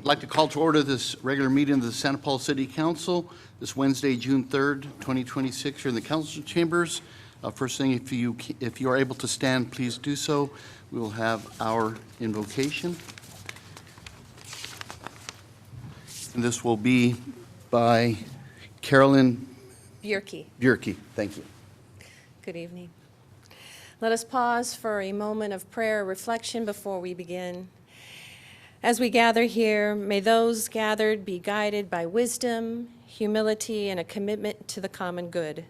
I'd like to call to order this regular meeting of the Santa Paula City Council this Wednesday, June 3rd, 2026, here in the council chambers. First thing, if you are able to stand, please do so. We will have our invocation. And this will be by Carolyn Bierke. Thank you. Good evening. Let us pause for a moment of prayer reflection before we begin. As we gather here, may those gathered be guided by wisdom, humility, and a commitment to the common good.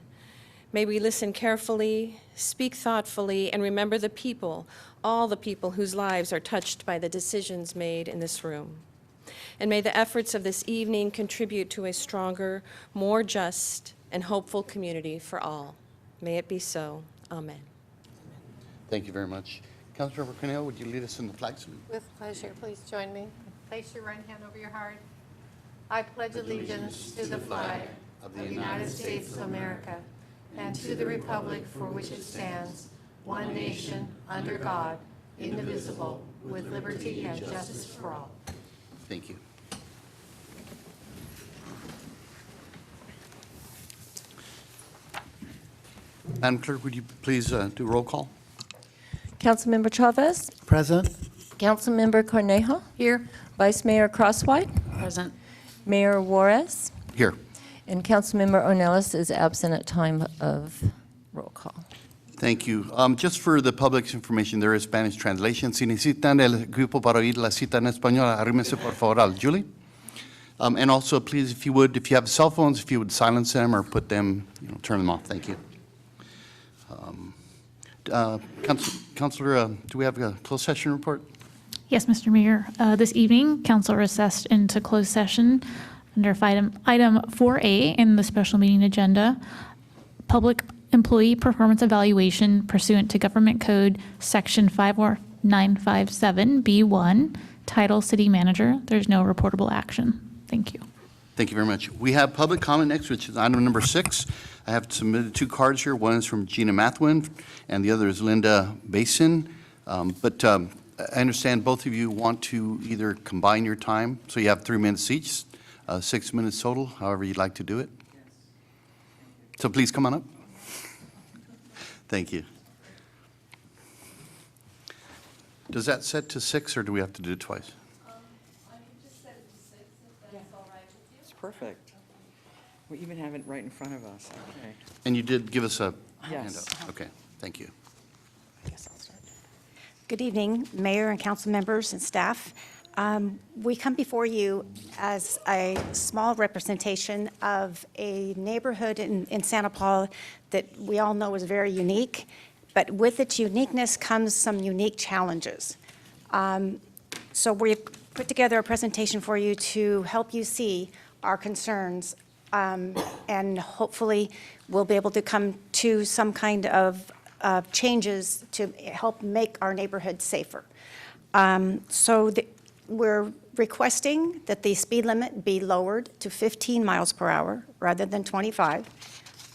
May we listen carefully, speak thoughtfully, and remember the people, all the people whose lives are touched by the decisions made in this room. And may the efforts of this evening contribute to a stronger, more just, and hopeful community for all. May it be so. Amen. Thank you very much. Councilmember Cornell, would you lead us in the flag salute? With pleasure. Please join me. Place your right hand over your heart. I pledge allegiance to the flag of the United States of America and to the republic for which it stands, one nation, under God, indivisible, with liberty and justice for all. Thank you. Madam Clerk, would you please do roll call? Councilmember Chavez. Present. Councilmember Cornejo. Here. Vice Mayor Crosswhite. Present. Mayor Juarez. Here. And Councilmember Ornelas is absent at time of roll call. Thank you. Just for the public's information, there is Spanish translation. Si necesitan el grupo para oír la cita en español, arrímense por favor al Julie. And also, please, if you have cell phones, if you would silence them or put them, turn them off. Thank you. Councilor, do we have a closed session report? Yes, Mr. Mayor. This evening, council recessed into closed session under item 4A in the special meeting agenda, public employee performance evaluation pursuant to Government Code Section 54957B1, title City Manager. There's no reportable action. Thank you. Thank you very much. We have public comment next, which is item number 6. I have submitted 2 cards here. One is from Gina Mathwin, and the other is Linda Basin. But I understand both of you want to either combine your time, so you have 3 minutes each, 6 minutes total, however you'd like to do it. So please come on up. Thank you. Does that set to 6, or do we have to do it twice? I can just set it to 6 if that's all right with you. It's perfect. We even have it right in front of us. Okay. And you did give us a Yes. handout. Okay, thank you. I guess I'll start. Good evening, Mayor and council members and staff. We come before you as a small representation of a neighborhood in Santa Paula that we all know is very unique, but with its uniqueness comes some unique challenges. So we've put together a presentation for you to help you see our concerns, and hopefully we'll be able to come to some kind of changes to help make our neighborhood safer. We're requesting that the speed limit be lowered to 15 miles per hour rather than 25.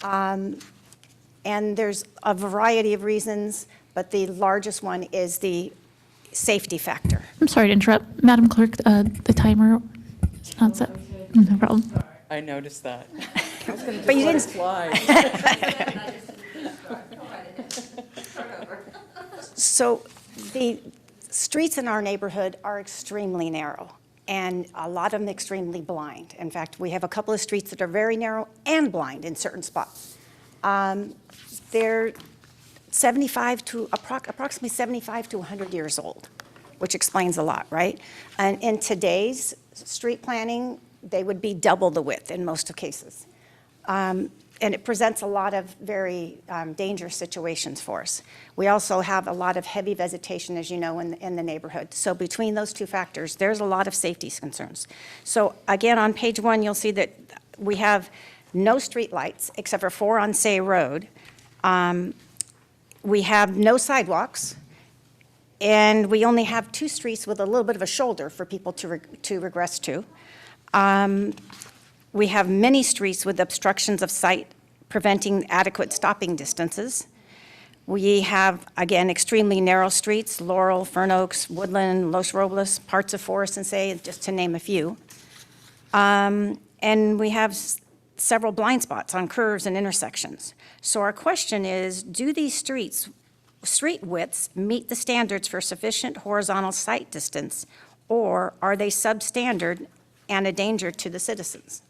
And there's a variety of reasons, but the largest one is the safety factor. I'm sorry to interrupt. Madam Clerk, the timer is not set. No problem. I noticed that. But you didn't. Slide. So the streets in our neighborhood are extremely narrow, and a lot of them extremely blind. In fact, we have a couple of streets that are very narrow and blind in certain spots. They're approximately 75 to 100 years old, which explains a lot, right? And in today's street planning, they would be double the width in most cases. And it presents a lot of very dangerous situations for us. We also have a lot of heavy vegetation, as you know, in the neighborhood. So between those 2 factors, there's a lot of safety concerns. So again, on page 1, you'll see that we have no street lights except for 4 on Say Road. We have no sidewalks, and we only have 2 streets with a little bit of a shoulder for people to regress to. We have many streets with obstructions of sight preventing adequate stopping distances. We have, again, extremely narrow streets, Laurel, Fern Oaks, Woodland, Los Robles, parts of Forest and Say, just to name a few. And we have several blind spots on curves and intersections. So our question is, do these street widths meet the standards for sufficient horizontal sight distance, or are they substandard and a danger to the citizens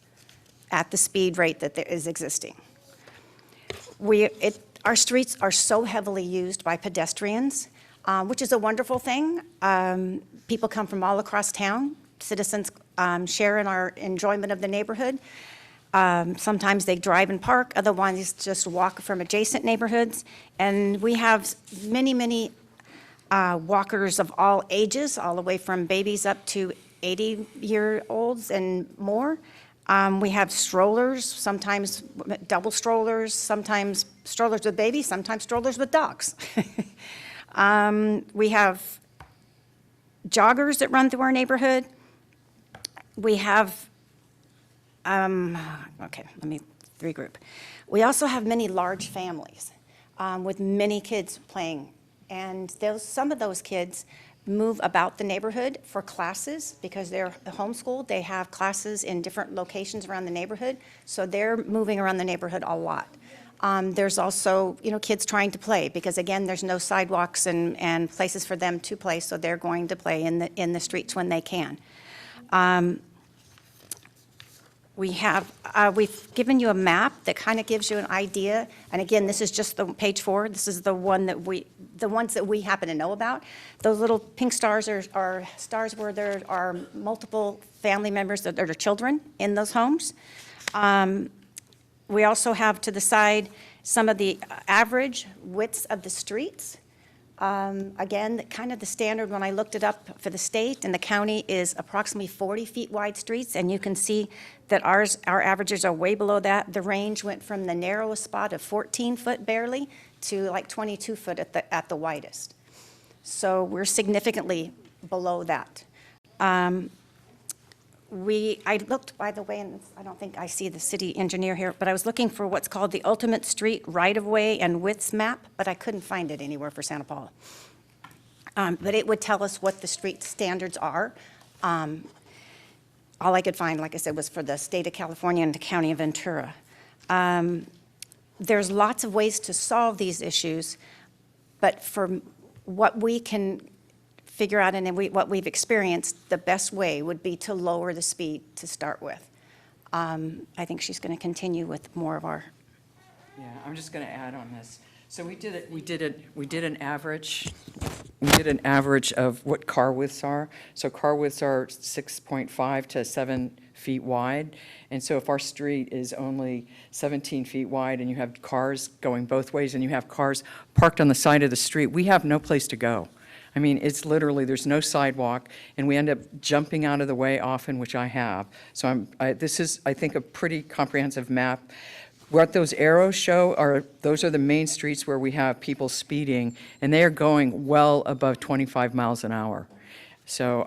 at the speed rate that there is existing? Our streets are so heavily used by pedestrians, which is a wonderful thing. People come from all across town. Citizens share in our enjoyment of the neighborhood. Sometimes they drive and park, other ones just walk from adjacent neighborhoods. And we have many, many walkers of all ages, all the way from babies up to 80-year-olds and more. We have strollers, sometimes double strollers, sometimes strollers with babies, sometimes strollers with dogs. We have joggers that run through our neighborhood. We have, okay, let me regroup. We also have many large families with many kids playing. And some of those kids move about the neighborhood for classes because they're homeschooled. They have classes in different locations around the neighborhood, so they're moving around the neighborhood a lot. There's also, kids trying to play because, again, there's no sidewalks and places for them to play, so they're going to play in the streets when they can. We've given you a map that kind of gives you an idea, and again, this is just the page 4. This is the ones that we happen to know about. Those little pink stars are stars where there are multiple family members that are children in those homes. We also have to the side some of the average widths of the streets. Again, kind of the standard when I looked it up for the state and the county is approximately 40 feet wide streets, and you can see that our averages are way below that. The range went from the narrowest spot of 14 foot barely to like 22 foot at the widest. So we're significantly below that. I looked, by the way, and I don't think I see the city engineer here, but I was looking for what's called the ultimate street right-of-way and widths map, but I couldn't find it anywhere for Santa Paula. But it would tell us what the street standards are. All I could find, like I said, was for the state of California and the county of Ventura. There's lots of ways to solve these issues, but for what we can figure out and what we've experienced, the best way would be to lower the speed to start with. I think she's going to continue with more of our. Yeah, I'm just going to add on this. So we did an average of what car widths are. So car widths are 6.5 to 7 feet wide. And so if our street is only 17 feet wide and you have cars going both ways and you have cars parked on the side of the street, we have no place to go. I mean, it's literally, there's no sidewalk, and we end up jumping out of the way often, which I have. So this is, I think, a pretty comprehensive map. What those arrows show those are the main streets where we have people speeding, and they are going well above 25 miles an hour. So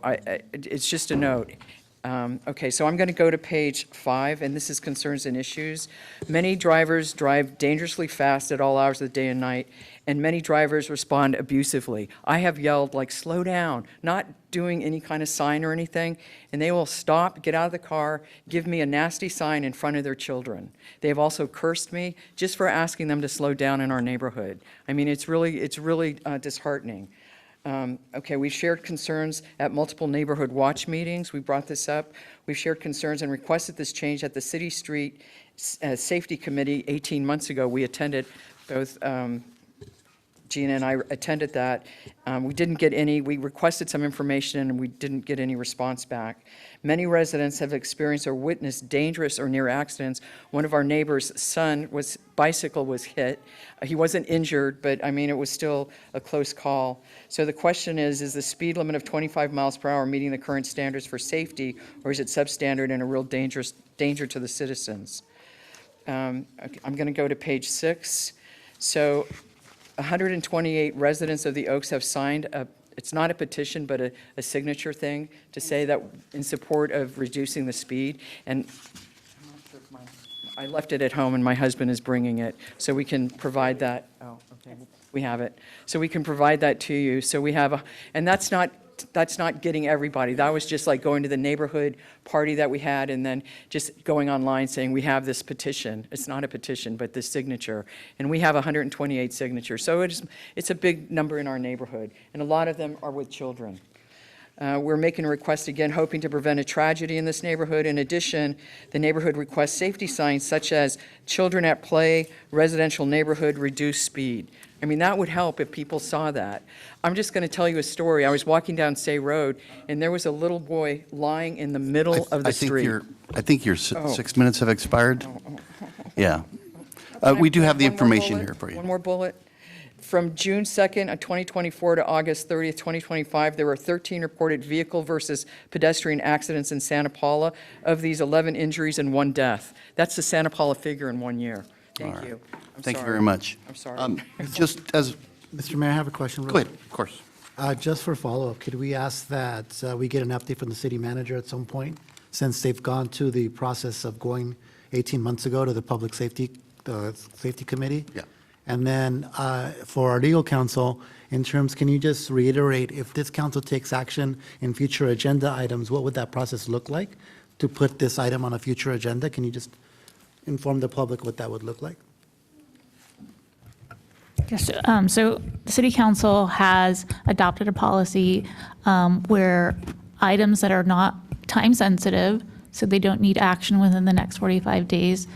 it's just a note. Okay, so I'm going to go to page 5, and this is concerns and issues. Many drivers drive dangerously fast at all hours of the day and night, and many drivers respond abusively. I have yelled, like, slow down, not doing any kind of sign or anything, and they will stop, get out of the car, give me a nasty sign in front of their children. They have also cursed me just for asking them to slow down in our neighborhood. I mean, it's really disheartening. Okay, we've shared concerns at multiple neighborhood watch meetings. We brought this up. We've shared concerns and requested this change at the City Street Safety Committee 18 months ago. We attended, both Gina and I attended that. We requested some information and we didn't get any response back. Many residents have experienced or witnessed dangerous or near accidents. One of our neighbor's bicycle was hit. He wasn't injured, but I mean, it was still a close call. So the question is the speed limit of 25 miles per hour meeting the current standards for safety, or is it substandard and a real danger to the citizens? Okay, I'm going to go to page 6. So 128 residents of the Oaks have signed it's not a petition, but a signature thing to say that in support of reducing the speed. And I left it at home and my husband is bringing it, so we can provide that. Oh, okay. We have it. So we can provide that to you. So we have and that's not getting everybody. That was just like going to the neighborhood party that we had and then just going online saying, we have this petition. It's not a petition, but this signature. And we have 128 signatures. So it's a big number in our neighborhood. And a lot of them are with children. We're making a request again, hoping to prevent a tragedy in this neighborhood. In addition, the neighborhood requests safety signs such as children at play, residential neighborhood, reduced speed. I mean, that would help if people saw that. I'm just going to tell you a story. I was walking down Say Road, and there was a little boy lying in the middle of the street. I think your 6 minutes have expired. Yeah. We do have the One more information bullet? here for you. One more bullet. From June 2nd of 2024 to August 30th, 2025, there were 13 reported vehicle versus pedestrian accidents in Santa Paula. Of these, 11 injuries and 1 death. That's the Santa Paula figure in 1 year. Thank you. I'm Thank you sorry. very much. I'm sorry. Just as, Mr. Mayor, I have a question. go ahead, of course. Just for follow-up, could we ask that we get an update from the city manager at some point, since they've gone to the process of going 18 months ago to the Public Safety, the Safety Committee? Yeah. And then for our legal counsel, in terms, can you just reiterate, if this council takes action in future agenda items, what would that process look like to put this item on a future agenda? Can you just inform the public what that would look like? Yes, so the city council has adopted a policy where items that are not time sensitive, so they don't need action within the next 45 days,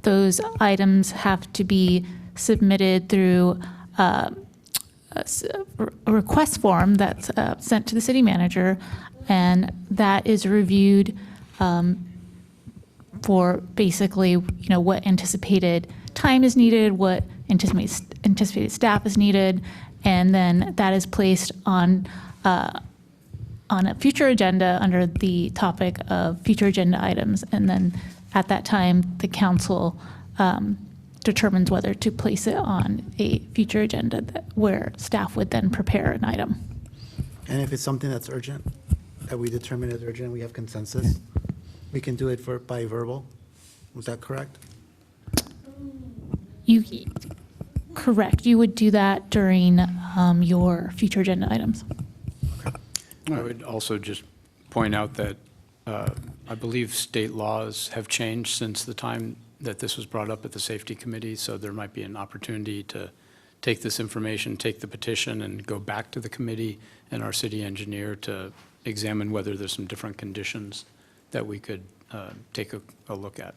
those items have to be submitted through a request form that's sent to the city manager, and that is reviewed for basically, what anticipated time is needed, what anticipated staff is needed, and then that is placed on a future agenda under the topic of future agenda items. And then at that time, the council determines whether to place it on a future agenda where staff would then prepare an item. And if it's something that's urgent, that we determine is urgent, we have consensus, we can do it by verbal? Was that correct? Correct. You would do that during your future agenda items. I would also just point out that I believe state laws have changed since the time that this was brought up at the Safety Committee, so there might be an opportunity to take this information, take the petition, and go back to the committee and our city engineer to examine whether there's some different conditions that we could take a look at.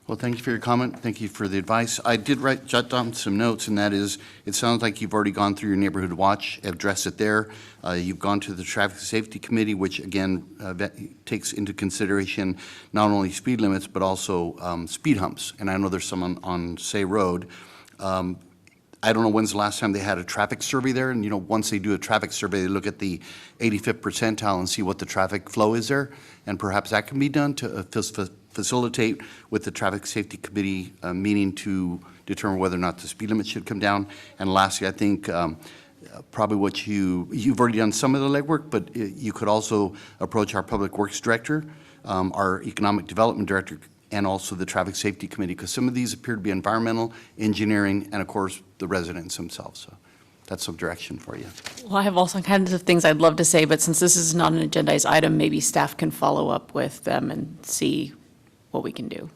Well, thank you for your comment. Thank you for the advice. I did jot down some notes, and that is, it sounds like you've already gone through your neighborhood watch, addressed it there. You've gone to the Traffic Safety Committee, which again takes into consideration not only speed limits, but also speed humps. And I know there's some on Say Road. I don't know when's the last time they had a traffic survey there. And, once they do a traffic survey, they look at the 85th percentile and see what the traffic flow is there. And perhaps that can be done to facilitate with the Traffic Safety Committee meeting to determine whether or not the speed limit should come down. And lastly, I think probably what you've already done some of the legwork, but you could also approach our Public Works Director, our Economic Development Director, and also the Traffic Safety Committee, because some of these appear to be environmental, engineering, and of course, the residents themselves. So that's some direction for you. Well, I have all kinds of things I'd love to say, but since this is not an agendized item, maybe staff can follow up with them and see what we can do.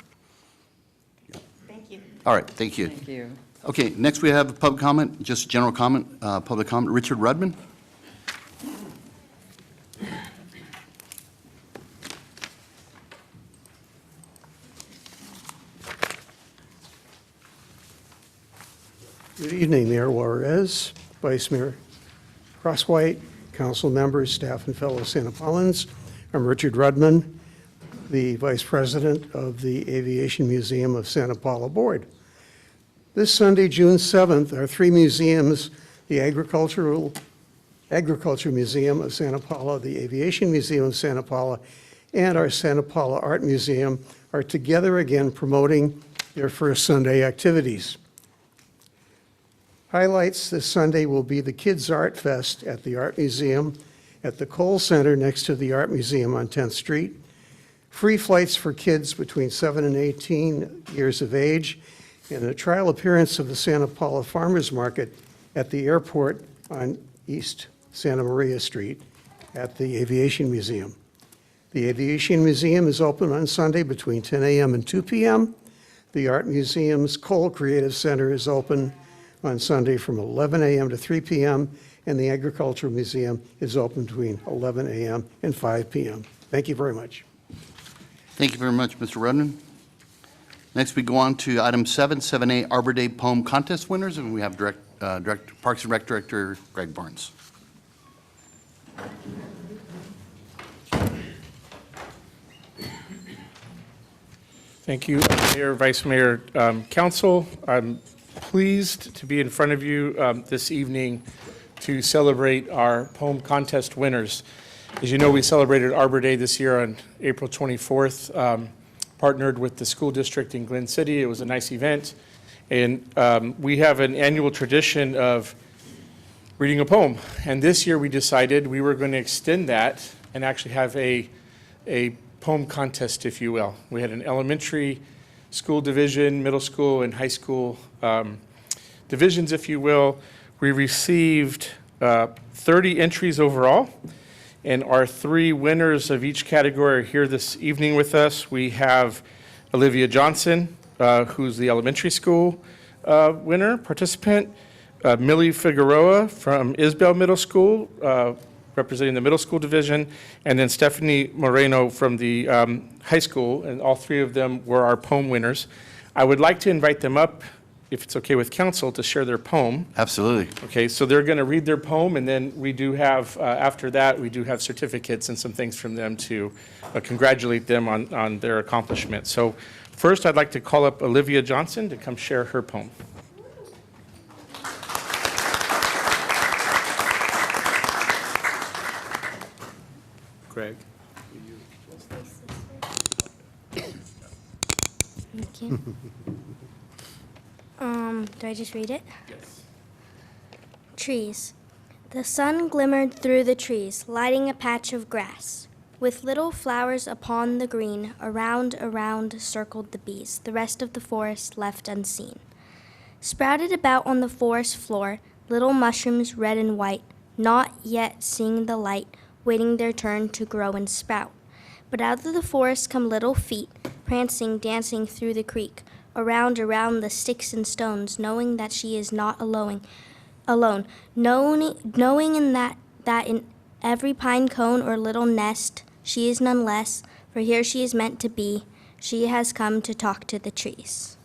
Thank you. All right, thank you. Thank you. Okay, next we have public comment, just general comment, public comment. Richard Rudman. Good evening, Mayor Juarez, Vice Mayor Crosswhite, council members, staff, and fellow Santa Paulans. I'm Richard Rudman, the Vice President of the Aviation Museum of Santa Paula Board. This Sunday, June 7th, our 3 museums, the Agriculture Museum of Santa Paula, the Aviation Museum of Santa Paula, and our Santa Paula Art Museum are together again promoting their first Sunday activities. Highlights this Sunday will be the Kids Art Fest at the Art Museum, at the Cole Center next to the Art Museum on 10th Street, free flights for kids between 7 and 18 years of age, and a trial appearance of the Santa Paula Farmers Market at the airport on East Santa Maria Street at the Aviation Museum. The Aviation Museum is open on Sunday between 10 a.m. and 2 p.m. The Art Museum's Cole Creative Center is open on Sunday from 11 a.m. to 3 p.m., and the Agricultural Museum is open between 11 a.m. and 5 p.m. Thank you very much. Thank you very much, Mr. Rudman. Next, we go on to item 7A Arbor Day Poem Contest winners, and we have Parks and Rec Director Greg Barnes. Thank you, Mayor, Vice Mayor, Council. I'm pleased to be in front of you this evening to celebrate our poem contest winners. As you know, we celebrated Arbor Day this year on April 24th, partnered with the school district in Glen City. It was a nice event. And we have an annual tradition of reading a poem. And this year we decided we were going to extend that and actually have a poem contest, if you will. We had an elementary school division, middle school, and high school divisions, if you will. We received 30 entries overall, and our 3 winners of each category are here this evening with us. We have Olivia Johnson, who's the elementary school winner, participant, Millie Figueroa from Isbell Middle School, representing the middle school division, and then Stephanie Moreno from the high school, and all 3 of them were our poem winners. I would like to invite them up, if it's okay with council, to share their poem. Absolutely. Okay, so they're going to read their poem, and then we do have, after that, we do have certificates and some things from them to congratulate them on their accomplishment. So first, I'd like to call up Olivia Johnson to come share her poem. Greg. Thank you. Do I just read it? Yes. Trees. The sun glimmered through the trees, lighting a patch of grass. With little flowers upon the green, around circled the bees, the rest of the forest left unseen. Sprouted about on the forest floor, little mushrooms red and white, not yet seeing the light, waiting their turn to grow and sprout. But out of the forest come little feet, prancing, dancing through the creek, around the sticks and stones, knowing that she is not alone, knowing in that in every pine cone or little nest, she is none less, for here she is meant to be. She has come to talk to the trees.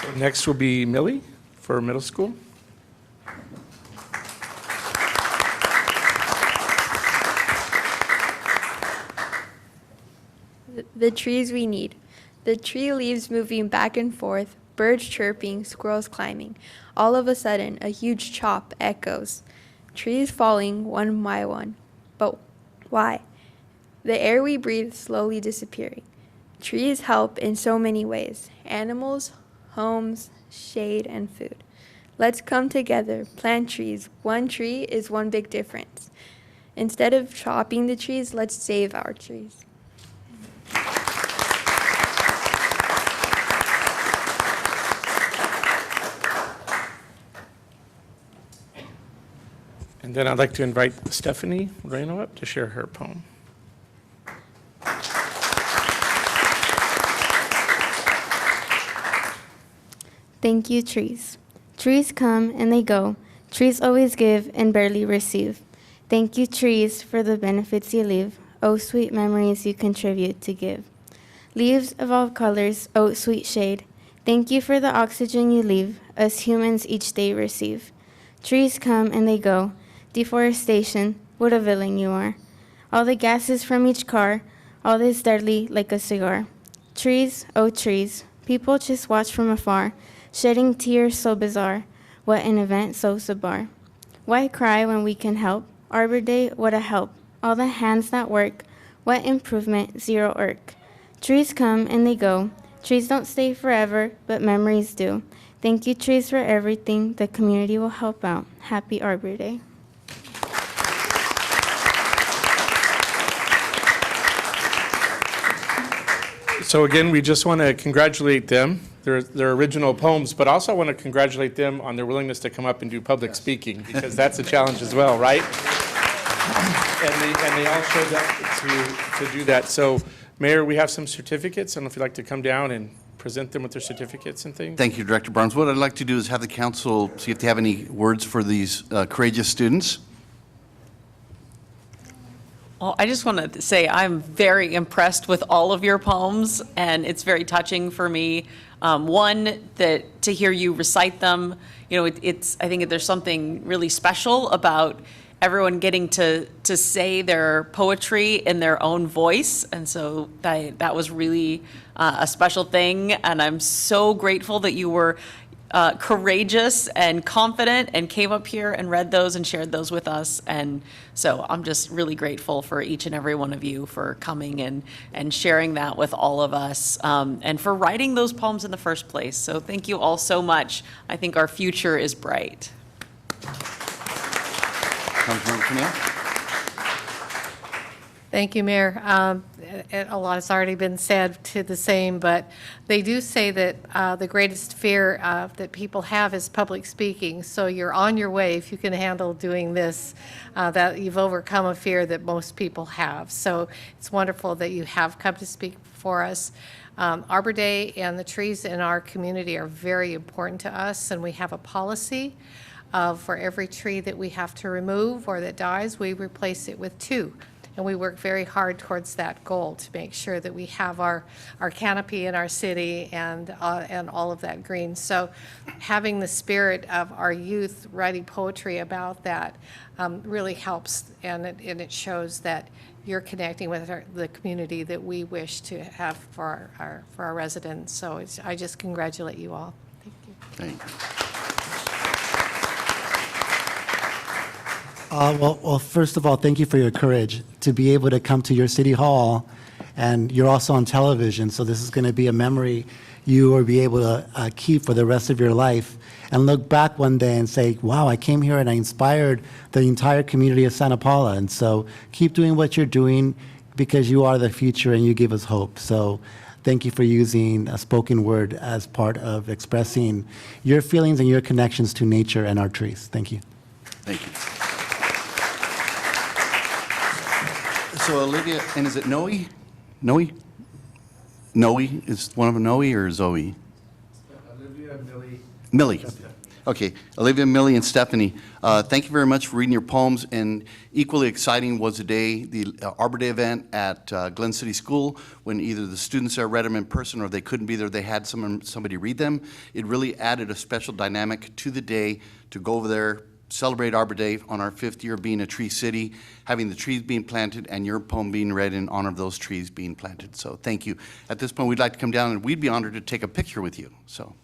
So next will be Millie for middle school. The trees we need. The tree leaves moving back and forth, birds chirping, squirrels climbing. All of a sudden, a huge chop echoes. Trees falling one by one. But why? The air we breathe slowly disappearing. Trees help in so many ways. Animals, homes, shade, and food. Let's come together, plant trees. One tree is one big difference. Instead of chopping the trees, let's save our trees. And then I'd like to invite Stephanie Moreno up to share her poem. Thank you, trees. Trees come and they go. Trees always give and barely receive. Thank you, trees, for the benefits you leave. Oh, sweet memories you contribute to give. Leaves of all colors, oh, sweet shade. Thank you for the oxygen you leave, us humans each day receive. Trees come and they go. Deforestation, what a villain you are. All the gases from each car, all this deadly like a cigar. Trees, oh trees, people just watch from afar, shedding tears so bizarre. What an event so sublime. Why cry when we can help? Arbor Day, what a help. All the hands that work, what improvement, zero irk. Trees come and they go. Trees don't stay forever, but memories do. Thank you, trees, for everything. The community will help out. Happy Arbor Day. So again, we just want to congratulate them, their original poems, but also want to congratulate them on their willingness to come up and do public speaking, because that's a challenge as well, right? And they all showed up to do that. So Mayor, we have some certificates. I don't know if you'd like to come down and present them with their certificates and things. Thank you, Director Barnes. What I'd like to do is have the council see if they have any words for these courageous students. Well, I just want to say I'm very impressed with all of your poems, and it's very touching for me. One, that to hear you recite them, you know, I think there's something really special about everyone getting to say their poetry in their own voice, and so that was really a special thing, and I'm so grateful that you were courageous and confident and came up here and read those and shared those with us. And so I'm just really grateful for each and every one of you for coming and sharing that with all of us, and for writing those poems in the first place. So thank you all so much. I think our future is bright. Councilmember Cannell? Thank you, Mayor. A lot has already been said to the same, but they do say that the greatest fear that people have is public speaking. So you're on your way if you can handle doing this, that you've overcome a fear that most people have. So it's wonderful that you have come to speak for us. Arbor Day and the trees in our community are very important to us, and we have a policy for every tree that we have to remove or that dies, we replace it with 2. And we work very hard towards that goal to make sure that we have our canopy in our city and all of that green. So having the spirit of our youth writing poetry about that really helps, and it shows that you're connecting with the community that we wish to have for our residents. So I just congratulate you all. Thank you. Thank you. Well, first of all, thank you for your courage to be able to come to your city hall, and you're also on television, so this is going to be a memory you will be able to keep for the rest of your life, and look back one day and say, wow, I came here and I inspired the entire community of Santa Paula. And so keep doing what you're doing, because you are the future and you give us hope. So thank you for using a spoken word as part of expressing your feelings and your connections to nature and our trees. Thank you. Thank you. So Olivia, and is it Noe? Noe? Noe? Is one of them Noe or Zoe? Olivia, Millie. Millie. Okay, Olivia, Millie, and Stephanie, thank you very much for reading your poems. And equally exciting was the Arbor Day event at Glen City School, when either the students there read them in person or they couldn't be there, they had somebody read them. It really added a special dynamic to the day to go over there, celebrate Arbor Day on our 5th year of being a tree city, having the trees being planted and your poem being read in honor of those trees being planted. So thank you. At this point, we'd like to come down and we'd be honored to take a picture with you. So.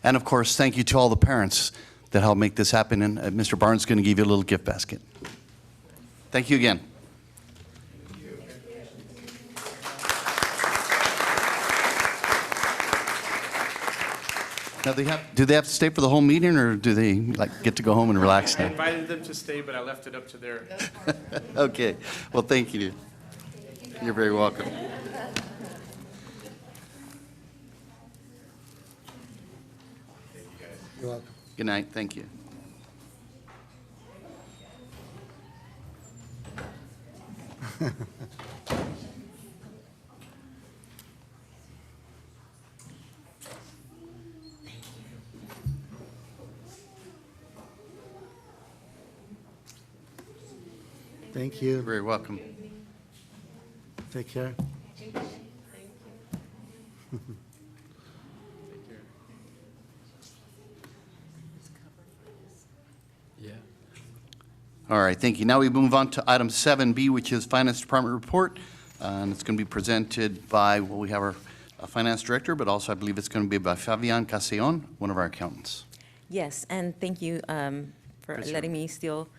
And of course, thank you to all the parents that helped make this happen. And Mr. Barnes is going to give you a little gift basket. Thank you again. Now, do they have to stay for the whole meeting, or do they like get to go home and relax I now? invited them to stay, but I left it up to their. Okay, well, thank you. You're very welcome. You're welcome. Good night, thank you. Thank You're you. very welcome. Take care. All right, thank you. Now we move on to item 7B, which is Finance Department Report. And it's going to be presented by, well, we have our Finance Director, but also I believe it's going to be by Fabian Castellon, one of our accountants. Yes, and thank you for Yes, sir. letting me steal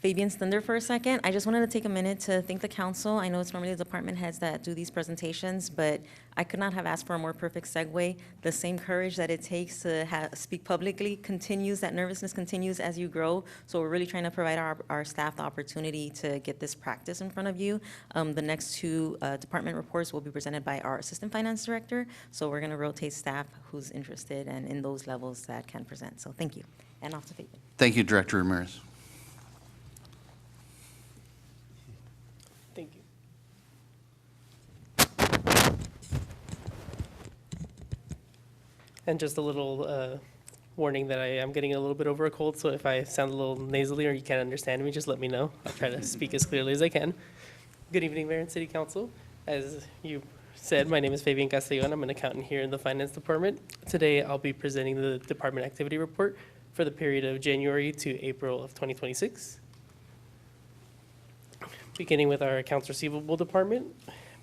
Fabian's thunder for a second. I just wanted to take a minute to thank the council. I know it's normally the department heads that do these presentations, but I could not have asked for a more perfect segue. The same courage that it takes to speak publicly continues, that nervousness continues as you grow. So we're really trying to provide our staff the opportunity to get this practice in front of you. The next two department reports will be presented by our Assistant Finance Director. So we're going to rotate staff who's interested and in those levels that can present. So thank you. And off to Fabian. Thank you, Director Ramirez. Thank you. And just a little warning that I am getting a little bit over a cold, so if I sound a little nasally or you can't understand me, just let me know. I'll try to speak as clearly as I can. Good evening, Mayor and City Council. As you said, my name is Fabian Castellon. I'm an accountant here in the Finance Department. Today, I'll be presenting the Department Activity Report for the period of January to April of 2026. Beginning with our Accounts Receivable Department,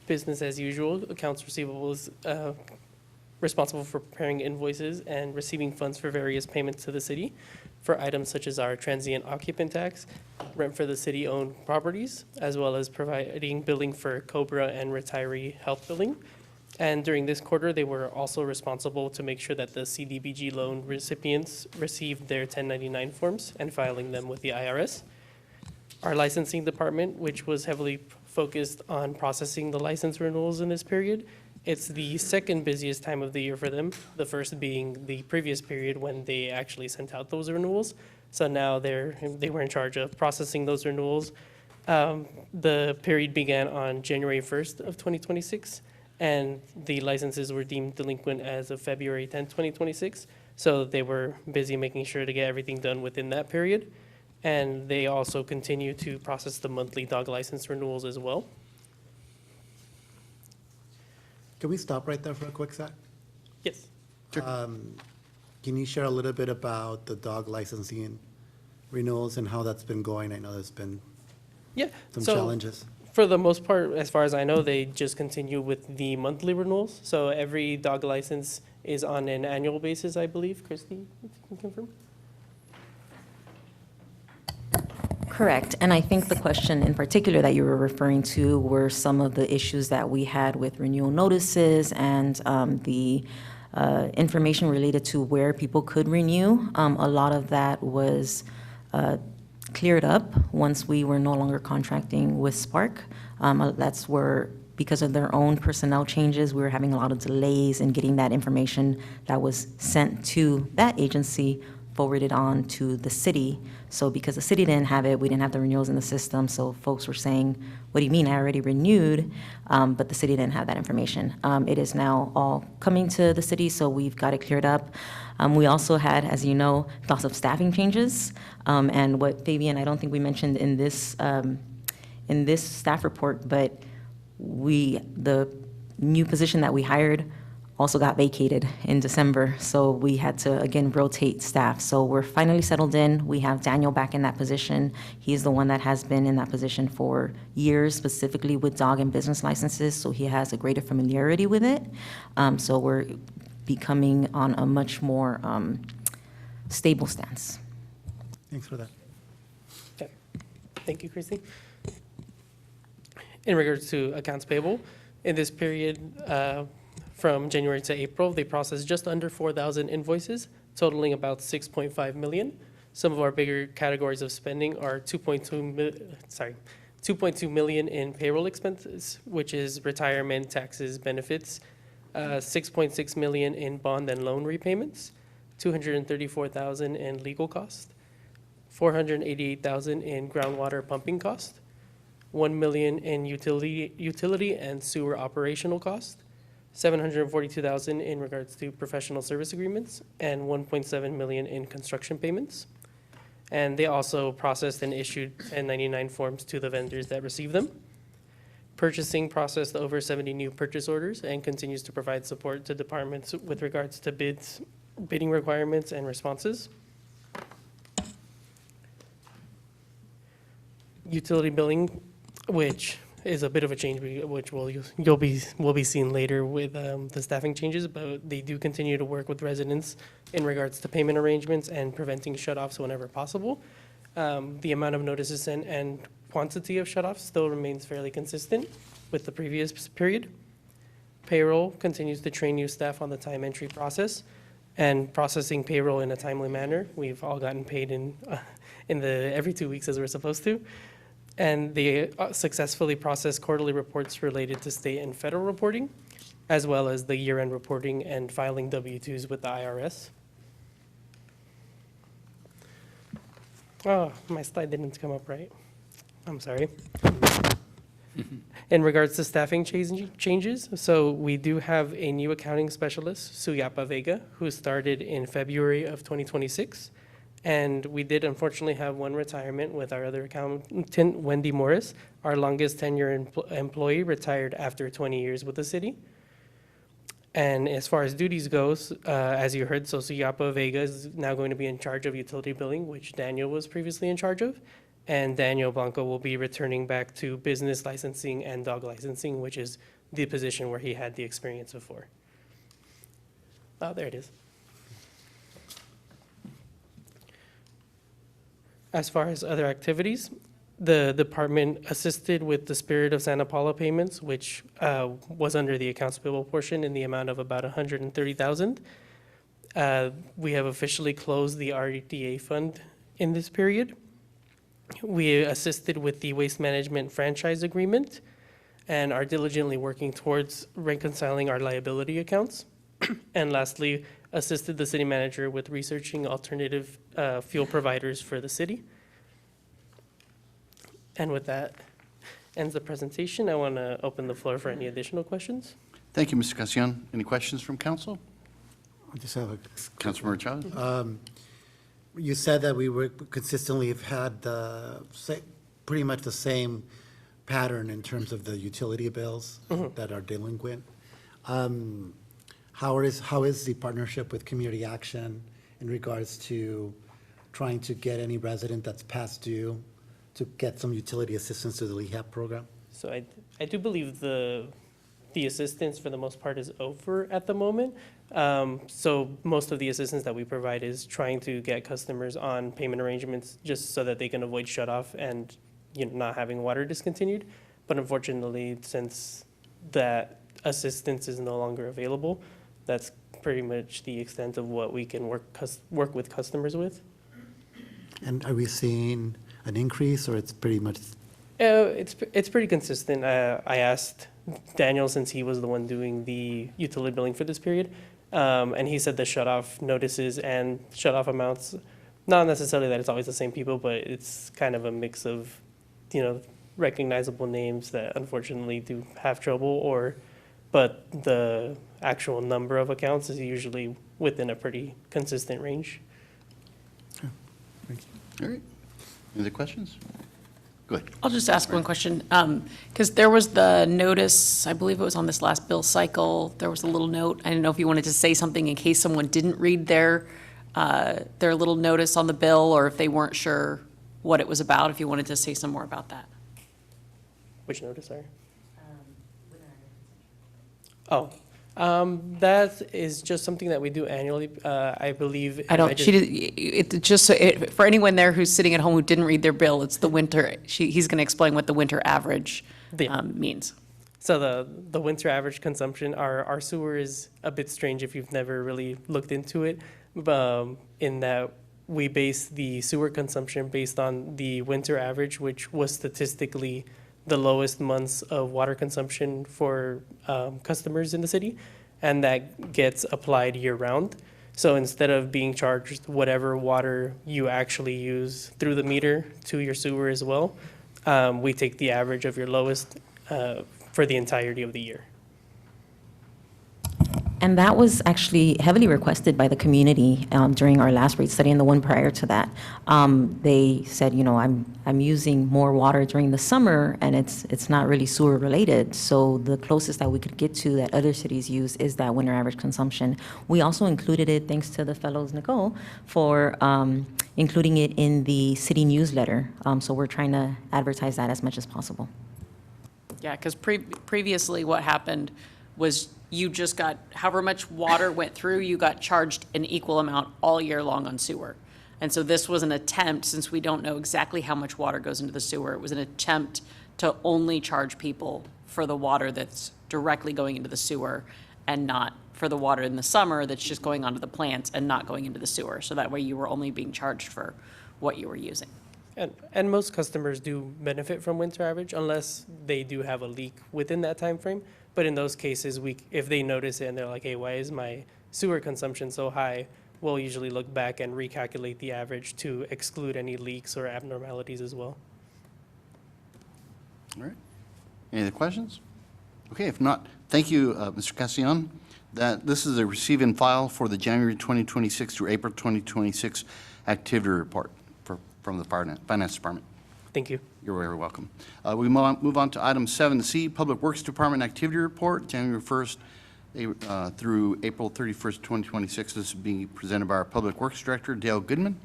business as usual. Accounts Receivable is responsible for preparing invoices and receiving funds for various payments to the city for items such as our transient occupant tax, rent for the city-owned properties, as well as providing billing for COBRA and retiree health billing. And during this quarter, they were also responsible to make sure that the CDBG loan recipients received their 1099 forms and filing them with the IRS. Our licensing department, which was heavily focused on processing the license renewals in this period, it's the second busiest time of the year for them, the first being the previous period when they actually sent out those renewals. So now they were in charge of processing those renewals. The period began on January 1st of 2026, and the licenses were deemed delinquent as of February 10th, 2026. So they were busy making sure to get everything done within that period. And they also continue to process the monthly dog license renewals as well. Can we stop right there for a quick sec? Yes. Can you share a little bit about the dog licensing renewals and how that's been going? I know there's been Yeah. some so challenges. For the most part, as far as I know, they just continue with the monthly renewals. So every dog license is on an annual basis, I believe. Christy, if you can confirm? Correct. And I think the question in particular that you were referring to were some of the issues that we had with renewal notices and the information related to where people could renew. A lot of that was cleared up once we were no longer contracting with Spark. That's where, because of their own personnel changes, we were having a lot of delays in getting that information that was sent to that agency forwarded on to the city. So because the city didn't have it, we didn't have the renewals in the system, so folks were saying, what do you mean, I already renewed? But the city didn't have that information. It is now all coming to the city, so we've got it cleared up. We also had, as you know, lots of staffing changes. And what Fabian, I don't think we mentioned in this staff report, but the new position that we hired also got vacated in December, so we had to, again, rotate staff. So we're finally settled in. We have Daniel back in that position. He's the one that has been in that position for years, specifically with dog and business licenses, so he has a greater familiarity with it. So we're becoming on a much more stable stance. Thanks for that. Okay. Thank you, Christy. In regards to accounts payable, in this period, from January to April, they processed just under 4,000 invoices, totaling about 6.5 million. Some of our bigger categories of spending are 2.2 million in payroll expenses, which is retirement, taxes, benefits, 6.6 million in bond and loan repayments, 234,000 in legal cost, 488,000 in groundwater pumping cost, 1 million in utility and sewer operational cost, 742,000 in regards to professional service agreements, and 1.7 million in construction payments. And they also processed and issued 1099 forms to the vendors that received them. Purchasing processed over 70 new purchase orders and continues to provide support to departments with regards to bidding requirements and responses. Utility billing, which is a bit of a change, which will be seen later with the staffing changes, but they do continue to work with residents in regards to payment arrangements and preventing shutoffs whenever possible. The amount of notices sent and quantity of shutoffs still remains fairly consistent with the previous period. Payroll continues to train new staff on the time entry process and processing payroll in a timely manner. We've all gotten paid every 2 weeks as we're supposed to. And they successfully process quarterly reports related to state and federal reporting, as well as the year-end reporting and filing W-2s with the IRS. Oh, my slide didn't come up right. I'm sorry. In regards to staffing changes, so we do have a new accounting specialist, Suyapa Vega, who started in February of 2026. And we did unfortunately have one retirement with our other accountant, Wendy Morris. Our longest tenure employee retired after 20 years with the city. And as far as duties goes, as you heard, Suyapa Vega is now going to be in charge of utility billing, which Daniel was previously in charge of. And Daniel Blanco will be returning back to business licensing and dog licensing, which is the position where he had the experience before. Oh, there it is. As far as other activities, the department assisted with the Spirit of Santa Paula payments, which was under the accounts payable portion in the amount of about $130,000. We have officially closed the RDA fund in this period. We assisted with the waste management franchise agreement and are diligently working towards reconciling our liability accounts. And lastly, assisted the city manager with researching alternative fuel providers for the city. And with that ends the presentation. I want to open the floor for any additional questions. Thank you, Mr. Castellon. Any questions from council? I just have a. Councilmember Chavez? You said that we were consistently have had pretty much the same pattern in terms of the utility bills that are delinquent. How is the partnership with Community Action in regards to trying to get any resident that's past due to get some utility assistance to the LEHAP program? So I do believe the assistance for the most part is over at the moment. So most of the assistance that we provide is trying to get customers on payment arrangements just so that they can avoid shutoff and not having water discontinued. But unfortunately, since that assistance is no longer available, that's pretty much the extent of what we can work with customers with. And are we seeing an increase, or it's pretty much? It's pretty consistent. I asked Daniel, since he was the one doing the utility billing for this period, and he said the shutoff notices and shutoff amounts, not necessarily that it's always the same people, but it's kind of a mix of, recognizable names that unfortunately do have trouble, but the actual number of accounts is usually within a pretty consistent range. Thank you. All right. Any other questions? Go ahead. I'll just ask one question, because there was the notice, I believe it was on this last bill cycle, there was a little note. I didn't know if you wanted to say something in case someone didn't read their little notice on the bill, or if they weren't sure what it was about, if you wanted to say some more about that. Which notice, sorry? That is just something that we do annually, I believe. I don't, for anyone there who's sitting at home who didn't read their bill, it's the winter, he's going to explain what the winter average means. So the winter average consumption, our sewer is a bit strange if you've never really looked into it, in that we base the sewer consumption based on the winter average, which was statistically the lowest months of water consumption for customers in the city, and that gets applied year-round. So instead of being charged whatever water you actually use through the meter to your sewer as well, we take the average of your lowest for the entirety of the year. And that was actually heavily requested by the community during our last rate study and the one prior to that. They said, you know, I'm using more water during the summer, and it's not really sewer related. So the closest that we could get to that other cities use is that winter average consumption. We also included it, thanks to the fellows, Nicole, for including it in the city newsletter. So we're trying to advertise that as much as possible. Yeah, because previously what happened was you just got, however much water went through, you got charged an equal amount all year long on sewer. And so this was an attempt, since we don't know exactly how much water goes into the sewer, it was an attempt to only charge people for the water that's directly going into the sewer and not for the water in the summer that's just going onto the plants and not going into the sewer. So that way you were only being charged for what you were using. And most customers do benefit from winter average unless they do have a leak within that time frame. But in those cases, if they notice it and they're like, hey, why is my sewer consumption so high? We'll usually look back and recalculate the average to exclude any leaks or abnormalities as well. All right. Any other questions? Okay, if not, thank you, Mr. Castellon. This is a receive and file for the January 2026 through April 2026 activity report from the Finance Department. Thank you. You're very welcome. We move on to item 7C, Public Works Department Activity Report, January 1st through April 31st, 2026. This is being presented by our Public Works Director, Dale Goodman.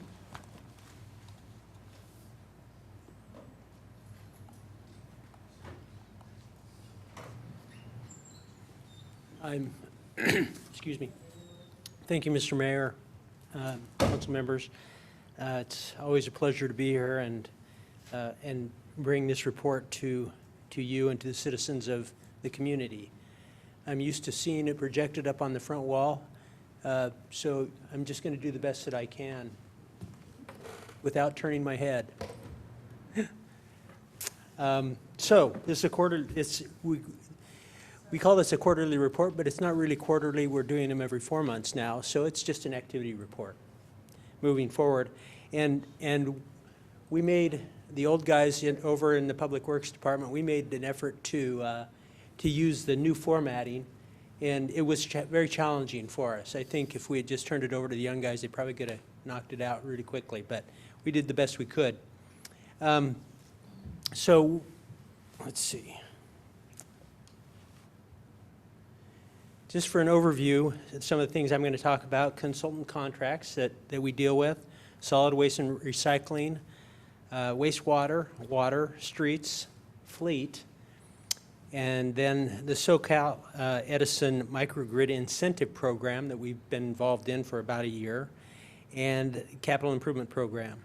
Excuse me. Thank you, Mr. Mayor, council members. It's always a pleasure to be here and bring this report to you and to the citizens of the community. I'm used to seeing it projected up on the front wall, so I'm just going to do the best that I can without turning my head. So this is a quarter. We call this a quarterly report, but it's not really quarterly. We're doing them every 4 months now, so it's just an activity report moving forward. And we made, the old guys over in the Public Works Department, we made an effort to use the new formatting, and it was very challenging for us. I think if we had just turned it over to the young guys, they probably could have knocked it out really quickly, but we did the best we could. So let's see. Just for an overview, some of the things I'm going to talk about: consultant contracts that we deal with, solid waste and recycling, wastewater, water, streets, fleet, and then the SoCal Edison Microgrid Incentive Program that we've been involved in for about a year, and Capital Improvement Program,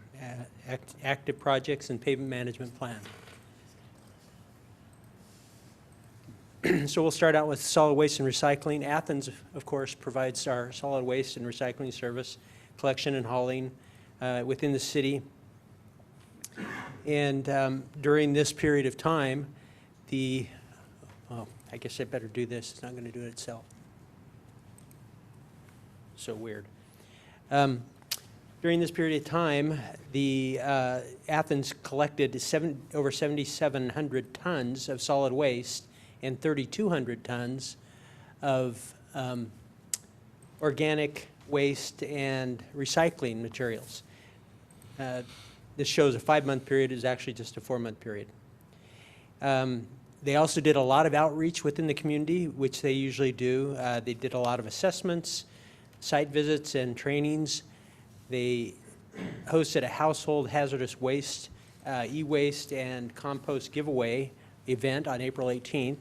active projects and pavement management plan. So we'll start out with solid waste and recycling. Athens, of course, provides our solid waste and recycling service, collection and hauling within the city. And during this period of time, I guess I better do this. It's not going to do it itself. So weird. During this period of time, the Athens collected over 7,700 tons of solid waste and 3,200 tons of organic waste and recycling materials. This shows a 5-month period. Is actually just a 4-month period. They also did a lot of outreach within the community, which they usually do. They did a lot of assessments, site visits, and trainings. They hosted a household hazardous waste, e-waste, and compost giveaway event on April 18th.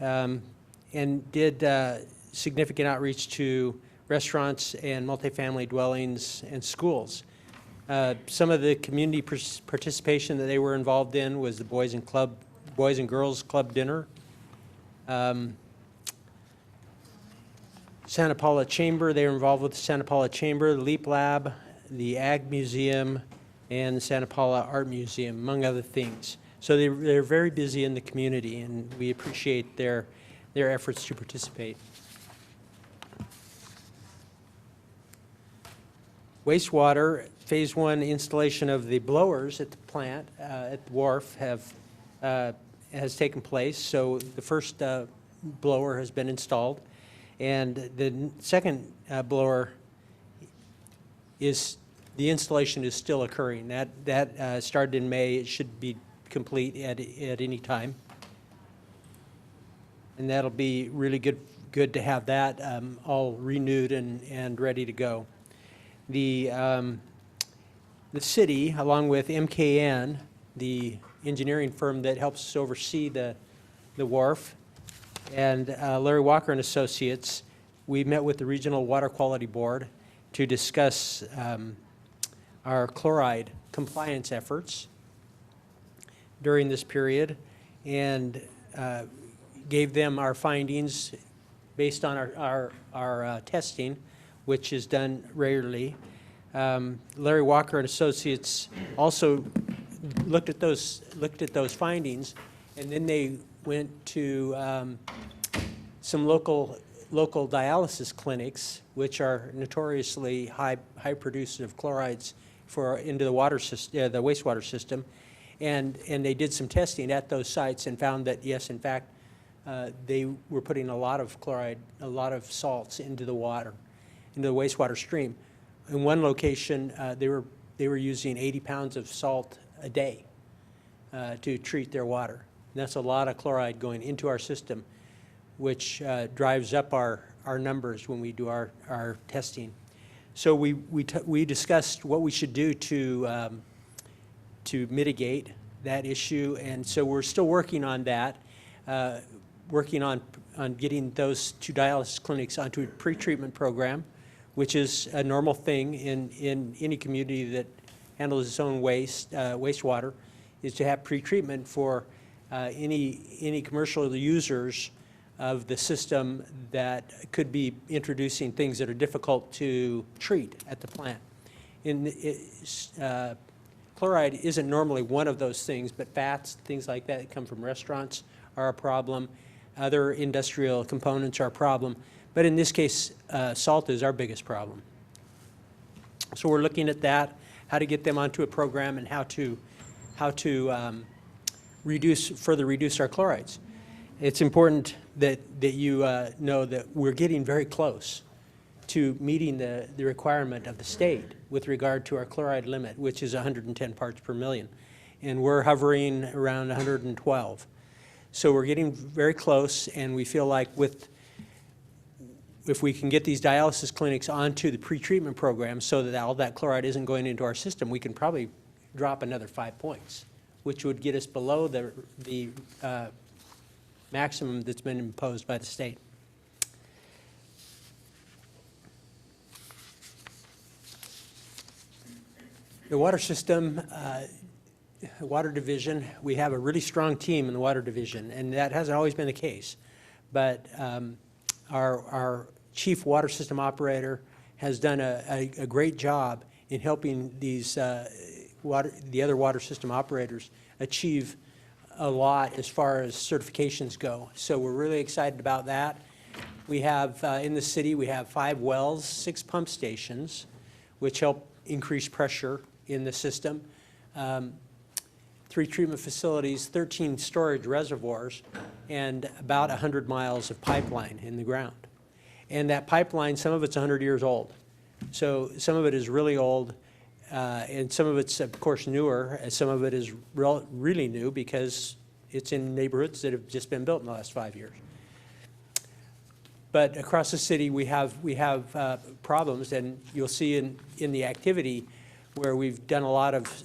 And did significant outreach to restaurants and multifamily dwellings and schools. Some of the community participation that they were involved in was the Boys and Girls Club dinner Santa Paula Chamber, they were involved with the Santa Paula Chamber, the Leap Lab, the Ag Museum, and the Santa Paula Art Museum, among other things. So they're very busy in the community, and we appreciate their efforts to participate. Wastewater, Phase 1 installation of the blowers at the plant, at the wharf, has taken place. So the first blower has been installed, and the second blower the installation is still occurring. That started in May. It should be complete at any time. And that'll be really good to have that all renewed and ready to go. The city, along with MKN, the engineering firm that helps us oversee the wharf, and Larry Walker and Associates, we met with the Regional Water Quality Board to discuss our chloride compliance efforts during this period, and gave them our findings based on our testing, which is done regularly. Larry Walker and Associates also looked at those findings, and then they went to some local dialysis clinics, which are notoriously high producers of chlorides into the water system, the wastewater system, and they did some testing at those sites and found that yes, in fact, they were putting a lot of chloride, a lot of salts into the water, into the wastewater stream. In one location, they were using 80 pounds of salt a day to treat their water. And that's a lot of chloride going into our system, which drives up our numbers when we do our testing. So we discussed what we should do to mitigate that issue, and so we're still working on that, working on getting those two dialysis clinics onto a pretreatment program, which is a normal thing in any community that handles its own wastewater, is to have pretreatment for any commercial users of the system that could be introducing things that are difficult to treat at the plant. Chloride isn't normally one of those things, but fats, things like that come from restaurants are a problem. Other industrial components are a problem. But in this case, salt is our biggest problem. So we're looking at that, how to get them onto a program and how to further reduce our chlorides. It's important that you know that we're getting very close to meeting the requirement of the state with regard to our chloride limit, which is 110 parts per million. And we're hovering around 112. So we're getting very close, and we feel like if we can get these dialysis clinics onto the pretreatment program so that all that chloride isn't going into our system, we can probably drop another 5 points, which would get us below the maximum that's been imposed by the state. The water system, water division, we have a really strong team in the water division, and that hasn't always been the case. But our chief water system operator has done a great job in helping the other water system operators achieve a lot as far as certifications go. So we're really excited about that. We have, in the city, we have 5 wells, 6 pump stations, which help increase pressure in the system, 3 treatment facilities, 13 storage reservoirs, and about 100 miles of pipeline in the ground. And that pipeline, some of it's 100 years old. So some of it is really old, and some of it's, of course, newer, and some of it is really new because it's in neighborhoods that have just been built in the last 5 years. But across the city, we have problems, and you'll see in the activity where we've done a lot of,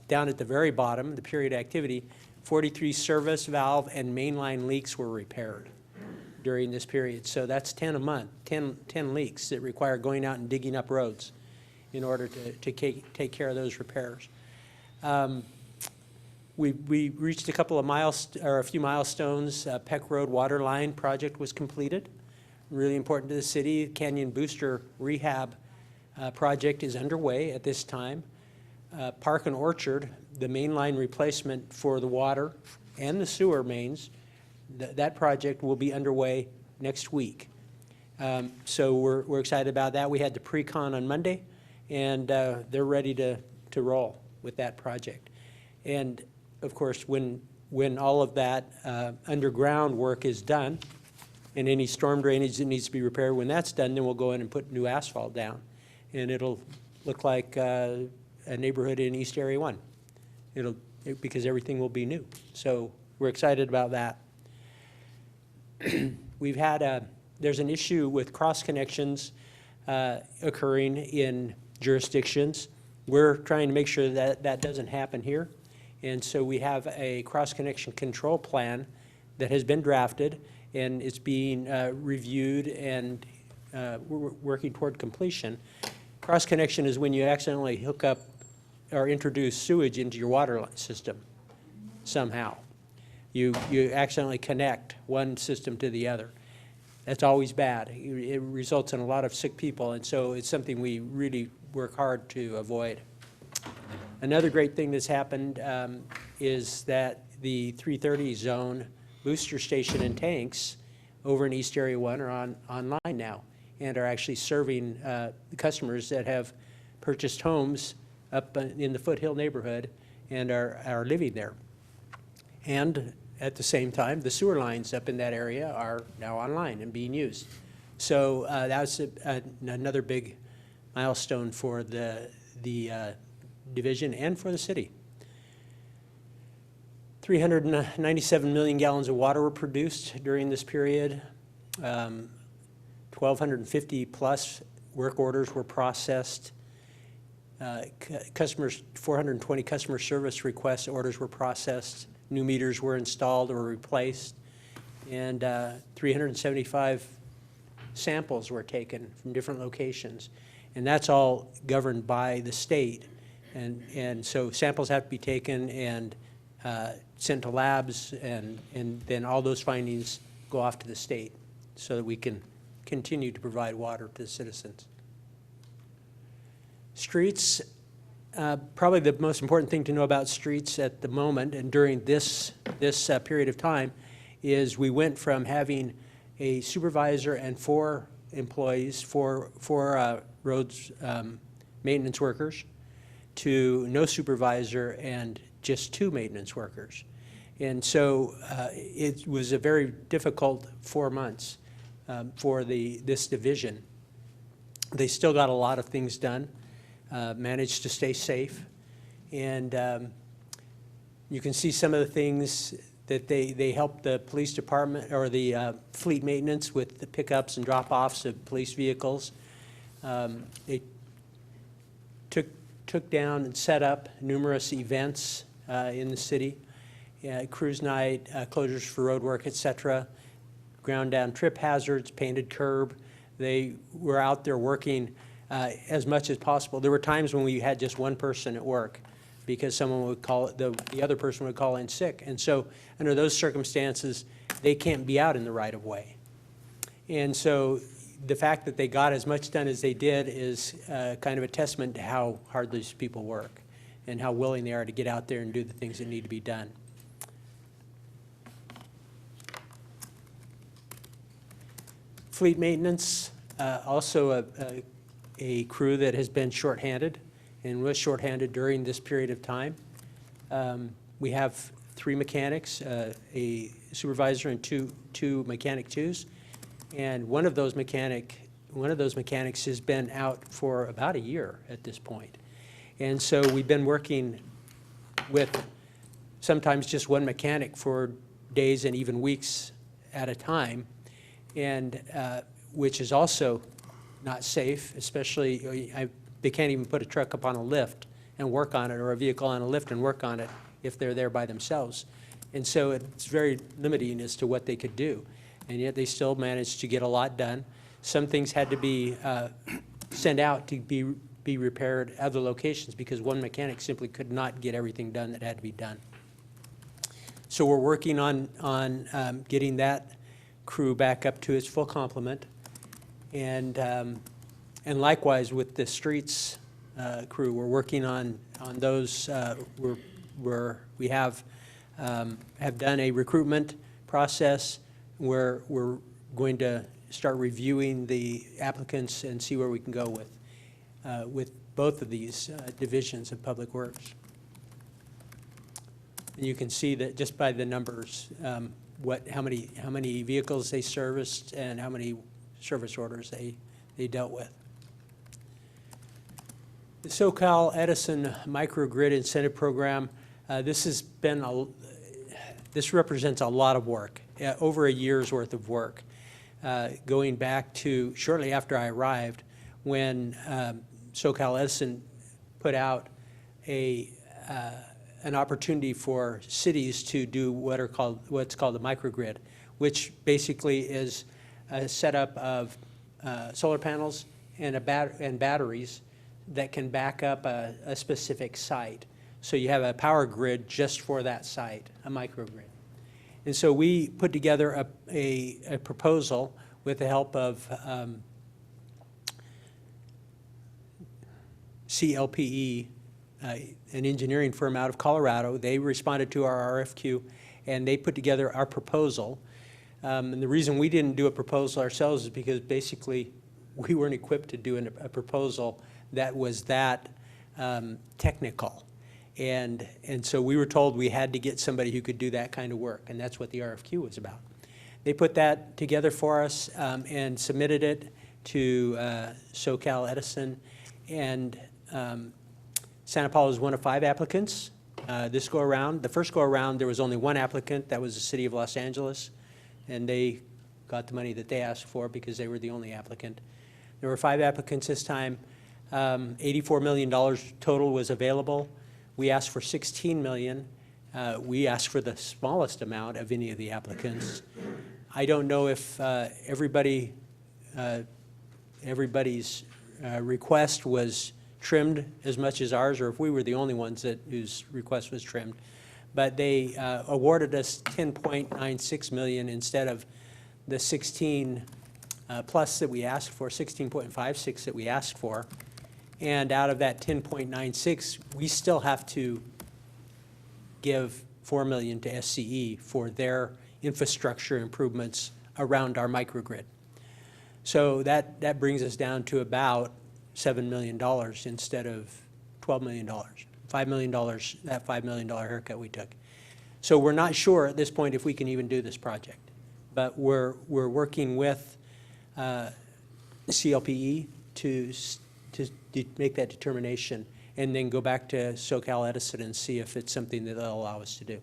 down at the very bottom, the period activity, 43 service valve and mainline leaks were repaired during this period. So that's 10 a month, 10 leaks that require going out and digging up roads in order to take care of those repairs. We reached a couple of a few milestones. Peck Road Water Line project was completed. Really important to the city. Canyon Booster Rehab project is underway at this time. Park and Orchard, the main line replacement for the water and the sewer mains, that project will be underway next week. So we're excited about that. We had the pre-con on Monday, and they're ready to roll with that project. And of course, when all of that underground work is done, and any storm drainage that needs to be repaired, when that's done, then we'll go in and put new asphalt down. And it'll look like a neighborhood in East Area 1. Because everything will be new. So we're excited about that. We've had there's an issue with cross connections occurring in jurisdictions. We're trying to make sure that that doesn't happen here. And so we have a cross connection control plan that has been drafted, and it's being reviewed, and we're working toward completion. Cross connection is when you accidentally hook up or introduce sewage into your water system somehow. You accidentally connect one system to the other. That's always bad. It results in a lot of sick people, and so it's something we really work hard to avoid. Another great thing that's happened is that the 330 zone booster station and tanks over in East Area 1 are online now and are actually serving the customers that have purchased homes up in the Foothill neighborhood and are living there. And at the same time, the sewer lines up in that area are now online and being used. So that's another big milestone for the division and for the city. 397 million gallons of water were produced during this period. 1,250 plus work orders were processed. 420 customer service request orders were processed. New meters were installed or replaced, and 375 samples were taken from different locations. And that's all governed by the state. And so samples have to be taken and sent to labs, and then all those findings go off to the state so that we can continue to provide water to the citizens. Streets, probably the most important thing to know about streets at the moment and during this period of time is we went from having a supervisor and 4 employees, four roads maintenance workers, to no supervisor and just 2 maintenance workers. And so it was a very difficult 4 months for this division. They still got a lot of things done. Managed to stay safe. And you can see some of the things that they helped the police department or the fleet maintenance with the pickups and drop-offs of police vehicles. They took down and set up numerous events in the city, cruise night, closures for road work, etc., ground down trip hazards, painted curb. They were out there working as much as possible. There were times when we had just one person at work because someone would call, the other person would call in sick. And so under those circumstances, they can't be out in the right of way. And so the fact that they got as much done as they did is kind of a testament to how hard these people work and how willing they are to get out there and do the things that need to be done. Fleet maintenance, also a crew that has been shorthanded and was shorthanded during this period of time. We have 3 mechanics, a supervisor and two mechanic 2s, and one of those mechanics has been out for about a year at this point. And so we've been working with sometimes just one mechanic for days and even weeks at a time, and which is also not safe, especially they can't even put a truck up on a lift and work on it, or a vehicle on a lift and work on it if they're there by themselves. And so it's very limiting as to what they could do. And yet they still managed to get a lot done. Some things had to be sent out to be repaired at other locations because one mechanic simply could not get everything done that had to be done. So we're working on getting that crew back up to its full complement. And likewise with the streets crew, we're working on those. We have done a recruitment process where we're going to start reviewing the applicants and see where we can go with both of these divisions of Public Works. And you can see that just by the numbers, how many vehicles they serviced and how many service orders they dealt with. The SoCal Edison Microgrid Incentive Program, this represents a lot of work, over a year's worth of work, going back to shortly after I arrived, when SoCal Edison put out an opportunity for cities to do what's called a microgrid, which basically is a setup of solar panels and batteries that can back up a specific site. So you have a power grid just for that site, a microgrid. And so we put together a proposal with the help of CLPE, an engineering firm out of Colorado. They responded to our RFQ, and they put together our proposal. And the reason we didn't do a proposal ourselves is because basically we weren't equipped to do a proposal that was that technical. And so we were told we had to get somebody who could do that kind of work, and that's what the RFQ was about. They put that together for us and submitted it to SoCal Edison, and Santa Paula was one of 5 applicants this go around. The first go around, there was only one applicant, that was the City of Los Angeles, and they got the money that they asked for because they were the only applicant. There were 5 applicants this time. $84 million total was available. We asked for $16 million. We asked for the smallest amount of any of the applicants. I don't know if everybody's request was trimmed as much as ours, or if we were the only ones whose request was trimmed. But they awarded us $10.96 million instead of the 16 plus that we asked for, 16.56 that we asked for. And out of that 10.96, we still have to give $4 million to SCE for their infrastructure improvements around our microgrid. So that brings us down to about $7 million instead of $12 million. $5 million, that $5 million haircut we took. So we're not sure at this point if we can even do this project. But we're working with CLPE to make that determination and then go back to SoCal Edison and see if it's something that they'll allow us to do.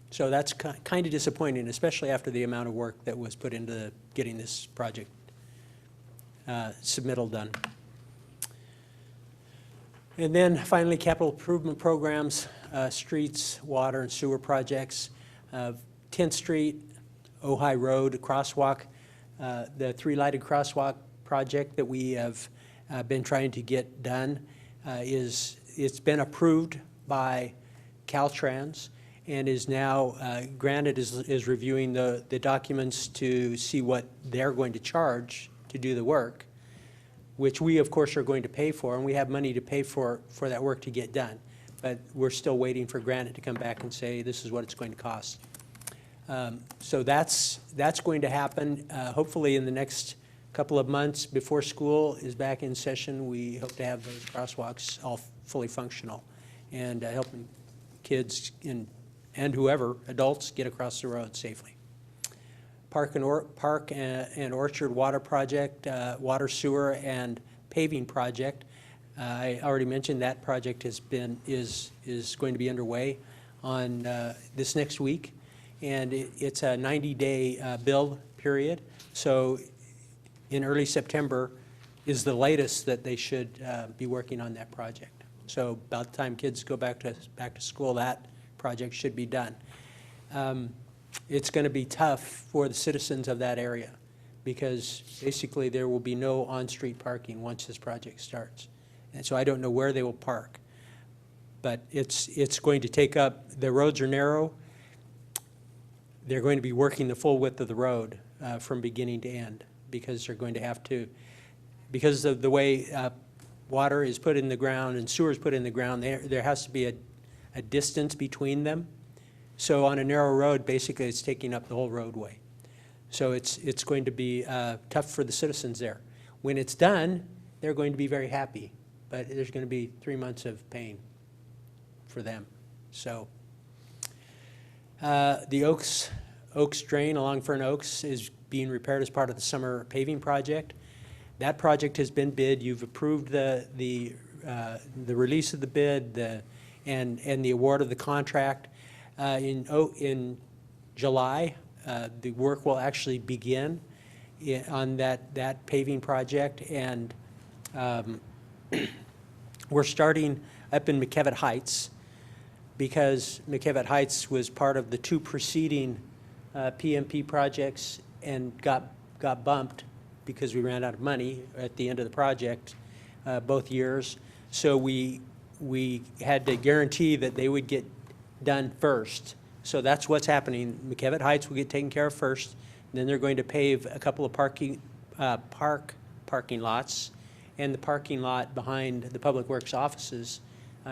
So that's kind of disappointing, especially after the amount of work that was put into getting this project submittal done. And then finally, capital improvement programs, streets, water, and sewer projects. 10th Street, Ojai Road crosswalk, the 3-lighted crosswalk project that we have been trying to get done it's been approved by Caltrans and is now, Granite is reviewing the documents to see what they're going to charge to do the work, which we, of course, are going to pay for, and we have money to pay for that work to get done. But we're still waiting for Granite to come back and say, this is what it's going to cost. So that's going to happen, hopefully in the next couple of months before school is back in session. We hope to have those crosswalks all fully functional and helping kids and whoever, adults, get across the road safely. Park and Orchard Water Project, water, sewer, and paving project. I already mentioned that project is going to be underway on this next week, and it's a 90-day build period. So in early September is the latest that they should be working on that project. So about the time kids go back to school, that project should be done. It's going to be tough for the citizens of that area because basically there will be no on-street parking once this project starts. And so I don't know where they will park. But it's going to take up, the roads are narrow. They're going to be working the full width of the road from beginning to end, because they're going to have to, because of the way water is put in the ground and sewer is put in the ground, there has to be a distance between them. So on a narrow road, basically, it's taking up the whole roadway. So it's going to be tough for the citizens there. When it's done, they're going to be very happy, but there's going to be 3 months of pain for them. So the Oaks Drain along Fern Oaks is being repaired as part of the summer paving project. That project has been bid. You've approved the release of the bid and the award of the contract. In July, the work will actually begin on that paving project, and we're starting up in McKevitt Heights, because McKevitt Heights was part of the 2 preceding PMP projects and got bumped because we ran out of money at the end of the project both years. So we had to guarantee that they would get done first. So that's what's happening. McKevitt Heights will get taken care of first. Then they're going to pave a couple of parking lots and the parking lot behind the Public Works offices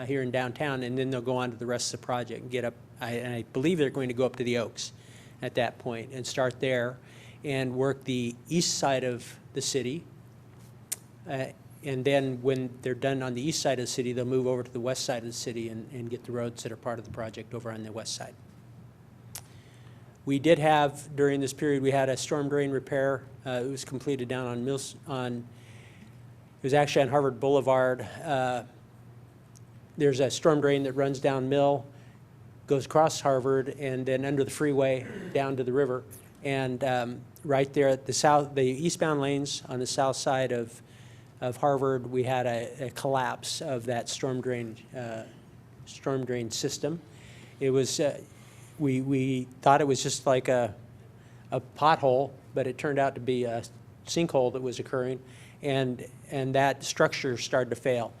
here in downtown, and then they'll go on to the rest of the project and get up. And I believe they're going to go up to the Oaks at that point and start there and work the east side of the city. And then when they're done on the east side of the city, they'll move over to the west side of the city and get the roads that are part of the project over on the west side. We did have, during this period, we had a storm drain repair. It was completed down on it was actually on Harvard Boulevard. There's a storm drain that runs down Mill, goes across Harvard, and then under the freeway down to the river. And right there at the eastbound lanes on the south side of Harvard, we had a collapse of that storm drain system. It was, we thought it was just like a pothole, but it turned out to be a sinkhole that was occurring, and that structure started to fail.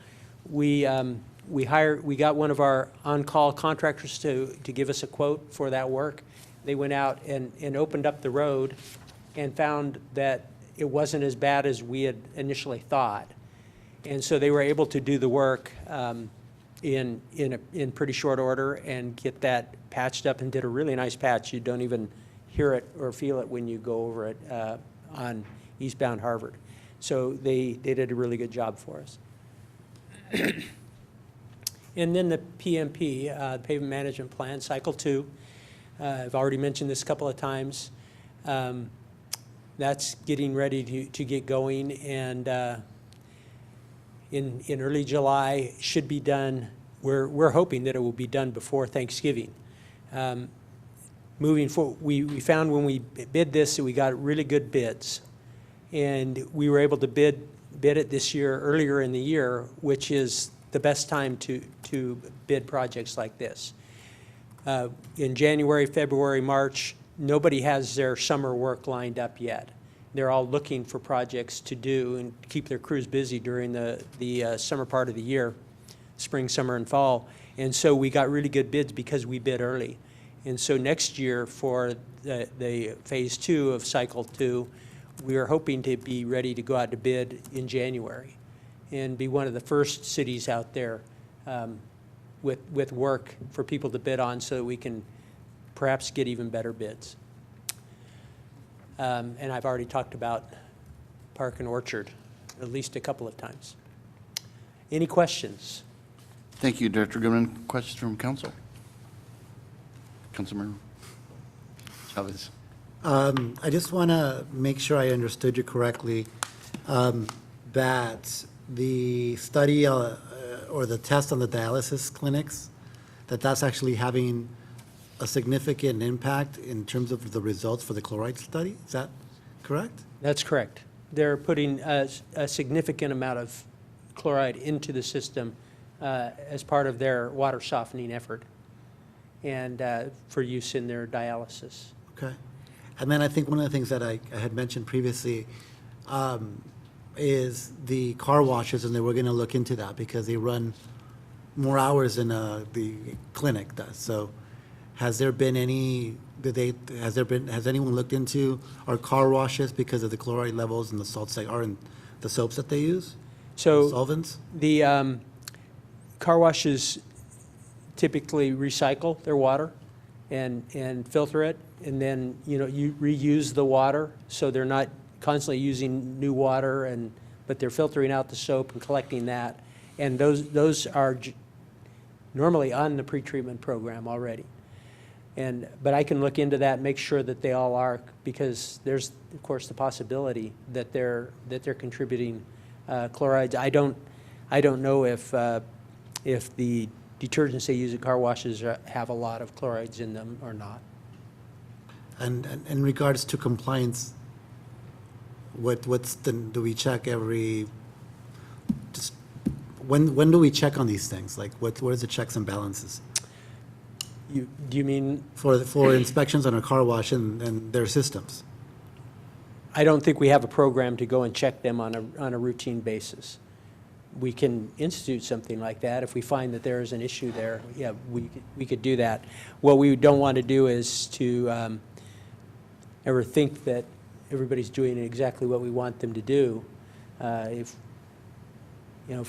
We got one of our on-call contractors to give us a quote for that work. They went out and opened up the road and found that it wasn't as bad as we had initially thought. And so they were able to do the work in pretty short order and get that patched up, and did a really nice patch. You don't even hear it or feel it when you go over it on eastbound Harvard. So they did a really good job for us. And then the PMP, Pavement Management Plan, Cycle 2. I've already mentioned this a couple of times. That's getting ready to get going, and in early July should be done. We're hoping that it will be done before Thanksgiving. Moving forward, we found when we bid this that we got really good bids, and we were able to bid it this year earlier in the year, which is the best time to bid projects like this. In January, February, March, nobody has their summer work lined up yet. They're all looking for projects to do and keep their crews busy during the summer part of the year, spring, summer, and fall. And so we got really good bids because we bid early. And so next year for the phase 2 of Cycle 2, we are hoping to be ready to go out to bid in January and be one of the first cities out there with work for people to bid on, so that we can perhaps get even better bids. And I've already talked about Park and Orchard at least a couple of times. Any questions? Thank you, Director Goodman. Questions from council? Councilmember Chavez. I just want to make sure I understood you correctly, that the study or the test on the dialysis clinics, that's actually having a significant impact in terms of the results for the chloride study? Is that correct? That's correct. They're putting a significant amount of chloride into the system as part of their water softening effort and for use in their dialysis. Okay. And then I think one of the things that I had mentioned previously is the car washes, and they were going to look into that because they run more hours than the clinic does. So has there been any, has anyone looked into our car washes because of the chloride levels and the salts that are in the soaps that they use? So Solvents? the car washes typically recycle their water and filter it, and then, you reuse the water, so they're not constantly using new water, but they're filtering out the soap and collecting that. And those are normally on the pretreatment program already. But I can look into that, make sure that they all are, because there's, of course, the possibility that they're contributing chlorides. I don't know if the detergents they use at car washes have a lot of chlorides in them or not. And in regards to compliance, do we check every, just, when do we check on these things? Like, what is the checks and balances? Do you mean? For inspections on a car wash and their systems? I don't think we have a program to go and check them on a routine basis. We can institute something like that. If we find that there is an issue there, yeah, we could do that. What we don't want to do is to ever think that everybody's doing exactly what we want them to do. If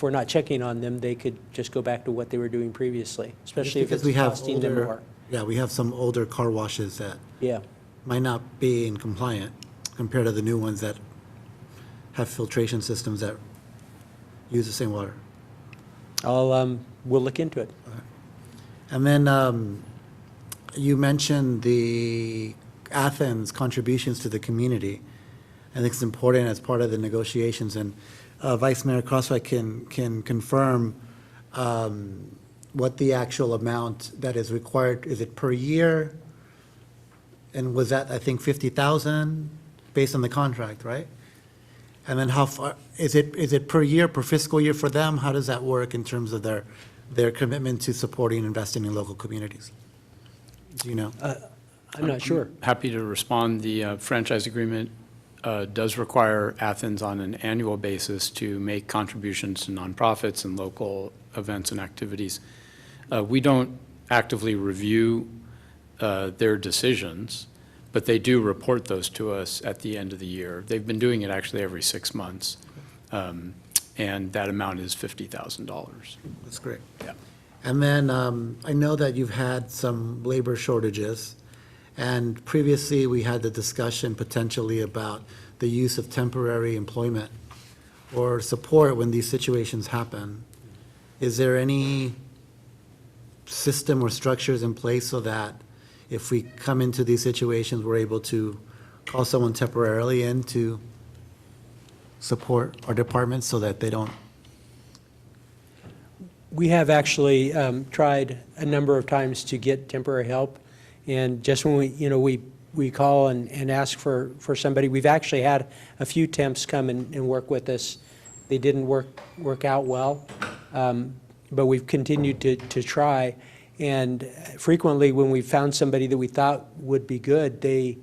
we're not checking on them, they could just go back to what they were doing previously, especially if it's costing them more. Yeah, we have some older car washes that Yeah. might not be in compliant compared to the new ones that have filtration systems that use the same water. We'll look into it. And then you mentioned the Athens contributions to the community. I think it's important as part of the negotiations, and Vice Mayor Crosswhite can confirm what the actual amount that is required. Is it per year? And was that, I think, 50,000 based on the contract, right? And then how far, is it per year, per fiscal year for them? How does that work in terms of their commitment to supporting and investing in local communities? Do you know? I'm not sure. Happy to respond. The franchise agreement does require Athens on an annual basis to make contributions to nonprofits and local events and activities. We don't actively review their decisions, but they do report those to us at the end of the year. They've been doing it actually every 6 months, and that amount is $50,000. That's great. Yeah. And then I know that you've had some labor shortages, and previously we had the discussion potentially about the use of temporary employment or support when these situations happen. Is there any system or structures in place so that if we come into these situations, we're able to call someone temporarily in to support our departments so that they don't? We have actually tried a number of times to get temporary help, and just when we call and ask for somebody, we've actually had a few temps come and work with us. They didn't work out well, but we've continued to try. And frequently, when we found somebody that we thought would be good, they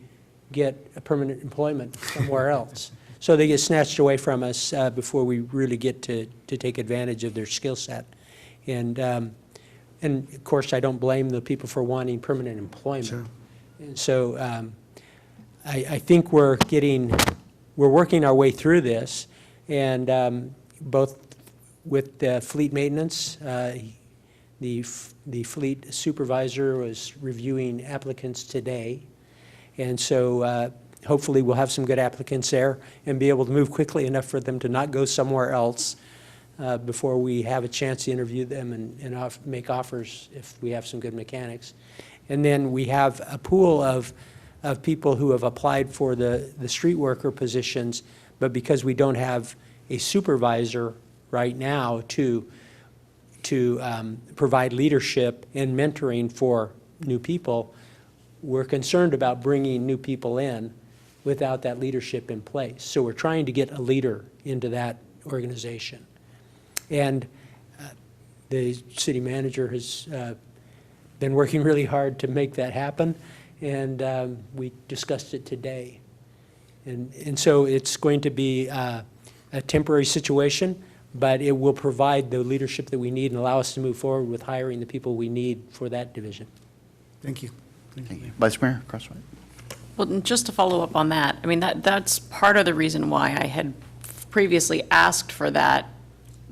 get a permanent employment somewhere else. So they get snatched away from us before we really get to take advantage of their skill set. And of course, I don't blame the people for wanting permanent employment. Sure. And so I think we're working our way through this, and both with the fleet maintenance, the fleet supervisor was reviewing applicants today, and so hopefully we'll have some good applicants there and be able to move quickly enough for them to not go somewhere else before we have a chance to interview them and make offers if we have some good mechanics. And then we have a pool of people who have applied for the street worker positions, but because we don't have a supervisor right now to provide leadership and mentoring for new people, we're concerned about bringing new people in without that leadership in place. So we're trying to get a leader into that organization. And the city manager has been working really hard to make that happen, and we discussed it today. And so it's going to be a temporary situation, but it will provide the leadership that we need and allow us to move forward with hiring the people we need for that division. Thank you. Thank you. Vice Mayor Crosswhite. Well, and just to follow up on that, I mean, that's part of the reason why I had previously asked for that,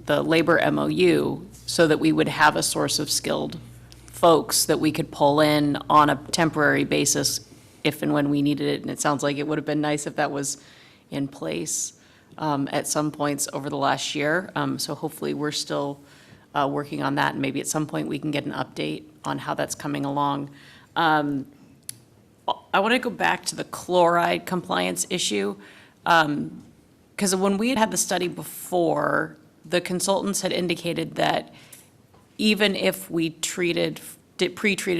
the labor MOU, so that we would have a source of skilled folks that we could pull in on a temporary basis if and when we needed it. And it sounds like it would have been nice if that was in place at some points over the last year. So hopefully we're still working on that, and maybe at some point we can get an update on how that's coming along. I want to go back to the chloride compliance issue, because when we had the study before, the consultants had indicated that even if we pre-treated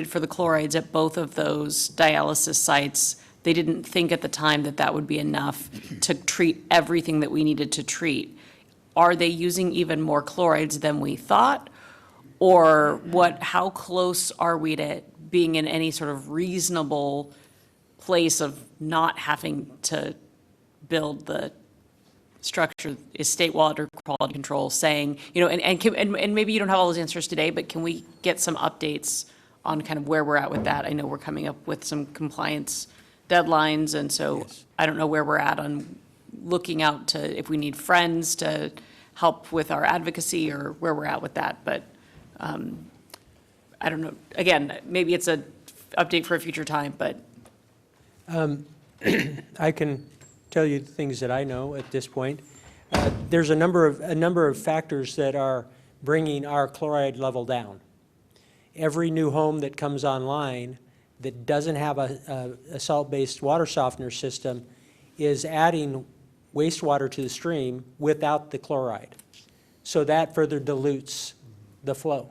for the chlorides at both of those dialysis sites, they didn't think at the time that that would be enough to treat everything that we needed to treat. Are they using even more chlorides than we thought? Or how close are we to being in any sort of reasonable place of not having to build the structure? Is state water quality control saying, and maybe you don't have all those answers today, but can we get some updates on kind of where we're at with that? I know we're coming up with some compliance deadlines, and so Yes. I don't know where we're at on looking out to if we need friends to help with our advocacy or where we're at with that, but I don't know. Again, maybe it's a update for a future time, but I can tell you the things that I know at this point. There's a number of factors that are bringing our chloride level down. Every new home that comes online that doesn't have a salt-based water softener system is adding wastewater to the stream without the chloride. So that further dilutes the flow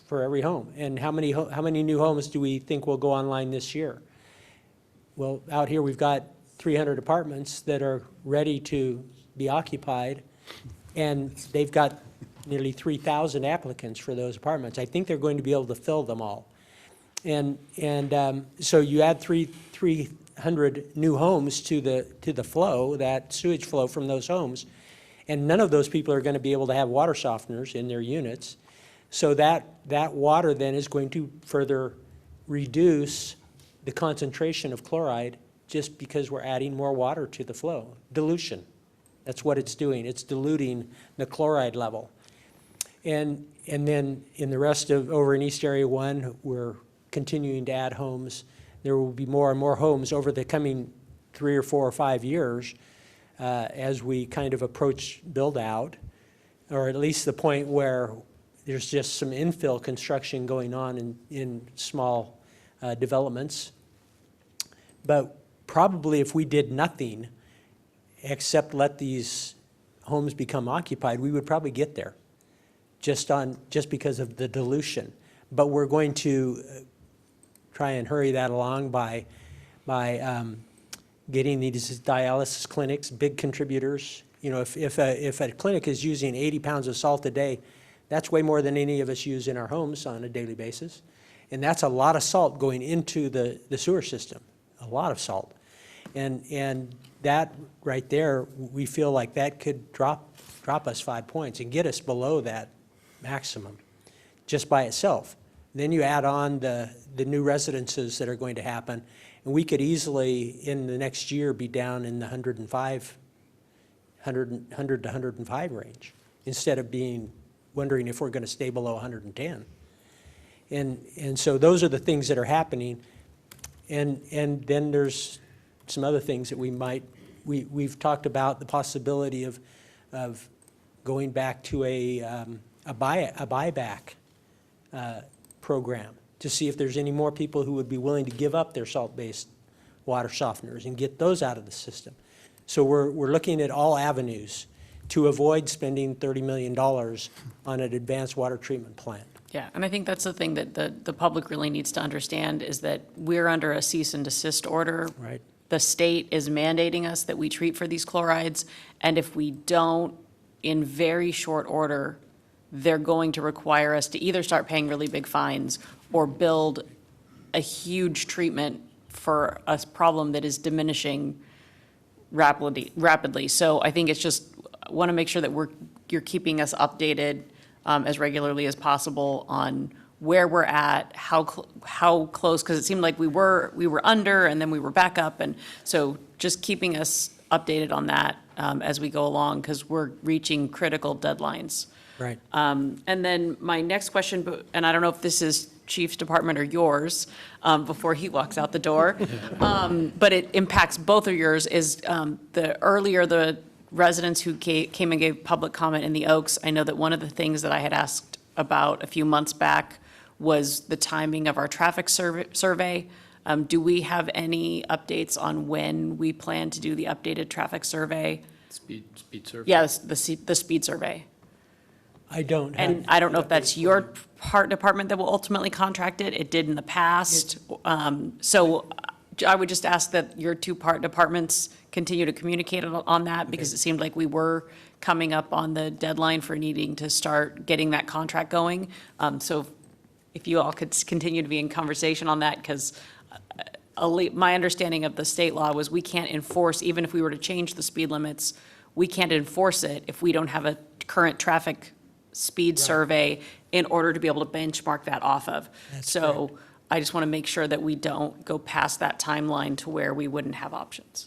for every home. And how many new homes do we think will go online this year? Well, out here we've got 300 apartments that are ready to be occupied, and they've got nearly 3,000 applicants for those apartments. I think they're going to be able to fill them all. And so you add 300 new homes to the flow, that sewage flow from those homes, and none of those people are going to be able to have water softeners in their units. So that water then is going to further reduce the concentration of chloride just because we're adding more water to the flow. Dilution, that's what it's doing. It's diluting the chloride level. And then in the rest of, over in East Area 1, we're continuing to add homes. There will be more and more homes over the coming 3 or 4 or 5 years as we kind of approach build out, or at least the point where there's just some infill construction going on in small developments. But probably if we did nothing except let these homes become occupied, we would probably get there just because of the dilution. But we're going to try and hurry that along by getting these dialysis clinics, big contributors. You know, if a clinic is using 80 pounds of salt a day, that's way more than any of us use in our homes on a daily basis. And that's a lot of salt going into the sewer system, a lot of salt. And that right there, we feel like that could drop us 5 points and get us below that maximum just by itself. Then you add on the new residences that are going to happen, and we could easily, in the next year, be down in the 100 to 105 range, instead of wondering if we're going to stay below 110. And so those are the things that are happening. And then there's some other things that we've talked about the possibility of going back to a buyback program to see if there's any more people who would be willing to give up their salt-based water softeners and get those out of the system. So we're looking at all avenues to avoid spending $30 million on an advanced water treatment plant. yeah, and I think that's the thing that the public really needs to understand is that we're under a cease and desist order. Right. The state is mandating us that we treat for these chlorides, and if we don't, in very short order, they're going to require us to either start paying really big fines or build a huge treatment for a problem that is diminishing rapidly. So I think it's just want to make sure that you're keeping us updated as regularly as possible on where we're at, how close, because it seemed like we were under and then we were back up. And so just keeping us updated on that as we go along, because we're reaching critical deadlines. Right. And then my next question, and I don't know if this is Chief's department or yours, before he walks out the door, but it impacts both of yours, is the residents who came and gave public comment in the Oaks. I know that one of the things that I had asked about a few months back was the timing of our traffic survey. Do we have any updates on when we plan to do the updated traffic survey? Speed survey? Yes, the speed survey. I don't have. And I don't know if that's your department that will ultimately contract it. It did in the past. So I would just ask that your two departments continue to communicate on that, because it seemed like we were coming up on the deadline for needing to start getting that contract going. So if you all could continue to be in conversation on that, because my understanding of the state law was we can't enforce, even if we were to change the speed limits, we can't enforce it if we don't have a current traffic speed survey in order to be able to benchmark that off of. So I just want to make sure that we don't go past that timeline to where we wouldn't have options.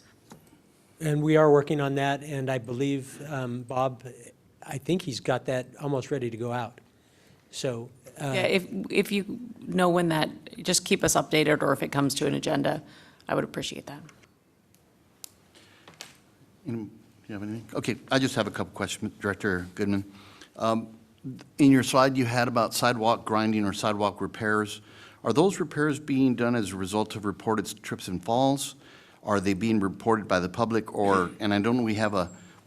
And we are working on that, and I believe, Bob, I think he's got that almost ready to go out. So. Yeah, if you know when that, just keep us updated, or if it comes to an agenda, I would appreciate that. You have anything? Okay, I just have a couple questions, Director Goodman. In your slide, you had about sidewalk grinding or sidewalk repairs. Are those repairs being done as a result of reported trips and falls? Are they being reported by the public, or, and I don't know, we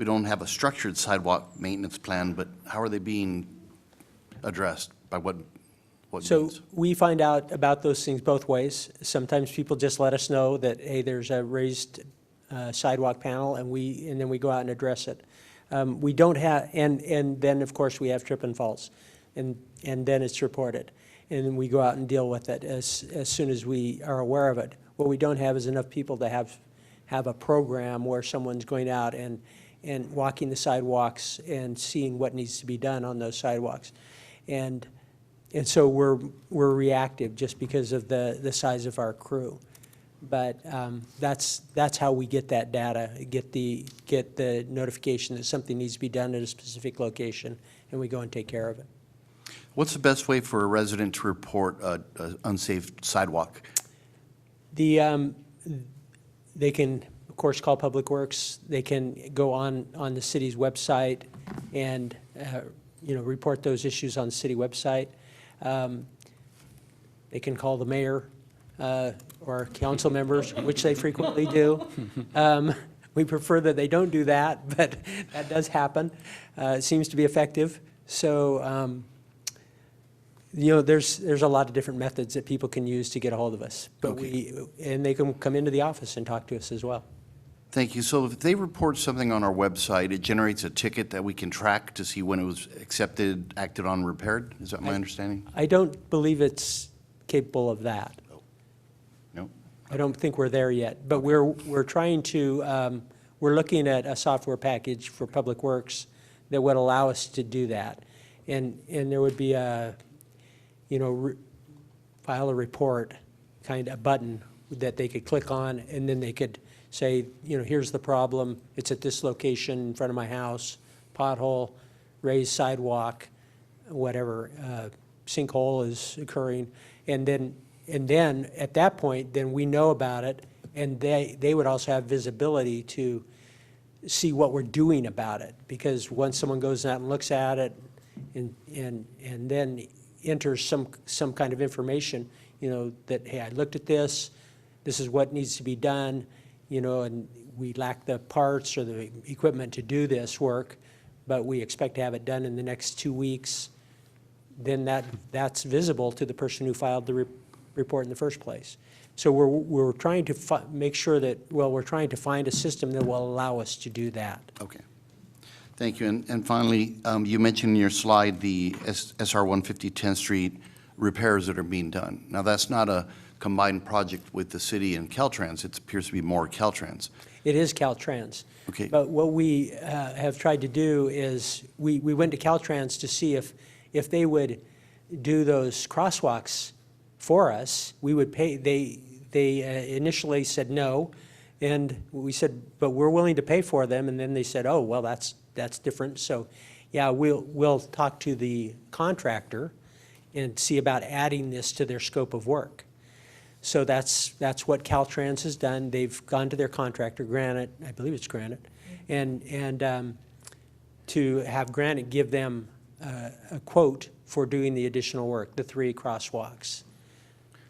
don't have a structured sidewalk maintenance plan, but how are they being addressed? By what So means? we find out about those things both ways. Sometimes people just let us know that, hey, there's a raised sidewalk panel, and then we go out and address it. We don't have, and then, of course, we have trip and falls, and then it's reported. And then we go out and deal with it as soon as we are aware of it. What we don't have is enough people to have a program where someone's going out and walking the sidewalks and seeing what needs to be done on those sidewalks. And so we're reactive just because of the size of our crew. But that's how we get that data, get the notification that something needs to be done at a specific location, and we go and take care of it. What's the best way for a resident to report an unsafe sidewalk? They can, of course, call Public Works. They can go on the city's website and report those issues on the city website. They can call the mayor or council members, which they frequently do. We prefer that they don't do that, but that does happen. It seems to be effective. So, there's a lot of different methods that people can use to get a hold of us. But and they can come into the office and talk to us as well. Thank you. So if they report something on our website, it generates a ticket that we can track to see when it was accepted, acted on, repaired? Is that my understanding? I don't believe it's capable of that. No? I don't think we're there yet, but we're trying to, we're looking at a software package for Public Works that would allow us to do that. And there would be file a report, kind of a button that they could click on, and then they could say, here's the problem, it's at this location in front of my house, pothole, raised sidewalk, whatever, sinkhole is occurring. And then at that point, then we know about it, and they would also have visibility to see what we're doing about it. Because once someone goes out and looks at it and then enters some kind of information, that, hey, I looked at this is what needs to be done, and we lack the parts or the equipment to do this work, but we expect to have it done in the next 2 weeks, then that's visible to the person who filed the report in the first place. So we're trying to make sure that, we're trying to find a system that will allow us to do that. Okay. Thank you. And finally, you mentioned in your slide the SR 150 10th Street repairs that are being done. Now, that's not a combined project with the city and Caltrans. It appears to be more Caltrans. It is Caltrans. Okay. But what we have tried to do is, we went to Caltrans to see if they would do those crosswalks for us. We would pay, they initially said no, and we said, but we're willing to pay for them, and then they said, oh, well, that's different. So, yeah, we'll talk to the contractor and see about adding this to their scope of work. So that's what Caltrans has done. They've gone to their contractor, Granite, I believe it's Granite, and to have Granite give them a quote for doing the additional work, the 3 crosswalks.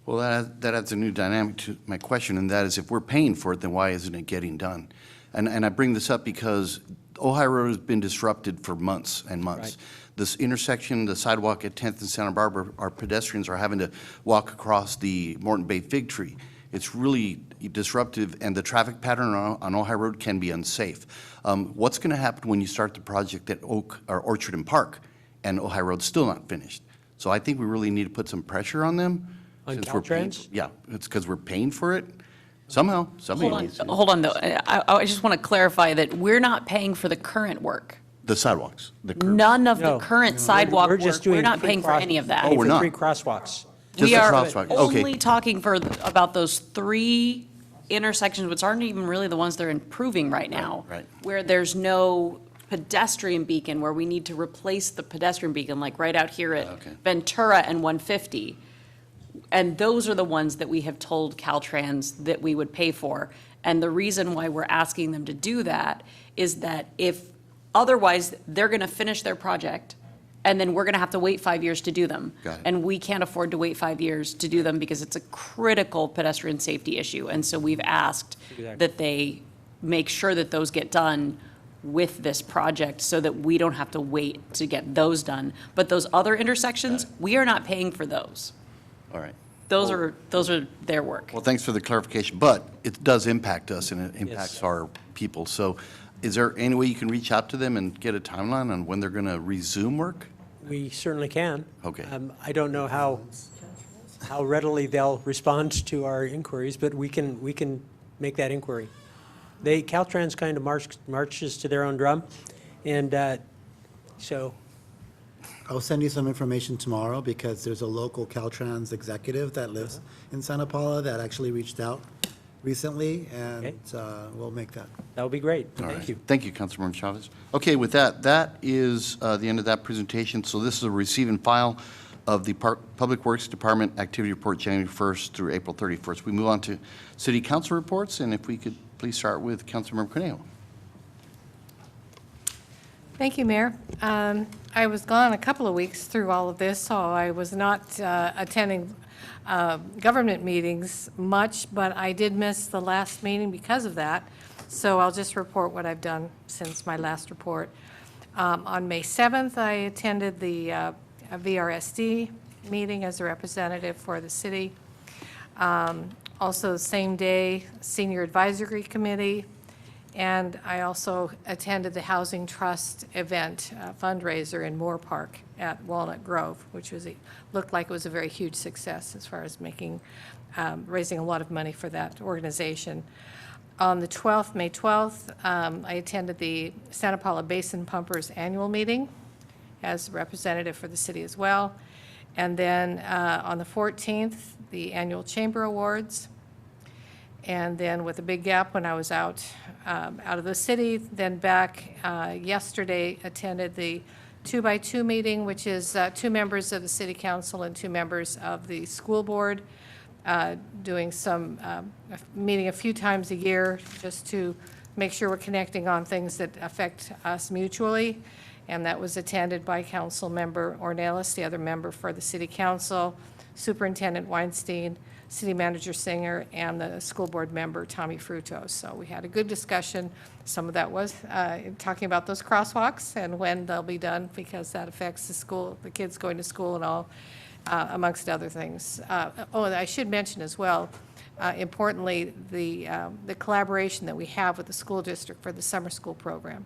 Well, that adds a new dynamic to my question, and that is, if we're paying for it, then why isn't it getting done? And I bring this up because Ojai Road has been disrupted for months and months. Right. This intersection, the sidewalk at 10th and Santa Barbara, our pedestrians are having to walk across the Morton Bay fig tree. It's really disruptive, and the traffic pattern on Ojai Road can be unsafe. What's going to happen when you start the project at Orchard and Park, and Ojai Road's still not finished? So I think we really need to put some pressure on them. On since we're paying- Caltrans? Yeah, it's because we're paying for it. Somehow, somebody needs to. Hold on, though. I just want to clarify that we're not paying for the current work. The sidewalks, the curb. None of the No, current sidewalk We're work, just we're doing not 3 paying for any of that. Oh, we're for not. 3 crosswalks. Just We the are crosswalk, okay. only talking about those 3 intersections, which aren't even really the ones they're improving right now. Right. Where there's no pedestrian beacon, where we need to replace the pedestrian beacon, like right out here at Okay. Ventura and 150. And those are the ones that we have told Caltrans that we would pay for. And the reason why we're asking them to do that is that if, otherwise, they're going to finish their project, and then we're going to have to wait 5 years to do them. Got it. And we can't afford to wait 5 years to do them because it's a critical pedestrian safety issue. And so we've asked Exactly. that they make sure that those get done with this project so that we don't have to wait to get those done. But those other intersections, we are not paying for those. All right. Those are their work. Well, thanks for the clarification, but it does impact us and it impacts our people. So is there any way you can reach out to them and get a timeline on when they're going to resume work? We certainly can. Okay. I don't know how readily they'll respond to our inquiries, but we can make that inquiry. Caltrans kind of marches to their own drum, and so. I'll send you some information tomorrow because there's a local Caltrans executive that lives in Santa Paula that actually reached out recently, and we'll make that. That would be great. All Thank right. you. Thank you, Councilmember Chavez. Okay, with that, that is the end of that presentation. So this is a receive and file of the Public Works Department Activity Report, January 1st through April 31st. We move on to City Council reports, and if we could please start with Councilmember Cornejo. Thank you, Mayor. I was gone a couple of weeks through all of this, so I was not attending government meetings much, but I did miss the last meeting because of that. So I'll just report what I've done since my last report. On May 7th, I attended the VRSD meeting as a representative for the city. Also, the same day, Senior Advisory Committee. And I also attended the Housing Trust event fundraiser in Moore Park at Walnut Grove, which looked like it was a very huge success as far as raising a lot of money for that organization. On the 12th, May 12th, I attended the Santa Paula Basin Pumpers Annual Meeting as a representative for the city as well. And then on the 14th, the Annual Chamber Awards. And then with a big gap when I was out of the city, then back yesterday, attended the 2x2 meeting, which is 2 members of the city council and 2 members of the school board, doing some, meeting a few times a year just to make sure we're connecting on things that affect us mutually. And that was attended by Council Member Ornelas, the other member for the city council, Superintendent Weinstein, City Manager Singer, and the school board member, Tommy Frutos. So we had a good discussion. Some of that was talking about those crosswalks and when they'll be done, because that affects the kids going to school and all, amongst other things. Oh, and I should mention as well, importantly, the collaboration that we have with the school district for the summer school program,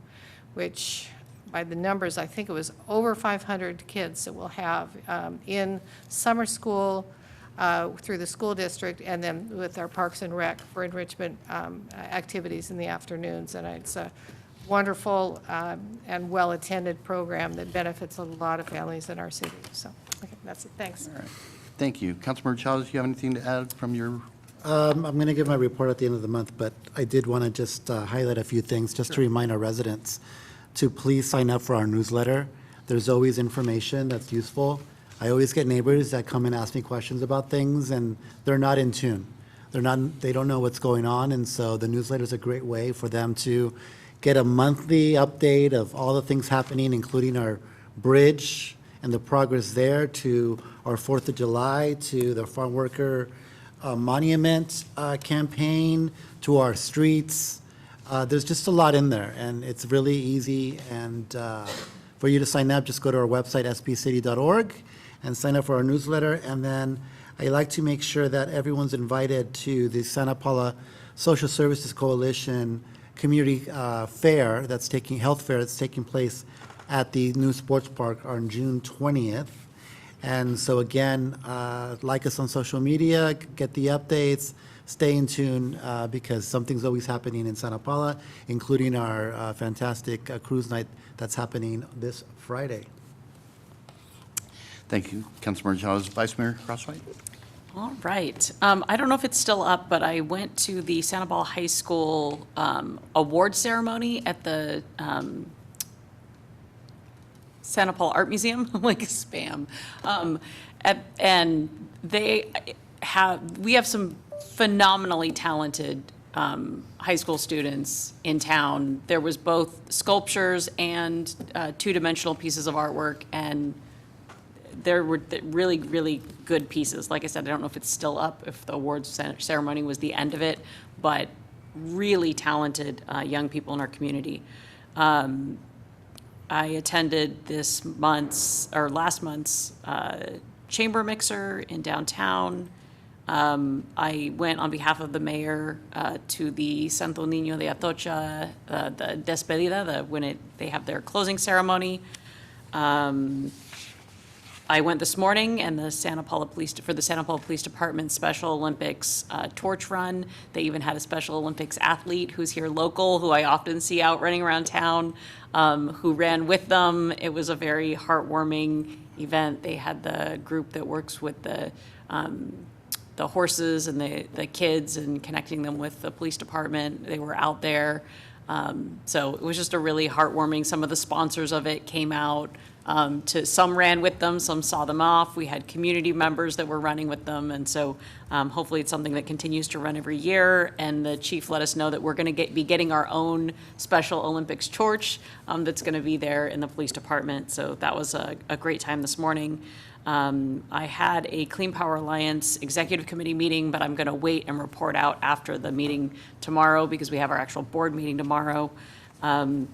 which by the numbers, I think it was over 500 kids that we'll have in summer school through the school district, and then with our Parks and Rec for enrichment activities in the afternoons. And it's a wonderful and well-attended program that benefits a lot of families in our city. So, okay, that's it. Thanks. Thank you. Councilmember Chavez, do you have anything to add from your? I'm going to give my report at the end of the month, but I did want to just highlight a few things, just to remind our residents to please sign up for our newsletter. There's always information that's useful. I always get neighbors that come and ask me questions about things, and they're not in tune. They don't know what's going on, and so the newsletter is a great way for them to get a monthly update of all the things happening, including our bridge and the progress there, to our 4th of July, to the farm worker monument campaign, to our streets. There's just a lot in there, and it's really easy. And for you to sign up, just go to our website, sbcity.org, and sign up for our newsletter. And then I like to make sure that everyone's invited to the Santa Paula Social Services Coalition Community Fair health fair that's taking place at the new sports park on June 20th. And so again, like us on social media, get the updates, stay in tune, because something's always happening in Santa Paula, including our fantastic cruise night that's happening this Friday. Thank you, Councilmember Chavez. Vice Mayor Crosswhite? All right. I don't know if it's still up, but I went to the Santa Paula High School award ceremony at the Santa Paula Art Museum, like spam. And we have some phenomenally talented high school students in town. There was both sculptures and two-dimensional pieces of artwork, and there were really, really good pieces. Like I said, I don't know if it's still up, if the awards ceremony was the end of it, but really talented young people in our community. I attended last month's chamber mixer in downtown. I went on behalf of the mayor to the Santo Niño de Atocha, the despedida, when they have their closing ceremony. I went this morning and for the Santa Paula Police Department Special Olympics torch run. They even had a Special Olympics athlete who's here local, who I often see out running around town, who ran with them. It was a very heartwarming event. They had the group that works with the horses and the kids and connecting them with the police department. They were out there. So it was just a really heartwarming. Some of the sponsors of it came out. Some ran with them, some saw them off. We had community members that were running with them, and so hopefully it's something that continues to run every year. And the chief let us know that we're going to be getting our own Special Olympics torch that's going to be there in the police department. So that was a great time this morning. I had a Clean Power Alliance Executive Committee meeting, but I'm going to wait and report out after the meeting tomorrow because we have our actual board meeting tomorrow. I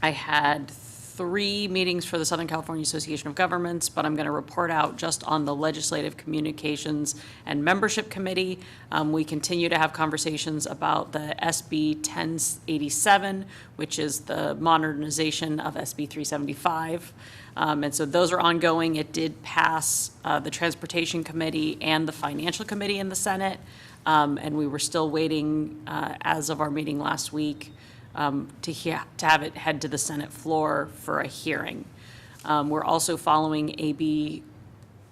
had 3 meetings for the Southern California Association of Governments, but I'm going to report out just on the Legislative Communications and Membership Committee. We continue to have conversations about the SB 1087, which is the modernization of SB 375. And so those are ongoing. It did pass the Transportation Committee and the Financial Committee in the Senate, and we were still waiting, as of our meeting last week, to have it head to the Senate floor for a hearing. We're also following AB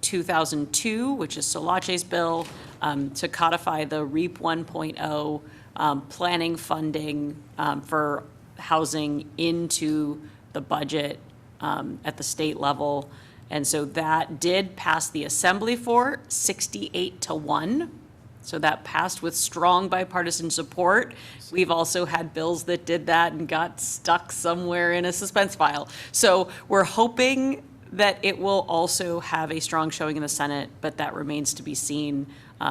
2002, which is Solace's bill, to codify the REAP 1.0 planning funding for housing into the budget at the state level. And so that did pass the Assembly for 68-1. So that passed with strong bipartisan support. We've also had bills that did that and got stuck somewhere in a suspense file. So we're hoping that it will also have a strong showing in the Senate, but that remains to be seen.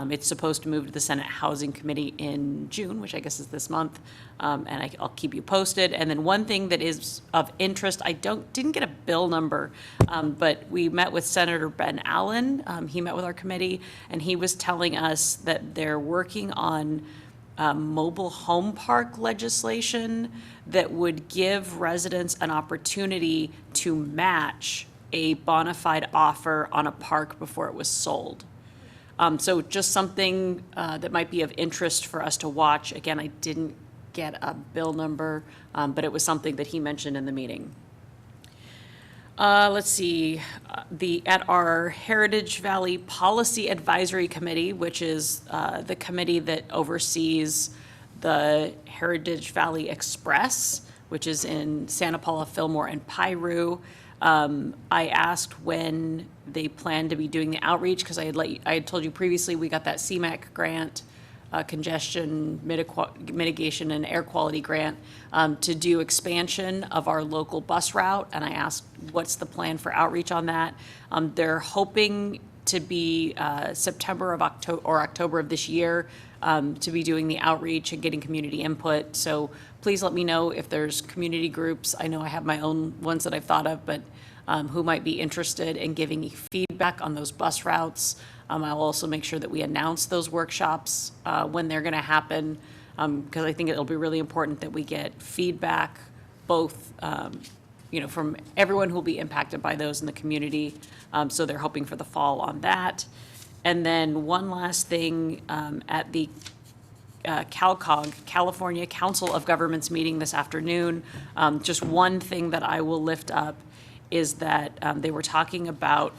It's supposed to move to the Senate Housing Committee in June, which I guess is this month, and I'll keep you posted. And then one thing that is of interest, I didn't get a bill number, but we met with Senator Ben Allen. He met with our committee, and he was telling us that they're working on mobile home park legislation that would give residents an opportunity to match a bona fide offer on a park before it was sold. So just something that might be of interest for us to watch. Again, I didn't get a bill number, but it was something that he mentioned in the meeting. Let's see, at our Heritage Valley Policy Advisory Committee, which is the committee that oversees the Heritage Valley Express, which is in Santa Paula, Fillmore, and Piru. I asked when they plan to be doing the outreach, because I had told you previously we got that CMAQ grant, congestion mitigation and air quality grant, to do expansion of our local bus route, and I asked what's the plan for outreach on that. They're hoping to be September of October of this year, to be doing the outreach and getting community input. So please let me know if there's community groups. I know I have my own ones that I've thought of, but who might be interested in giving feedback on those bus routes. I'll also make sure that we announce those workshops when they're going to happen, because I think it'll be really important that we get feedback, both from everyone who will be impacted by those in the community. So they're hoping for the fall on that. And then one last thing, at the CalCog, California Council of Governments meeting this afternoon, just one thing that I will lift up is that they were talking about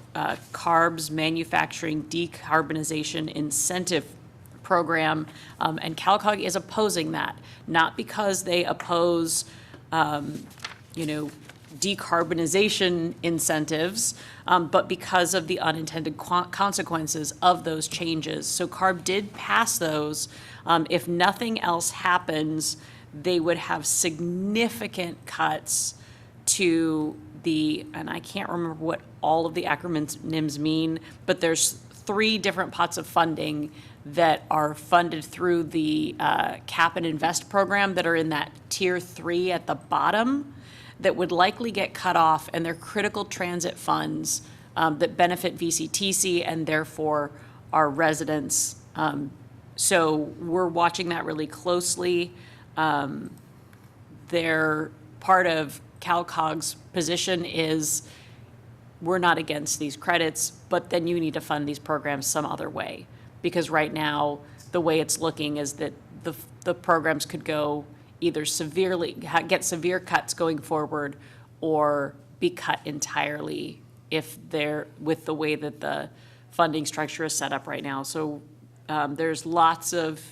CARB's Manufacturing Decarbonization Incentive Program, and CalCog is opposing that, not because they oppose, decarbonization incentives, but because of the unintended consequences of those changes. So CARB did pass those. If nothing else happens, they would have significant cuts to and I can't remember what all of the acronyms mean, but there's 3 different pots of funding that are funded through the Cap and Invest program that are in that tier 3 at the bottom that would likely get cut off, and they're critical transit funds that benefit VCTC and therefore our residents. So we're watching that really closely. They're part of CalCog's position is we're not against these credits, but then you need to fund these programs some other way. Because right now, the way it's looking is that the programs could go either get severe cuts going forward or be cut entirely if they're with the way that the funding structure is set up right now. So there's lots of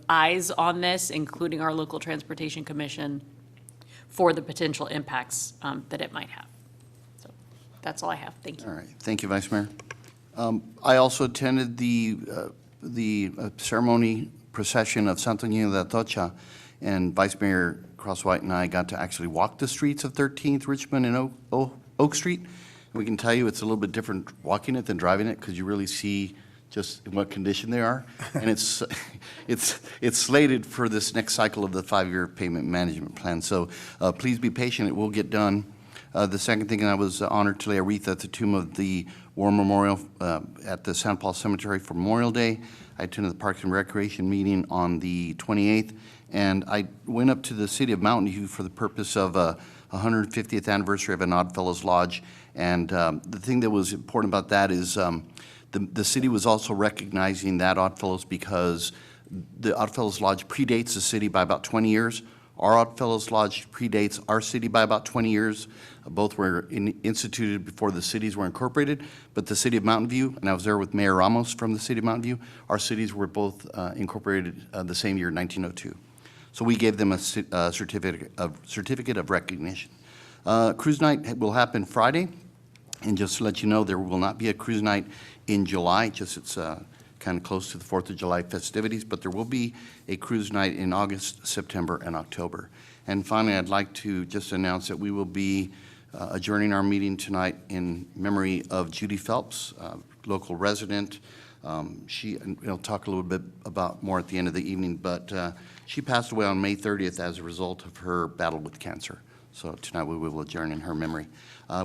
eyes on this, including our local transportation commission, for the potential impacts that it might have. So that's all I have. Thank you. All right. Thank you, Vice Mayor. I also attended the ceremony procession of Santo Niño de Atocha, and Vice Mayor Crosswhite and I got to actually walk the streets of 13th, Richmond, and Oak Street. We can tell you it's a little bit different walking it than driving it, because you really see just in what condition they are. And it's slated for this next cycle of the 5-year payment management plan. So please be patient, it will get done. The second thing, I was honored to lay a wreath at the tomb of the War Memorial at the Santa Paula Cemetery for Memorial Day. I attended the Parks and Recreation meeting on the 28th, and I went up to the city of Mountain View for the purpose of a 150th anniversary of an Oddfellows Lodge. And the thing that was important about that is the city was also recognizing that Oddfellows because the Oddfellows Lodge predates the city by about 20 years. Our Oddfellows Lodge predates our city by about 20 years. Both were instituted before the cities were incorporated, but the city of Mountain View, and I was there with Mayor Ramos from the city of Mountain View, our cities were both incorporated the same year, 1902. So we gave them a certificate of recognition. Cruise night will happen Friday, and just to let you know, there will not be a cruise night in July, just it's kind of close to the 4th of July festivities, but there will be a cruise night in August, September, and October. And finally, I'd like to just announce that we will be adjourning our meeting tonight in memory of Judy Phelps, local resident. I'll talk a little bit about more at the end of the evening, but she passed away on May 30th as a result of her battle with cancer. So tonight we will adjourn in her memory.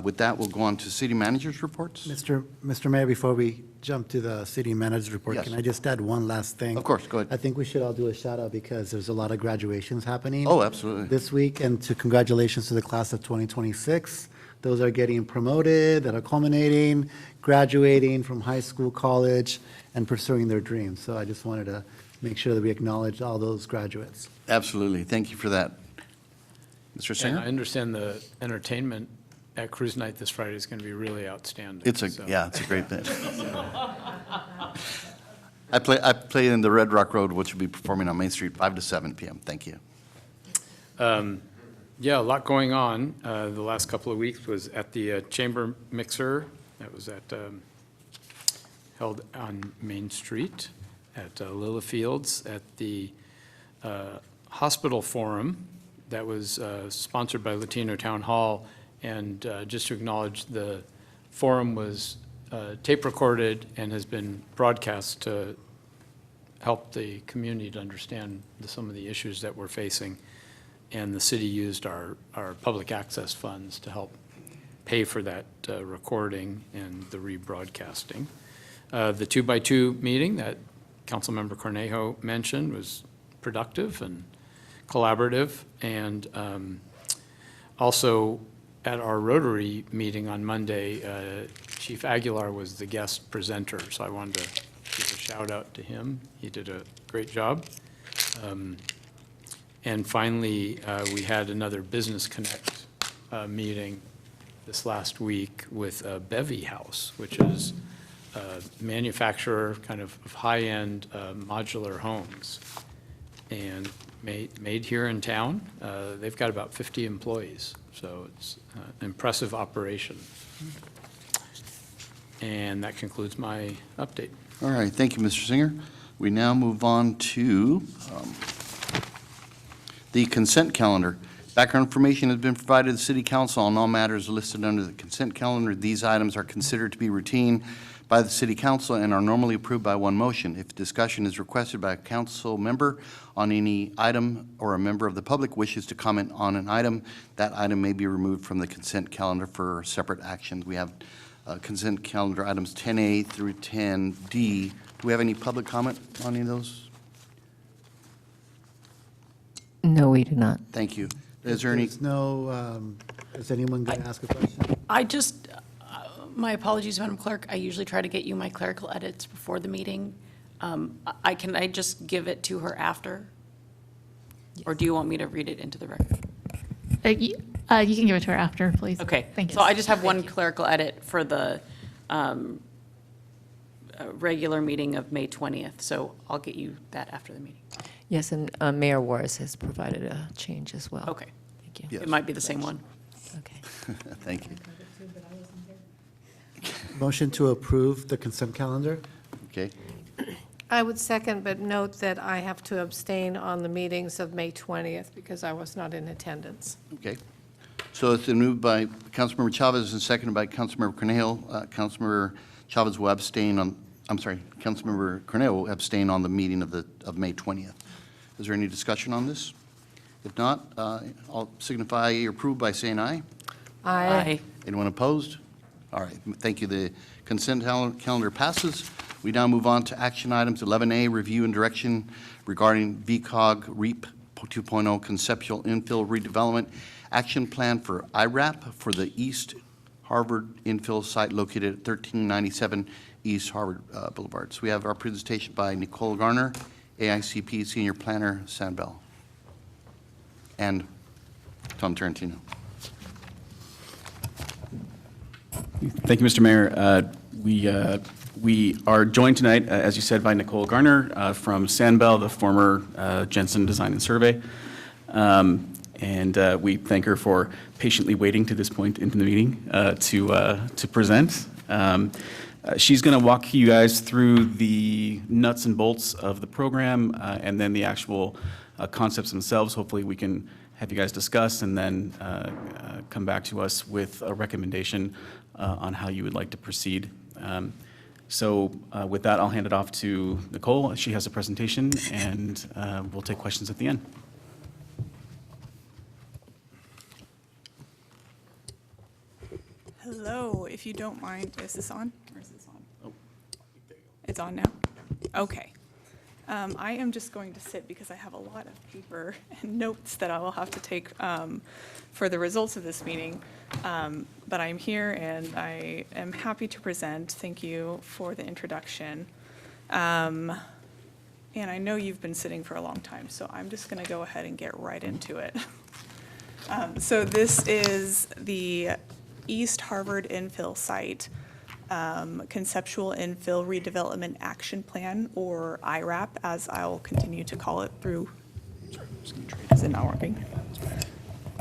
With that, we'll go on to city managers' reports. Mr. Mayor, before we jump to the city manager's report, Yes. can I just add one last thing? Of course, go ahead. I think we should all do a shout out because there's a lot of graduations happening. Oh, absolutely. This week, and congratulations to the class of 2026. those are getting promoted, that are culminating, graduating from high school, college, and pursuing their dreams. So I just wanted to make sure that we acknowledge all those graduates. Absolutely. Thank you for that. Mr. And Singer? I understand the entertainment at Cruise Night this Friday is going to be really outstanding. It's so. it's a great band. I play in the Red Rock Road, which will be performing on Main Street 5 to 7 p.m. Thank you. Yeah, a lot going on. The last couple of weeks was at the Chamber Mixer. That was held on Main Street at Littlefields, at the Hospital Forum that was sponsored by Latino Town Hall. And just to acknowledge, the forum was tape recorded and has been broadcast to help the community to understand some of the issues that we're facing. And the city used our public access funds to help pay for that recording and the rebroadcasting. The 2x2 meeting that Councilmember Cornejo mentioned was productive and collaborative. And also at our Rotary meeting on Monday, Chief Aguilar was the guest presenter. So I wanted to give a shout out to him. He did a great job. And finally, we had another Business Connect meeting this last week with Bevy House, which is a manufacturer kind of high-end modular homes, and made here in town. They've got about 50 employees, so it's an impressive operation. And that concludes my update. All right, thank you, Mr. Singer. We now move on to the consent calendar. Background information has been provided to the City Council on all matters listed under the consent calendar. These items are considered to be routine by the City Council and are normally approved by one motion. If discussion is requested by a council member on any item, or a member of the public wishes to comment on an item, that item may be removed from the consent calendar for separate actions. We have consent calendar items 10A through 10D. Do we have any public comment on any of those? No, we do not. Thank you. Is there any? There's no, is anyone going to ask a question? I just, my apologies, Madam Clerk, I usually try to get you my clerical edits before the meeting. Can I just give it to her after? Or do you want me to read it into the record? You can give it to her after, please. Okay. Thank you. So I just have one clerical edit for the regular meeting of May 20th, so I'll get you that after the meeting. Yes, and Mayor Juarez has provided a change as well. Okay. Thank you. Yes. It might be the same one. Okay. Thank you. Motion to approve the consent calendar? Okay. I would second, but note that I have to abstain on the meetings of May 20th because I was not in attendance. Okay. So it's been moved by Councilmember Chavez and seconded by Councilmember Cornejo. Councilmember Chavez will abstain on, Councilmember Cornejo will abstain on the meeting of May 20th. Is there any discussion on this? If not, I'll signify your approval by saying aye. Aye. Anyone opposed? All right, thank you. The consent calendar passes. We now move on to action items 11A, review and direction regarding VCOG REAP 2.0 conceptual infill redevelopment action plan for IRAP for the East Harvard infill site located at 1397 East Harvard Boulevard. So we have our presentation by Nicole Garner, AICP Senior Planner, Sanbel, and Tom Tarantino. Thank you, Mr. Mayor. We are joined tonight, as you said, by Nicole Garner from Sanbel, the former Jensen Design and Survey. And we thank her for patiently waiting to this point into the meeting to present. She's going to walk you guys through the nuts and bolts of the program and then the actual concepts themselves. Hopefully we can have you guys discuss and then come back to us with a recommendation on how you would like to proceed. So with that, I'll hand it off to Nicole. She has a presentation, and we'll take questions at the end. Hello, if you don't mind, is this on? Or is this on? Oh. It's on now? Okay. I am just going to sit because I have a lot of paper and notes that I will have to take for the results of this meeting. But I'm here and I am happy to present. Thank you for the introduction. And I know you've been sitting for a long time, so I'm just going to go ahead and get right into it. So this is the East Harvard infill site, Conceptual Infill Redevelopment Action Plan, or IRAP, as I'll continue to call it through. Is it not working?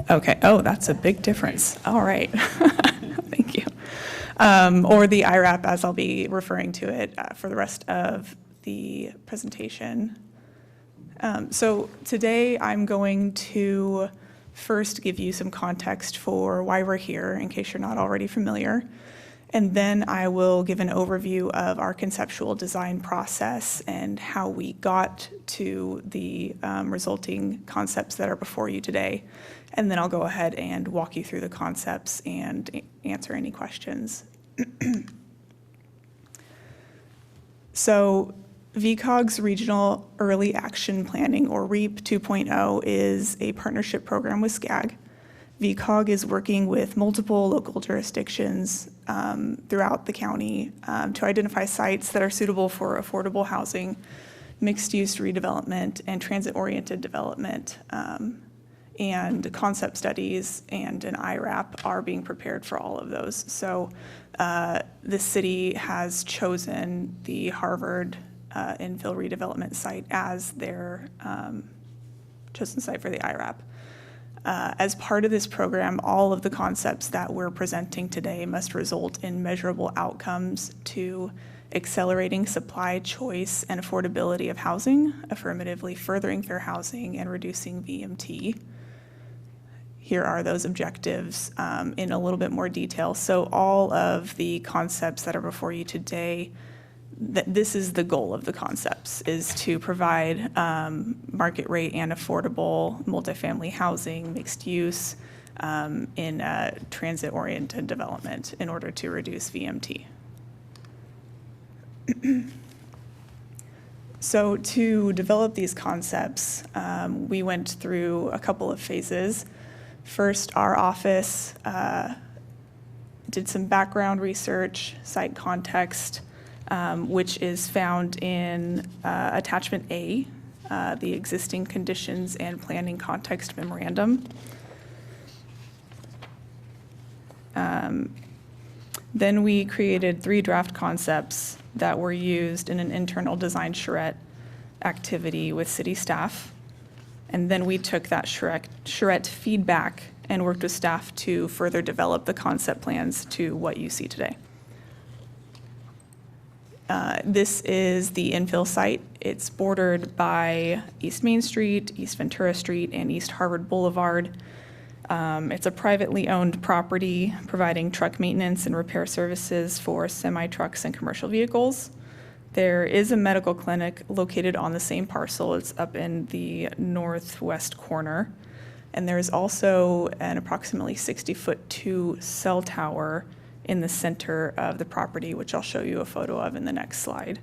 Okay, oh, that's a big difference. All right, thank you. Or the IRAP, as I'll be referring to it for the rest of the presentation. So today I'm going to first give you some context for why we're here, in case you're not already familiar. And then I will give an overview of our conceptual design process and how we got to the resulting concepts that are before you today. And then I'll go ahead and walk you through the concepts and answer any questions. So VCOG's Regional Early Action Planning, or REAP 2.0, is a partnership program with SCAG. VCOG is working with multiple local jurisdictions throughout the county to identify sites that are suitable for affordable housing, mixed-use redevelopment, and transit-oriented development. And concept studies and an IRAP are being prepared for all of those. So the city has chosen the Harvard infill redevelopment site as their chosen site for the IRAP. As part of this program, all of the concepts that we're presenting today must result in measurable outcomes to accelerating supply, choice, and affordability of housing, affirmatively furthering fair housing, and reducing VMT. Here are those objectives in a little bit more detail. So all of the concepts that are before you today, this is the goal of the concepts, is to provide market rate and affordable multifamily housing, mixed use, in transit-oriented development in order to reduce VMT. So to develop these concepts, we went through a couple of phases. First, our office did some background research, site context, which is found in Attachment A, the Existing Conditions and Planning Context Memorandum. Then we created 3 draft concepts that were used in an internal design charrette activity with city staff. And then we took that charrette feedback and worked with staff to further develop the concept plans to what you see today. This is the infill site. It's bordered by East Main Street, East Ventura Street, and East Harvard Boulevard. It's a privately owned property providing truck maintenance and repair services for semi-trucks and commercial vehicles. There is a medical clinic located on the same parcel. It's up in the northwest corner. And there's also an approximately 60-foot cell tower in the center of the property, which I'll show you a photo of in the next slide.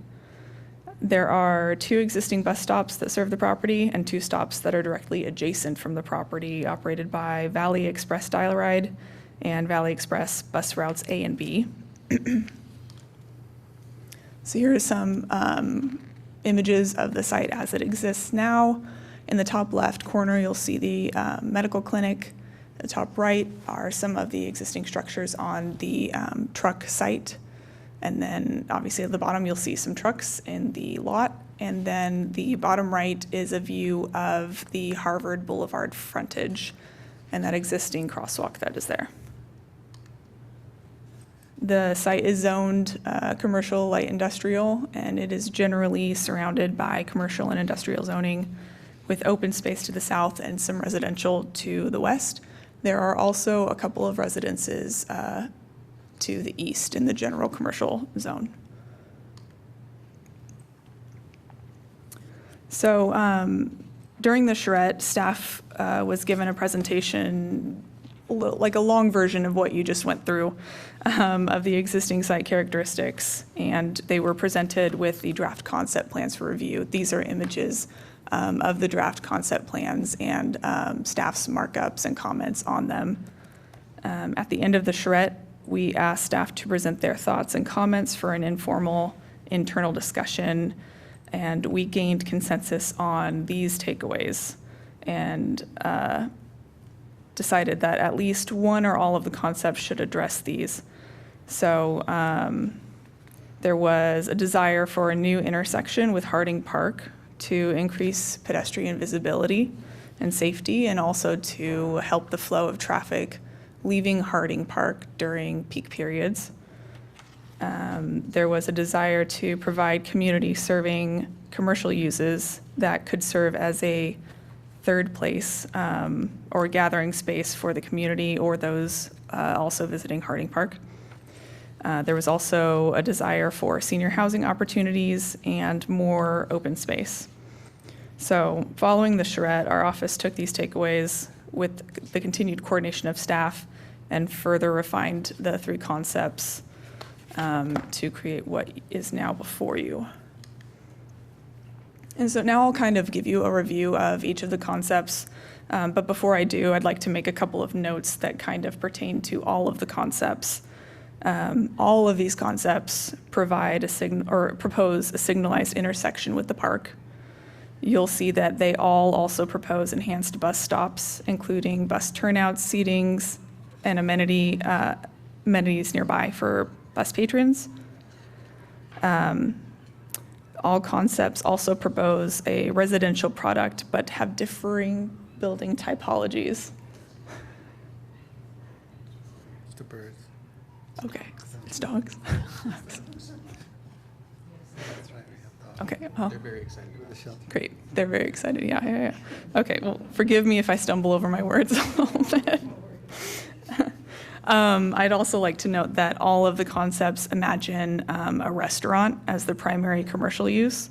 There are 2 existing bus stops that serve the property and 2 stops that are directly adjacent from the property, operated by Valley Express Dial Ride and Valley Express bus routes A and B. So here are some images of the site as it exists now. In the top left corner, you'll see the medical clinic. The top right are some of the existing structures on the truck site. And then obviously at the bottom, you'll see some trucks in the lot. And then the bottom right is a view of the Harvard Boulevard frontage and that existing crosswalk that is there. The site is zoned commercial light industrial, and it is generally surrounded by commercial and industrial zoning with open space to the south and some residential to the west. There are also a couple of residences to the east in the general commercial zone. So during the charrette, staff was given a presentation like a long version of what you just went through of the existing site characteristics, and they were presented with the draft concept plans for review. These are images of the draft concept plans and staff's markups and comments on them. At the end of the charrette, we asked staff to present their thoughts and comments for an informal internal discussion, and we gained consensus on these takeaways and decided that at least one or all of the concepts should address these. So there was a desire for a new intersection with Harding Park to increase pedestrian visibility and safety, and also to help the flow of traffic leaving Harding Park during peak periods. There was a desire to provide community serving commercial uses that could serve as a third place or gathering space for the community or those also visiting Harding Park. There was also a desire for senior housing opportunities and more open space. So following the charrette, our office took these takeaways with the continued coordination of staff and further refined the three concepts to create what is now before you. And so now I'll kind of give you a review of each of the concepts. But before I do, I'd like to make a couple of notes that kind of pertain to all of the concepts. All of these concepts provide propose a signalized intersection with the park. You'll see that they all also propose enhanced bus stops, including bus turnouts, seatings, and amenities nearby for bus patrons. All concepts also propose a residential product, but have differing building typologies. It's the birds. Okay, it's dogs. Okay, well. They're very excited about the shelter. Great, they're very excited, yeah. Okay, well, forgive me if I stumble over my words a little bit. I'd also like to note that all of the concepts imagine a restaurant as the primary commercial use.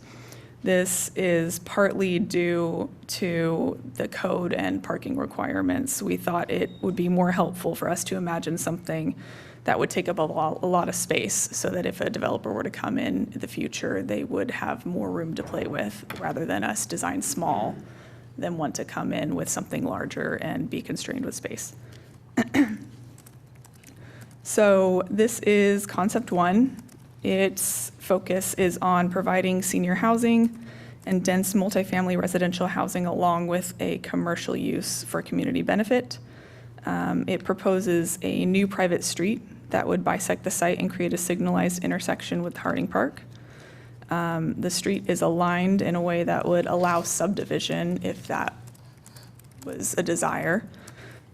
This is partly due to the code and parking requirements. We thought it would be more helpful for us to imagine something that would take up a lot of space, so that if a developer were to come in the future, they would have more room to play with, rather than us design small, then want to come in with something larger and be constrained with space. So this is concept one. Its focus is on providing senior housing and dense multifamily residential housing along with a commercial use for community benefit. It proposes a new private street that would bisect the site and create a signalized intersection with Harding Park. The street is aligned in a way that would allow subdivision if that was a desire.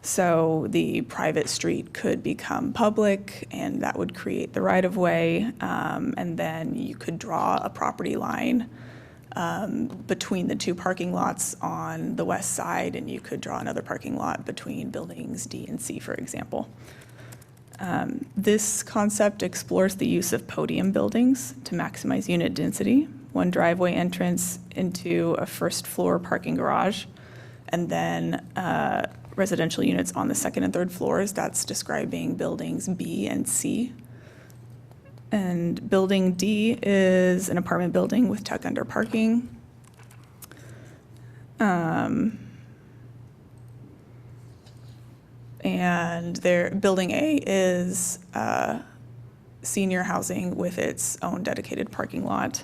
So the private street could become public, and that would create the right-of-way, and then you could draw a property line between the two parking lots on the west side, and you could draw another parking lot between buildings D and C, for example. This concept explores the use of podium buildings to maximize unit density, one driveway entrance into a first-floor parking garage, and then residential units on the second and third floors. That's describing buildings B and C. And building D is an apartment building with tuck-under parking. And building A is senior housing with its own dedicated parking lot.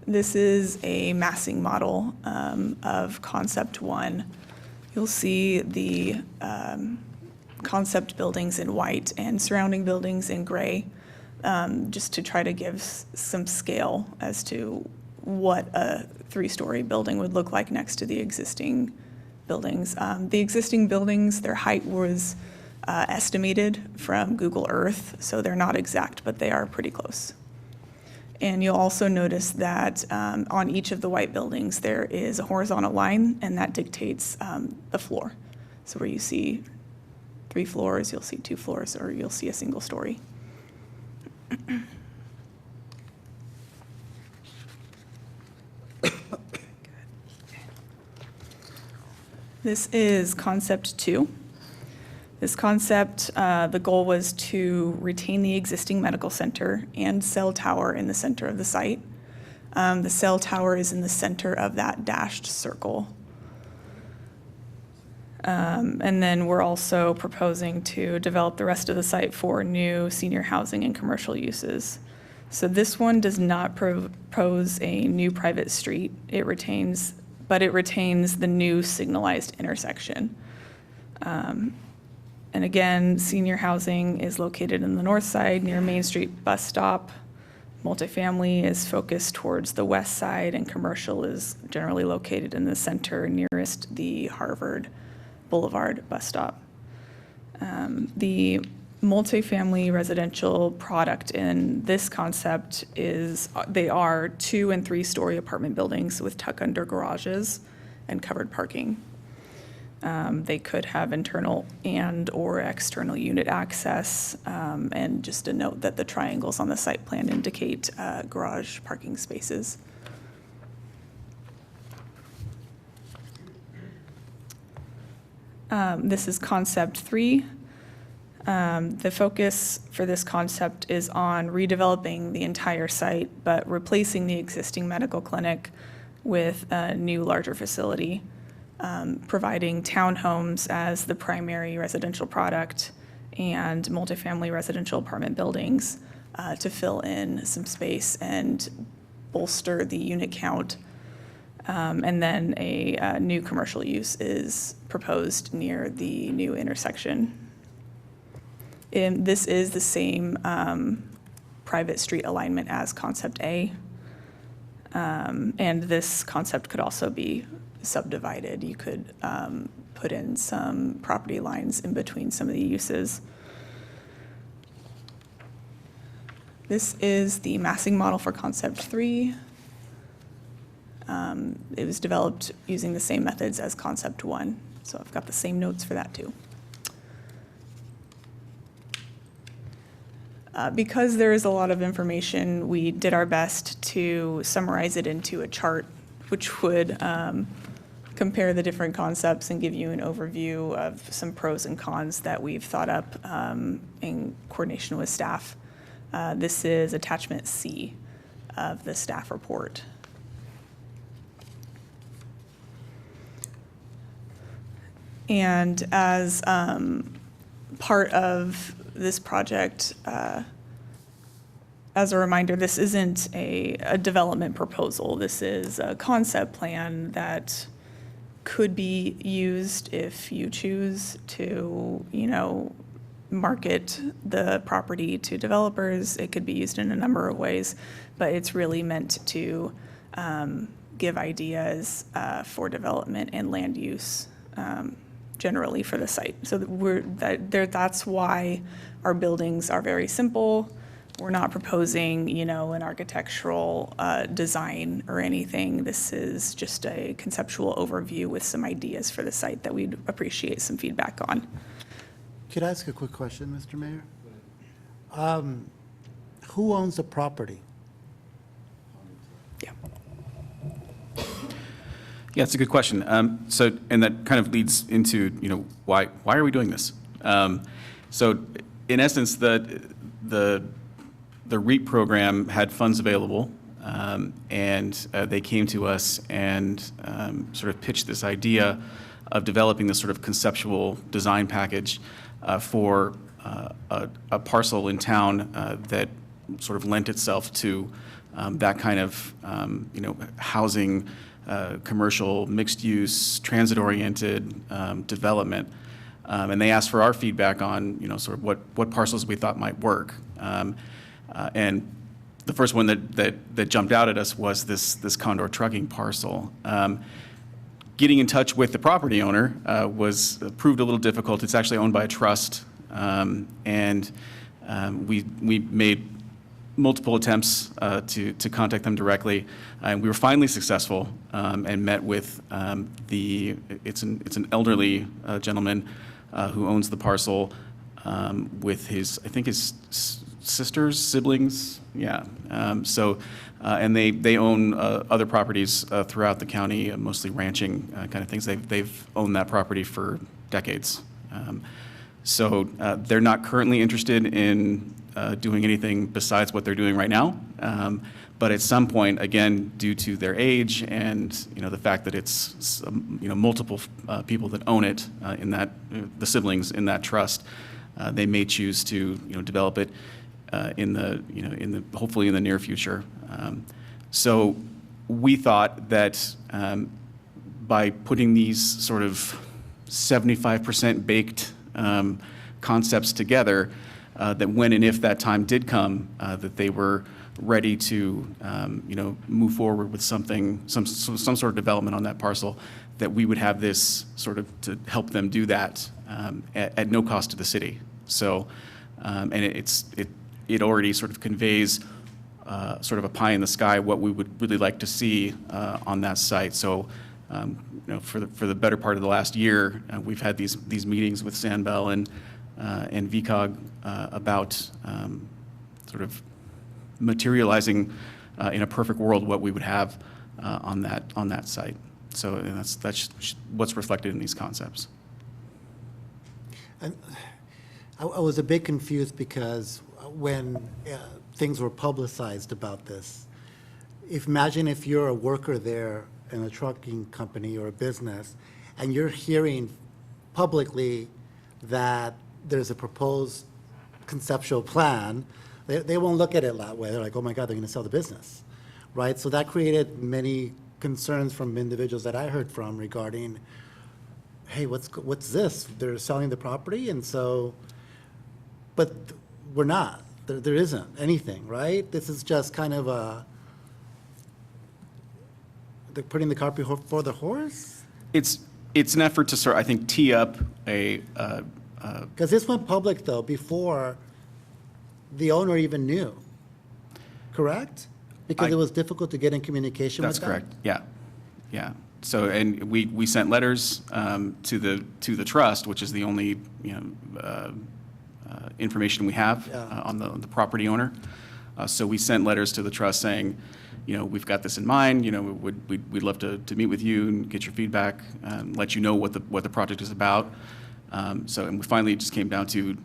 This is a massing model of concept one. You'll see the concept buildings in white and surrounding buildings in gray, just to try to give some scale as to what a three-story building would look like next to the existing buildings. The existing buildings, their height was estimated from Google Earth, so they're not exact, but they are pretty close. And you'll also notice that on each of the white buildings, there is a horizontal line, and that dictates the floor. So where you see 3 floors, you'll see 2 floors, or you'll see a single story. This is concept 2. This concept, the goal was to retain the existing medical center and cell tower in the center of the site. The cell tower is in the center of that dashed circle. And then we're also proposing to develop the rest of the site for new senior housing and commercial uses. So this one does not propose a new private street. It retains the new signalized intersection. And again, senior housing is located in the north side near Main Street bus stop. Multifamily is focused towards the west side, and commercial is generally located in the center nearest the Harvard Boulevard bus stop. The multifamily residential product in this concept they are 2- and 3-story apartment buildings with tuck-under garages and covered parking. They could have internal and/or external unit access, and just a note that the triangles on the site plan indicate garage parking spaces. This is concept 3. The focus for this concept is on redeveloping the entire site, but replacing the existing medical clinic with a new, larger facility, providing townhomes as the primary residential product and multifamily residential apartment buildings to fill in some space and bolster the unit count. And then a new commercial use is proposed near the new intersection. And this is the same private street alignment as concept A. And this concept could also be subdivided. You could put in some property lines in between some of the uses. This is the massing model for concept 3. It was developed using the same methods as concept 1. So I've got the same notes for that too. Because there is a lot of information, we did our best to summarize it into a chart, which would compare the different concepts and give you an overview of some pros and cons that we've thought up in coordination with staff. This is attachment C of the staff report. And as part of this project, as a reminder, this isn't a development proposal. This is a concept plan that could be used if you choose to, market the property to developers. It could be used in a number of ways, but it's really meant to give ideas for development and land use generally for the site. So that's why our buildings are very simple. We're not proposing, an architectural design or anything. This is just a conceptual overview with some ideas for the site that we'd appreciate some feedback on. Could I ask a quick question, Mr. Mayor? Who owns the property? Yeah, it's a good question. And that kind of leads into, why are we doing this? So in essence, the REAP program had funds available, and they came to us and sort of pitched this idea of developing this sort of conceptual design package for a parcel in town that sort of lent itself to that kind of, housing, commercial, mixed-use, transit-oriented development. And they asked for our feedback on, sort of what parcels we thought might work. And the first one that jumped out at us was this Condor Trucking parcel. Getting in touch with the property owner proved a little difficult. It's actually owned by a trust, and we made multiple attempts to contact them directly, and we were finally successful and met with it's an elderly gentleman who owns the parcel with his sisters, siblings, yeah. And they own other properties throughout the county, mostly ranching kind of things. They've owned that property for decades. So they're not currently interested in doing anything besides what they're doing right now. But at some point, again, due to their age and the fact that it's multiple people that own it in that the siblings in that trust, they may choose to develop it in the hopefully in the near future. So we thought that by putting these sort of 75% baked concepts together, that when and if that time did come, that they were ready to move forward with something, some sort of development on that parcel, that we would have this sort of to help them do that at no cost to the city. So, and it already sort of conveys sort of a pie in the sky what we would really like to see on that site. So, for the better part of the last year, we've had these meetings with Sanbel and VCOG about sort of materializing in a perfect world what we would have on that site. So that's what's reflected in these concepts. I was a bit confused because when things were publicized about this, imagine if you're a worker there in a trucking company or a business, and you're hearing publicly that there's a proposed conceptual plan, they won't look at it that way. They're like, oh my God, they're going to sell the business, right? So that created many concerns from individuals that I heard from regarding, hey, what's this? They're selling the property, and so, but we're not. There isn't anything, right? This is just kind of they're putting the cart before the horse? It's an effort to sort of, I think, tee up a... Because this went public, though, before the owner even knew, correct? Because it was difficult to get in communication with them? That's correct, yeah. So, and we sent letters to the trust, which is the only, information we have on the property owner. So we sent letters to the trust saying, we've got this in mind, we'd love to meet with you and get your feedback, let you know what the project is about. And we finally just came down to,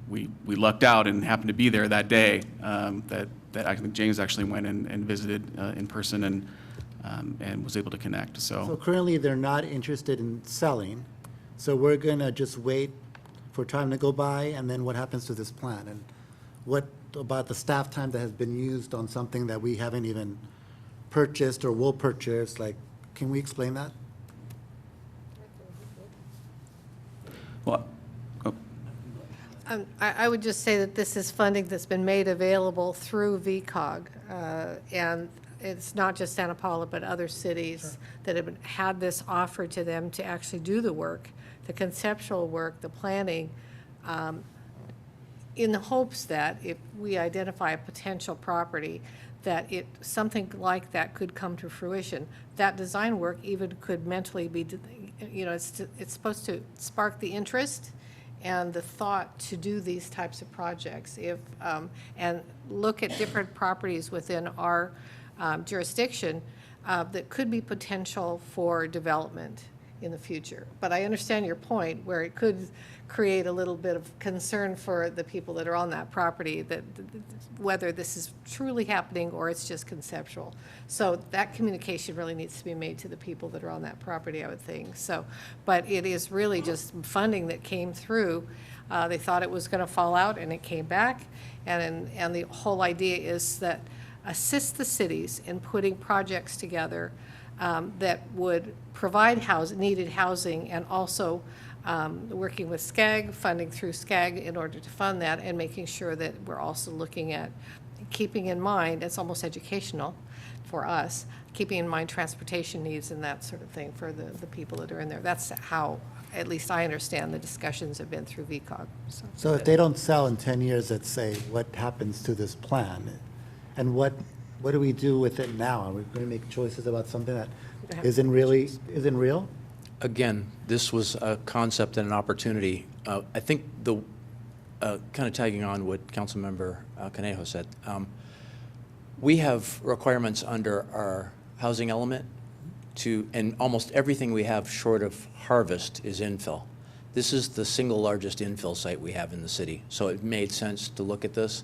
we lucked out and happened to be there that day, that I think James actually went and visited in person and was able to connect, So currently, they're not interested in selling, so we're going to just wait for time to go by, and then what happens to this plan? And what about the staff time that has been used on something that we haven't even purchased or will purchase? Like, can we explain that? Well, I would just say that this is funding that's been made available through VCOG, and it's not just Santa Paula, but other cities that have had this offered to them to actually do the work, the conceptual work, the planning, in the hopes that if we identify a potential property, that something like that could come to fruition. That design work even could mentally be, it's supposed to spark the interest and the thought to do these types of projects and look at different properties within our jurisdiction that could be potential for development in the future. But I understand your point where it could create a little bit of concern for the people that are on that property, that whether this is truly happening or it's just conceptual. So that communication really needs to be made to the people that are on that property, I would think. So, but it is really just funding that came through. They thought it was going to fall out, and it came back. And the whole idea is that assist the cities in putting projects together that would provide needed housing, and also working with SCAG, funding through SCAG in order to fund that, and making sure that we're also looking at keeping in mind, it's almost educational for us, keeping in mind transportation needs and that sort of thing for the people that are in there. That's how, at least I understand, the discussions have been through VCOG. So if they don't sell in 10 years, let's say, what happens to this plan? And what do we do with it now? Are we going to make choices about something that isn't real? Again, this was a concept and an opportunity. I think kind of tagging on what Councilmember Conejo said, we have requirements under our housing element and almost everything we have short of Harvest is infill. This is the single largest infill site we have in the city, so it made sense to look at this.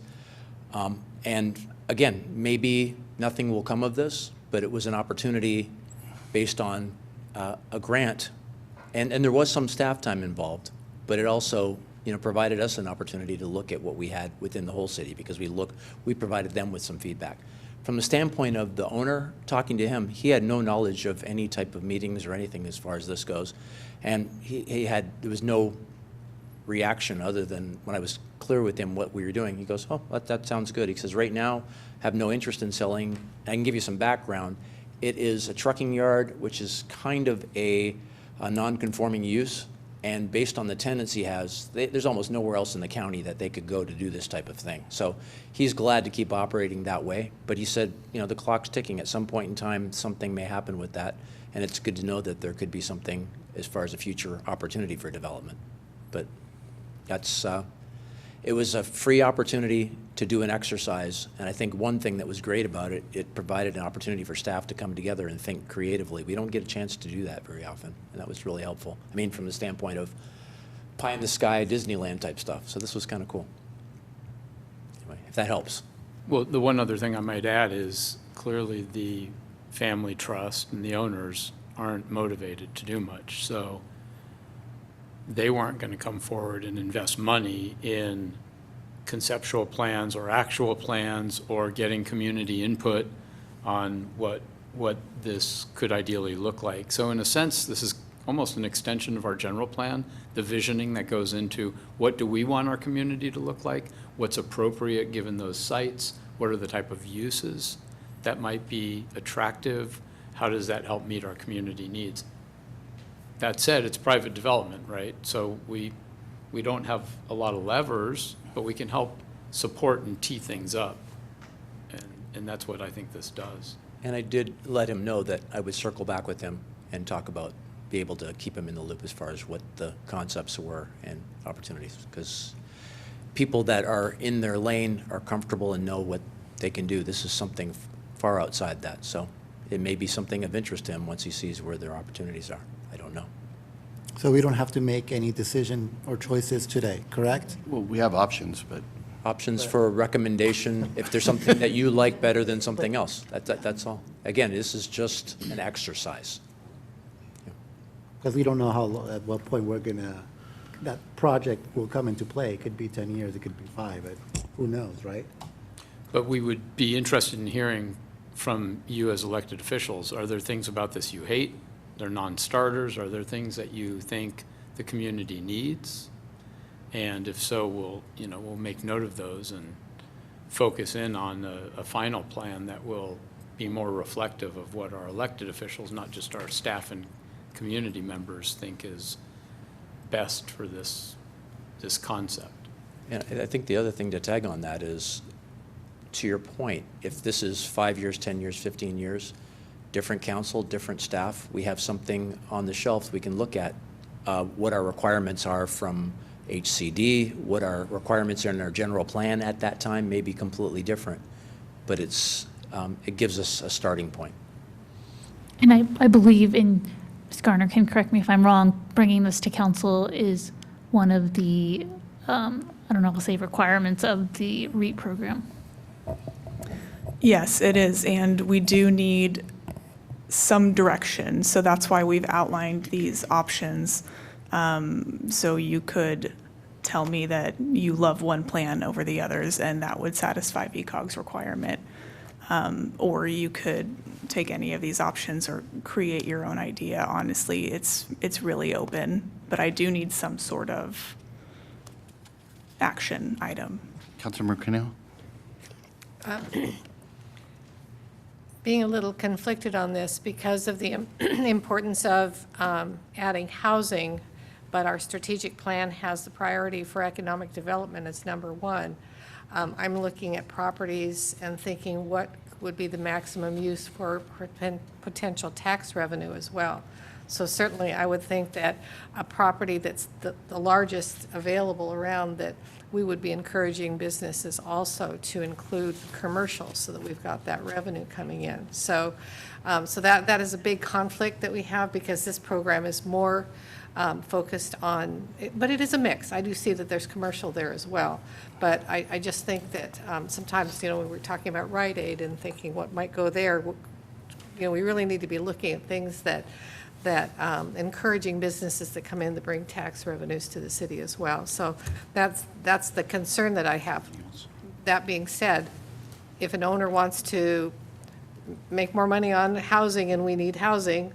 And again, maybe nothing will come of this, but it was an opportunity based on a grant. And there was some staff time involved, but it also, provided us an opportunity to look at what we had within the whole city because we provided them with some feedback. From the standpoint of the owner, talking to him, he had no knowledge of any type of meetings or anything as far as this goes. And there was no reaction other than when I was clear with him what we were doing. He goes, oh, that sounds good. He says, right now, have no interest in selling. I can give you some background. It is a trucking yard, which is kind of a non-conforming use. And based on the tenants he has, there's almost nowhere else in the county that they could go to do this type of thing. So he's glad to keep operating that way. But he said, the clock's ticking. At some point in time, something may happen with that. And it's good to know that there could be something as far as a future opportunity for development. But it was a free opportunity to do an exercise. And I think one thing that was great about it, it provided an opportunity for staff to come together and think creatively. We don't get a chance to do that very often, and that was really helpful. I mean, from the standpoint of pie in the sky, Disneyland type stuff. So this was kind of cool. Anyway, if that helps. Well, the one other thing I might add is clearly the family trust and the owners aren't motivated to do much. So they weren't going to come forward and invest money in conceptual plans or actual plans or getting community input on what this could ideally look like. So in a sense, this is almost an extension of our general plan, the visioning that goes into what do we want our community to look like, what's appropriate given those sites, what are the type of uses that might be attractive, how does that help meet our community needs. That said, it's private development, right? So we don't have a lot of levers, but we can help support and tee things up. And that's what I think this does. And I did let him know that I would circle back with him and talk about, be able to keep him in the loop as far as what the concepts were and opportunities. Because people that are in their lane are comfortable and know what they can do. This is something far outside that. So it may be something of interest to him once he sees where their opportunities are. I don't know. So we don't have to make any decision or choices today, correct? Well, we have options, but. Options for a recommendation, if there's something that you like better than something else. That's all. Again, this is just an exercise. Because we don't know at what point that project will come into play. It could be 10 years, it could be 5, but who knows, right? But we would be interested in hearing from you as elected officials. Are there things about this you hate? They're non-starters? Are there things that you think the community needs? And if so, we'll make note of those and focus in on a final plan that will be more reflective of what our elected officials, not just our staff and community members, think is best for this concept. And I think the other thing to tag on that is, to your point, if this is 5 years, 10 years, 15 years, different council, different staff, we have something on the shelf we can look at what our requirements are from HCD, what our requirements are in our general plan at that time may be completely different, but it gives us a starting point. And I believe Ms. Garner can correct me if I'm wrong, bringing this to council is one of the, I don't know if I'll say requirements of the REAP program. Yes, it is, and we do need some direction, so that's why we've outlined these options. So you could tell me that you love one plan over the others, and that would satisfy VCOG's requirement. Or you could take any of these options or create your own idea. Honestly, it's really open, but I do need some sort of action item. Councilmember Cornell? Being a little conflicted on this because of the importance of adding housing, but our strategic plan has the priority for economic development as number one. I'm looking at properties and thinking what would be the maximum use for potential tax revenue as well. So certainly, I would think that a property that's the largest available around, that we would be encouraging businesses also to include commercial so that we've got that revenue coming in. So, so that is a big conflict that we have because this program is more focused on, but it is a mix. I do see that there's commercial there as well. But I just think that sometimes, you know, when we're talking about Rite Aid and thinking what might go there, you know, we really need to be looking at things that encouraging businesses that come in to bring tax revenues to the city as well. So that's the concern that I have. That being said, if an owner wants to make more money on housing and we need housing,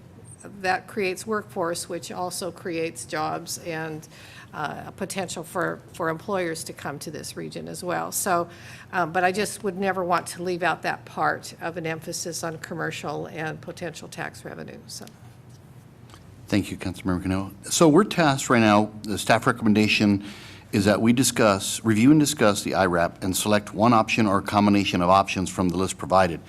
that creates workforce, which also creates jobs and a potential for employers to come to this region as well. So, but I just would never want to leave out that part of an emphasis on commercial and potential tax revenue, so. Thank you, Councilmember Cano. So we're tasked right now, the staff recommendation is that we review and discuss the IRAP and select one option or a combination of options from the list provided.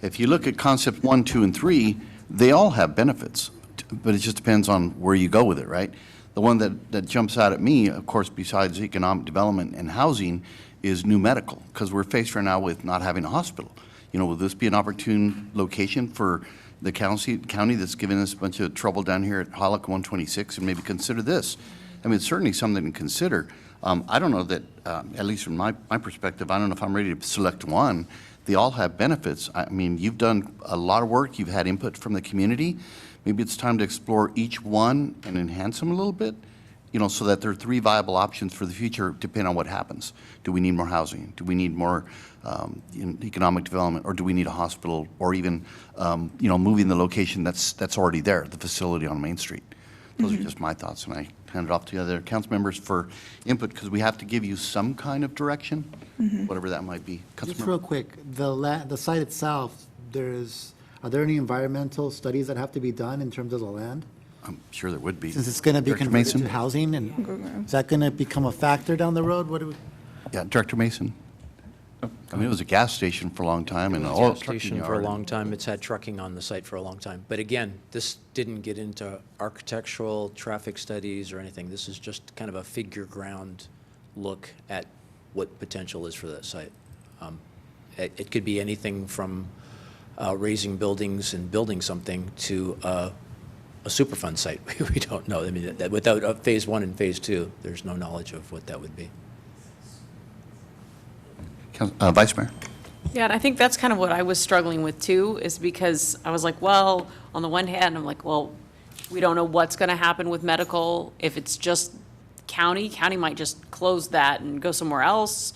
If you look at concept 1, 2, and 3, they all have benefits, but it just depends on where you go with it, right? The one that jumps out at me, of course, besides economic development and housing, is new medical, because we're faced right now with not having a hospital. You know, will this be an opportune location for the county that's giving us a bunch of trouble down here at Hollick 126, and maybe consider this? I mean, it's certainly something to consider. I don't know that, at least from my perspective, I don't know if I'm ready to select one. They all have benefits. I mean, you've done a lot of work. You've had input from the community. Maybe it's time to explore each one and enhance them a little bit, you know, so that there are 3 viable options for the future depending on what happens. Do we need more housing? Do we need more economic development? Or do we need a hospital? Or even, you know, moving the location that's already there, the facility on Main Street? Those are just my thoughts, and I hand it off to the other council members for input, because we have to give you some kind of direction, whatever that might be. Just real quick, the site itself, are there any environmental studies that have to be done in terms of the land? I'm sure there would be. Since it's going to be Director converted Mason? to housing, and is that going to become a factor down the road? What do we? Yeah, Director Mason. I mean, it was a gas station for a long time and an oil trucking Station for a yard. long time. It's had trucking on the site for a long time. But again, this didn't get into architectural, traffic studies or anything. This is just kind of a figure ground look at what potential is for that site. It could be anything from raising buildings and building something to a Superfund site. We don't know. I mean, without phase 1 and phase 2, there's no knowledge of what that would be. Vice Mayor. Yeah, and I think that's kind of what I was struggling with too, is because I was like, well, on the one hand, I'm like, well, we don't know what's going to happen with medical. If it's just county might just close that and go somewhere else,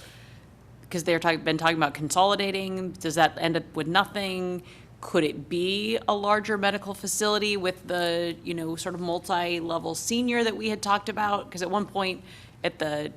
because they've been talking about consolidating. Does that end up with nothing? Could it be a larger medical facility with the, you know, sort of multi-level senior that we had talked about? Because at one point at the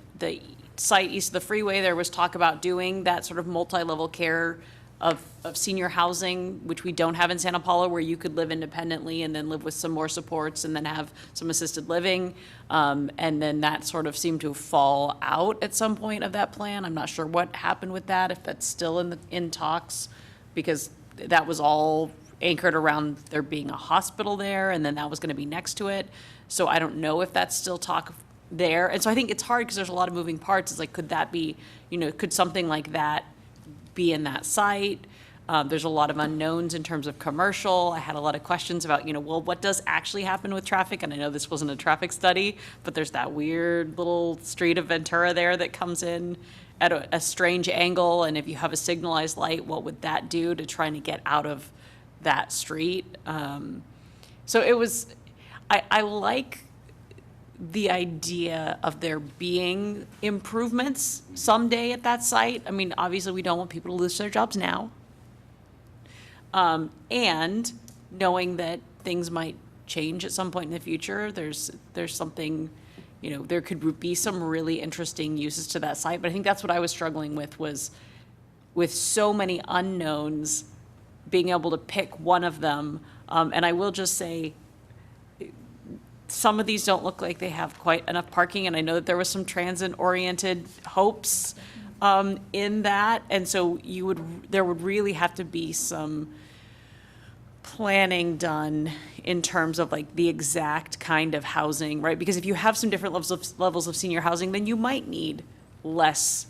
site east of the freeway, there was talk about doing that sort of multi-level care of senior housing, which we don't have in Santa Paula, where you could live independently and then live with some more supports and then have some assisted living. And then that sort of seemed to fall out at some point of that plan. I'm not sure what happened with that, if that's still in talks, because that was all anchored around there being a hospital there, and then that was going to be next to it. So I don't know if that's still talk there. And so I think it's hard because there's a lot of moving parts. It's like, could that be, you know, could something like that be in that site? There's a lot of unknowns in terms of commercial. I had a lot of questions about, you know, well, what does actually happen with traffic? And I know this wasn't a traffic study, but there's that weird little street of Ventura there that comes in at a strange angle. And if you have a signalized light, what would that do to trying to get out of that street? So it was, I like the idea of there being improvements someday at that site. I mean, obviously, we don't want people to lose their jobs now. And knowing that things might change at some point in the future, there's something, you know, there could be some really interesting uses to that site. But I think that's what I was struggling with, was with so many unknowns, being able to pick one of them. And I will just say, some of these don't look like they have quite enough parking, and I know that there was some transit-oriented hopes in that, and so there would really have to be some planning done in terms of like the exact kind of housing, right? Because if you have some different levels of senior housing, then you might need less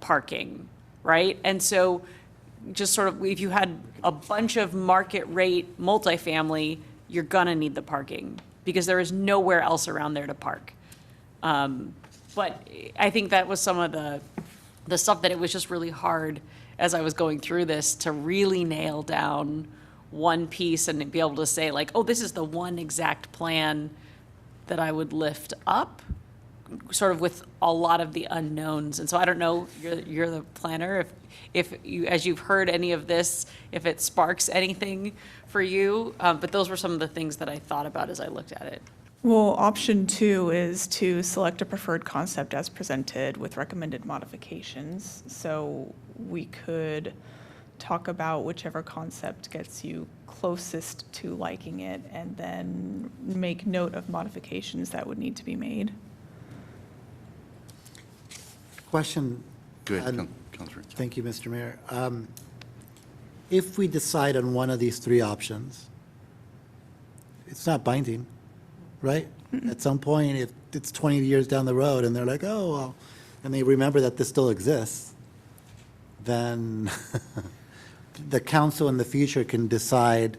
parking, right? And so just sort of, if you had a bunch of market rate multifamily, you're gonna need the parking because there is nowhere else around there to park. But I think that was some of the stuff that it was just really hard as I was going through this to really nail down one piece and be able to say like, oh, this is the one exact plan that I would lift up, sort of with a lot of the unknowns. And so I don't know, you're the planner, if you, as you've heard any of this, if it sparks anything for you, but those were some of the things that I thought about as I looked at it. Well, option 2 is to select a preferred concept as presented with recommended modifications. So we could talk about whichever concept gets you closest to liking it and then make note of modifications that would need to be made. Question. Go ahead, Councilor. Thank you, Mr. Mayor. If we decide on one of these 3 options, it's not binding, right? At some point, if it's 20 years down the road and they're like, oh, well, and they remember that this still exists, then the council in the future can decide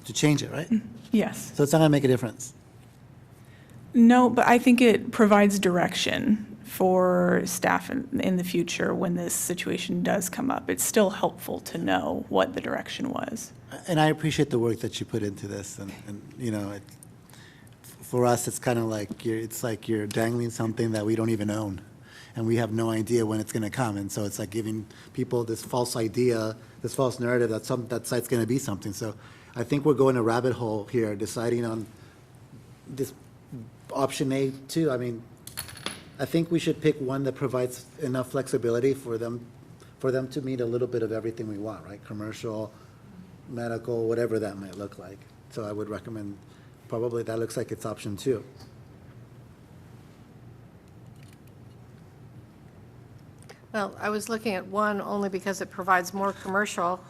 to change it, right? Yes. So it's not going to make a difference. No, but I think it provides direction for staff in the future when this situation does come up. It's still helpful to know what the direction was. And I appreciate the work that you put into this, and you know, for us, it's kind of like it's like you're dangling something that we don't even own, and we have no idea when it's going to come, and so it's like giving people this false idea, this false narrative that that site's going to be something. So I think we're going a rabbit hole here, deciding on this option A too. I mean, I think we should pick one that provides enough flexibility for them to meet a little bit of everything we want, right? Commercial, medical, whatever that might look like. So I would recommend, probably that looks like it's option 2. Well, I was looking at 1 only because it provides more commercial.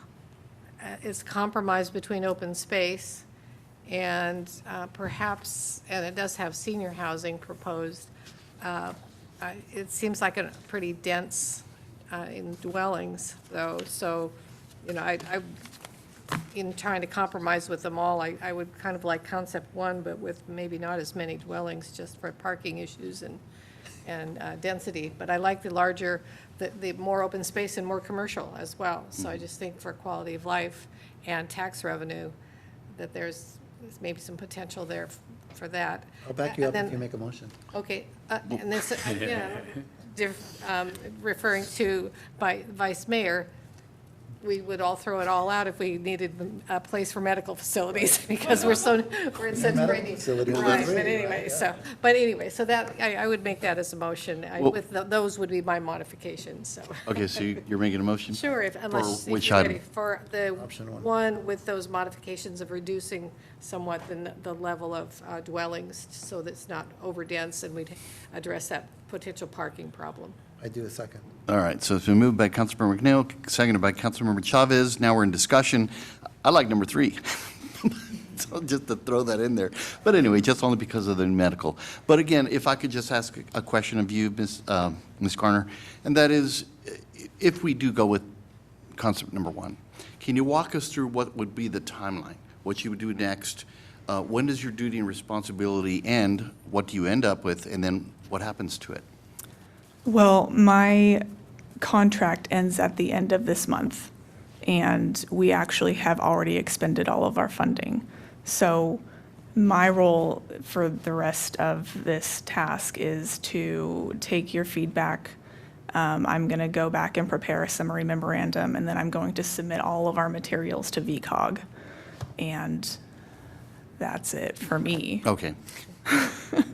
It's compromise between open space and perhaps, and it does have senior housing proposed. It seems like a pretty dense in dwellings, though. So, you know, I in trying to compromise with them all, I would kind of like concept 1, but with maybe not as many dwellings, just for parking issues and density. But I like the larger, the more open space and more commercial as well. So I just think for quality of life and tax revenue, that there's maybe some potential there for that. I'll back you up And if you make a motion. Okay, and this, again, referring to Vice Mayor, we would all throw it all out if we needed a place for medical facilities because we're in such great need. facility will be Right, great. but anyway, so that, I would make that as a motion. Well- Those would be my modifications, so. Okay, so you're making a motion? Sure, unless For if which you're ready item? for the Option 1. one with those modifications of reducing somewhat the level of dwellings so that it's not overdense and we'd address that potential parking problem. I do a second. All right, so it's been moved by Councilmember McNeil, seconded by Councilmember Chavez. Now we're in discussion. I like number 3. So just to throw that in there. But anyway, just only because of the medical. But again, if I could just ask a question of you, Ms. Garner, and that is, if we do go with concept number 1, can you walk us through what would be the timeline? What you would do next? When does your duty and responsibility end? What do you end up with? And then what happens to it? Well, my contract ends at the end of this month, and we actually have already expended all of our funding. So my role for the rest of this task is to take your feedback. I'm going to go back and prepare a summary memorandum, and then I'm going to submit all of our materials to VCOG. And that's it for me. Okay.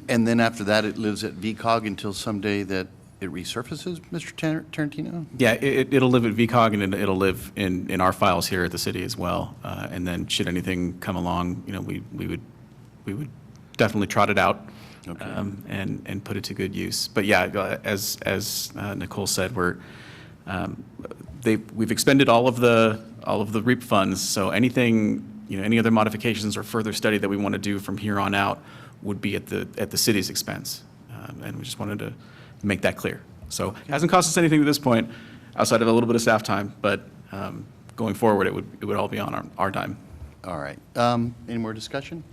And then after that, it lives at VCOG until someday that it resurfaces, Mr. Tarantino? Yeah, it'll live at VCOG, and it'll live in our files here at the city as well. And then should anything come along, you know, we would definitely trot it out. Okay. And put it to good use. But yeah, as Nicole said, we're we've expended all of the REAP funds, so anything, any other modifications or further study that we want to do from here on out would be at the city's expense. And we just wanted to make that clear. So it hasn't cost us anything to this point, outside of a little bit of staff time, but going forward, it would all be on our dime. All right. Any more discussion?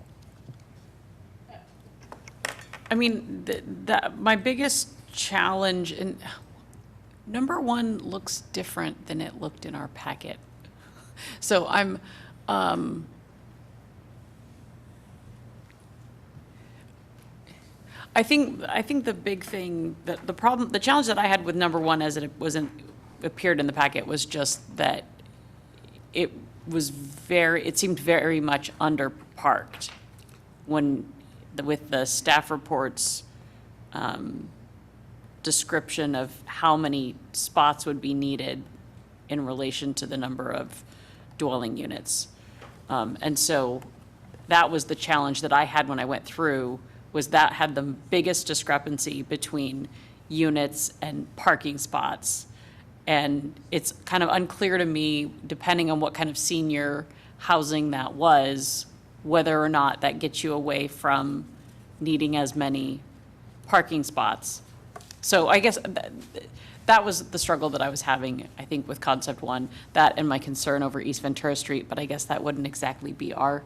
I mean, my biggest challenge, and number one looks different than it looked in our packet. So I think the big thing, the challenge that I had with number one as it appeared in the packet was just that it seemed very much underparked with the staff report's description of how many spots would be needed in relation to the number of dwelling units. And so that was the challenge that I had when I went through, was that had the biggest discrepancy between units and parking spots. And it's kind of unclear to me, depending on what kind of senior housing that was, whether or not that gets you away from needing as many parking spots. So I guess that was the struggle that I was having, I think, with concept one, that and my concern over East Ventura Street, but I guess that wouldn't exactly be our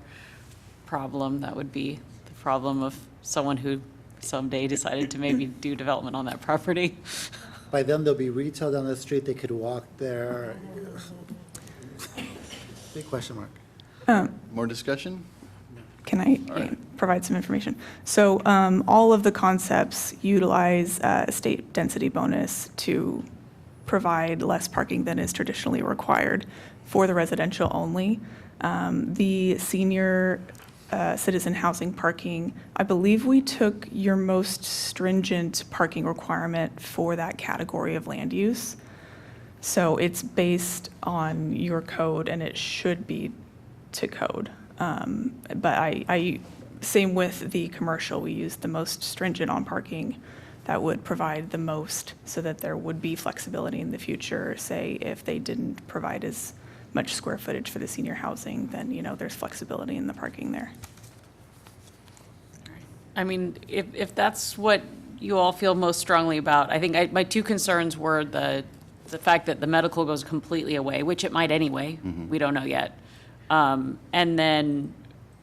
problem. That would be the problem of someone who someday decided to maybe do development on that property. By then, there'll be retail down the street, they could walk there. Big question mark. More discussion? Can I provide some information? So all of the concepts utilize a state density bonus to provide less parking than is traditionally required for the residential only. The senior citizen housing parking, I believe we took your most stringent parking requirement for that category of land use. So it's based on your code and it should be to code. But I same with the commercial, we used the most stringent on parking that would provide the most so that there would be flexibility in the future. Say if they didn't provide as much square footage for the senior housing, then, there's flexibility in the parking there. I mean, if that's what you all feel most strongly about, I think my two concerns were the fact that the medical goes completely away, which it might anyway. We don't know yet. And then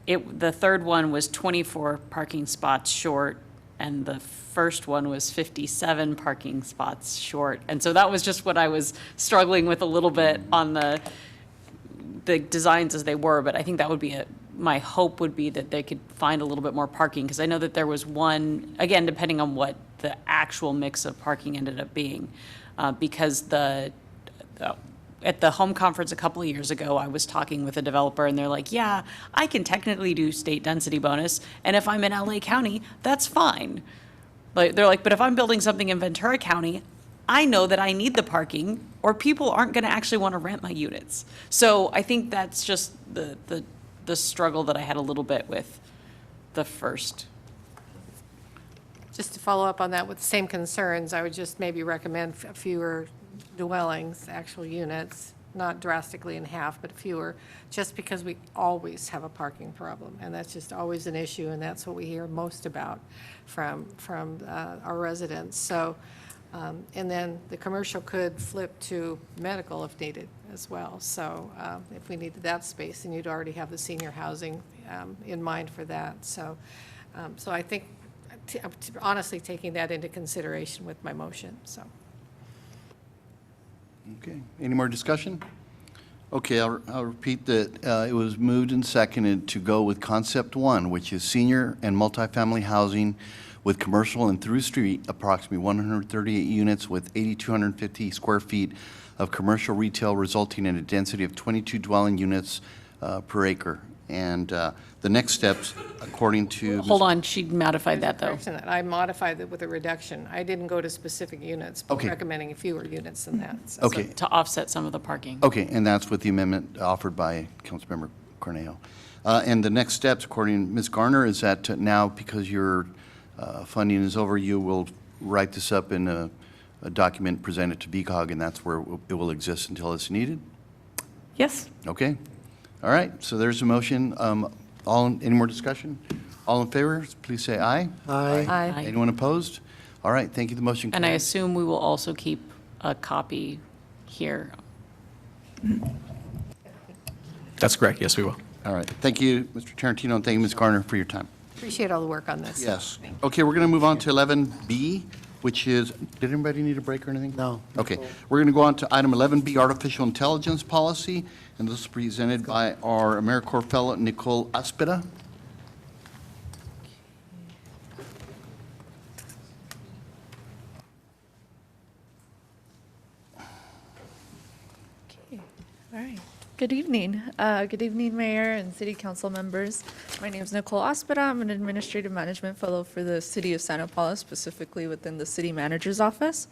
the third one was 24 parking spots short, and the first one was 57 parking spots short. And so that was just what I was struggling with a little bit on the designs as they were, but I think that would be my hope would be that they could find a little bit more parking, because I know that there was one, again, depending on what the actual mix of parking ended up being, because at the home conference a couple of years ago, I was talking with a developer and they're like, yeah, I can technically do state density bonus, and if I'm in LA County, that's fine. But they're like, but if I'm building something in Ventura County, I know that I need the parking or people aren't gonna actually wanna rent my units. So I think that's just the struggle that I had a little bit with the first. Just to follow up on that with the same concerns, I would just maybe recommend fewer dwellings, actual units, not drastically in half, but fewer, just because we always have a parking problem. And that's just always an issue, and that's what we hear most about from our residents. So, and then the commercial could flip to medical if needed as well. So if we needed that space, and you'd already have the senior housing in mind for that. So, so I think, honestly, taking that into consideration with my motion, so. Okay, any more discussion? Okay, I'll repeat that it was moved and seconded to go with concept one, which is senior and multifamily housing with commercial and through street, approximately 138 units with 8,250 square feet of commercial retail, resulting in a density of 22 dwelling units per acre. And the next steps, according to... Hold on, she modified that, though. I modified it with a reduction. I didn't go to specific units, but Okay. recommending fewer units than that. So. Okay. To offset some of the parking. Okay, and that's with the amendment offered by Councilmember Cornejo. And the next steps, according to Ms. Garner, is that now, because your funding is over, you will write this up in a document presented to VCOG, and that's where it will exist until it's needed? Yes. Okay. All right, so there's a motion. Any more discussion? All in favor, please say aye. Aye. Aye. Anyone opposed? All right, thank you. The motion And I carries. assume we will also keep a copy here. That's correct, yes, we will. All right, thank you, Mr. Tarantino, and thank you, Ms. Garner, for your time. Appreciate all the work on this. Yes. Okay, we're going to move on to 11B, which is, did anybody need a break or anything? No. Okay, we're going to go on to item 11B, Artificial Intelligence Policy, and this is presented by our AmeriCorps fellow, Nicole Aspera. All right. Good evening. Good evening, Mayor and City Council members. My name is Nicole Aspera. I'm an Administrative Management Fellow for the City of Santa Paula, specifically within the City Manager's Office.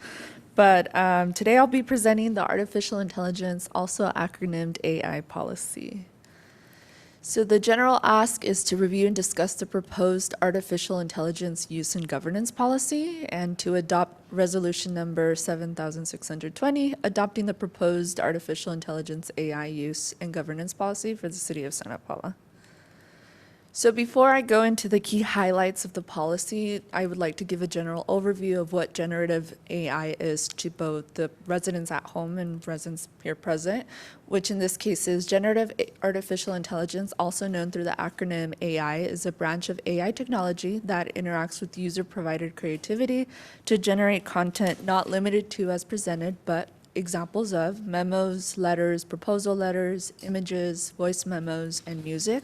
But today I'll be presenting the Artificial Intelligence, also acronymed AI policy. So the general ask is to review and discuss the proposed artificial intelligence use and governance policy and to adopt resolution number 7620, adopting the proposed artificial intelligence AI use and governance policy for the city of Santa Paula. So before I go into the key highlights of the policy, I would like to give a general overview of what generative AI is to both the residents at home and residents here present, which in this case is generative artificial intelligence, also known through the acronym AI, is a branch of AI technology that interacts with user-provided creativity to generate content not limited to as presented, but examples of memos, letters, proposal letters, images, voice memos, and music.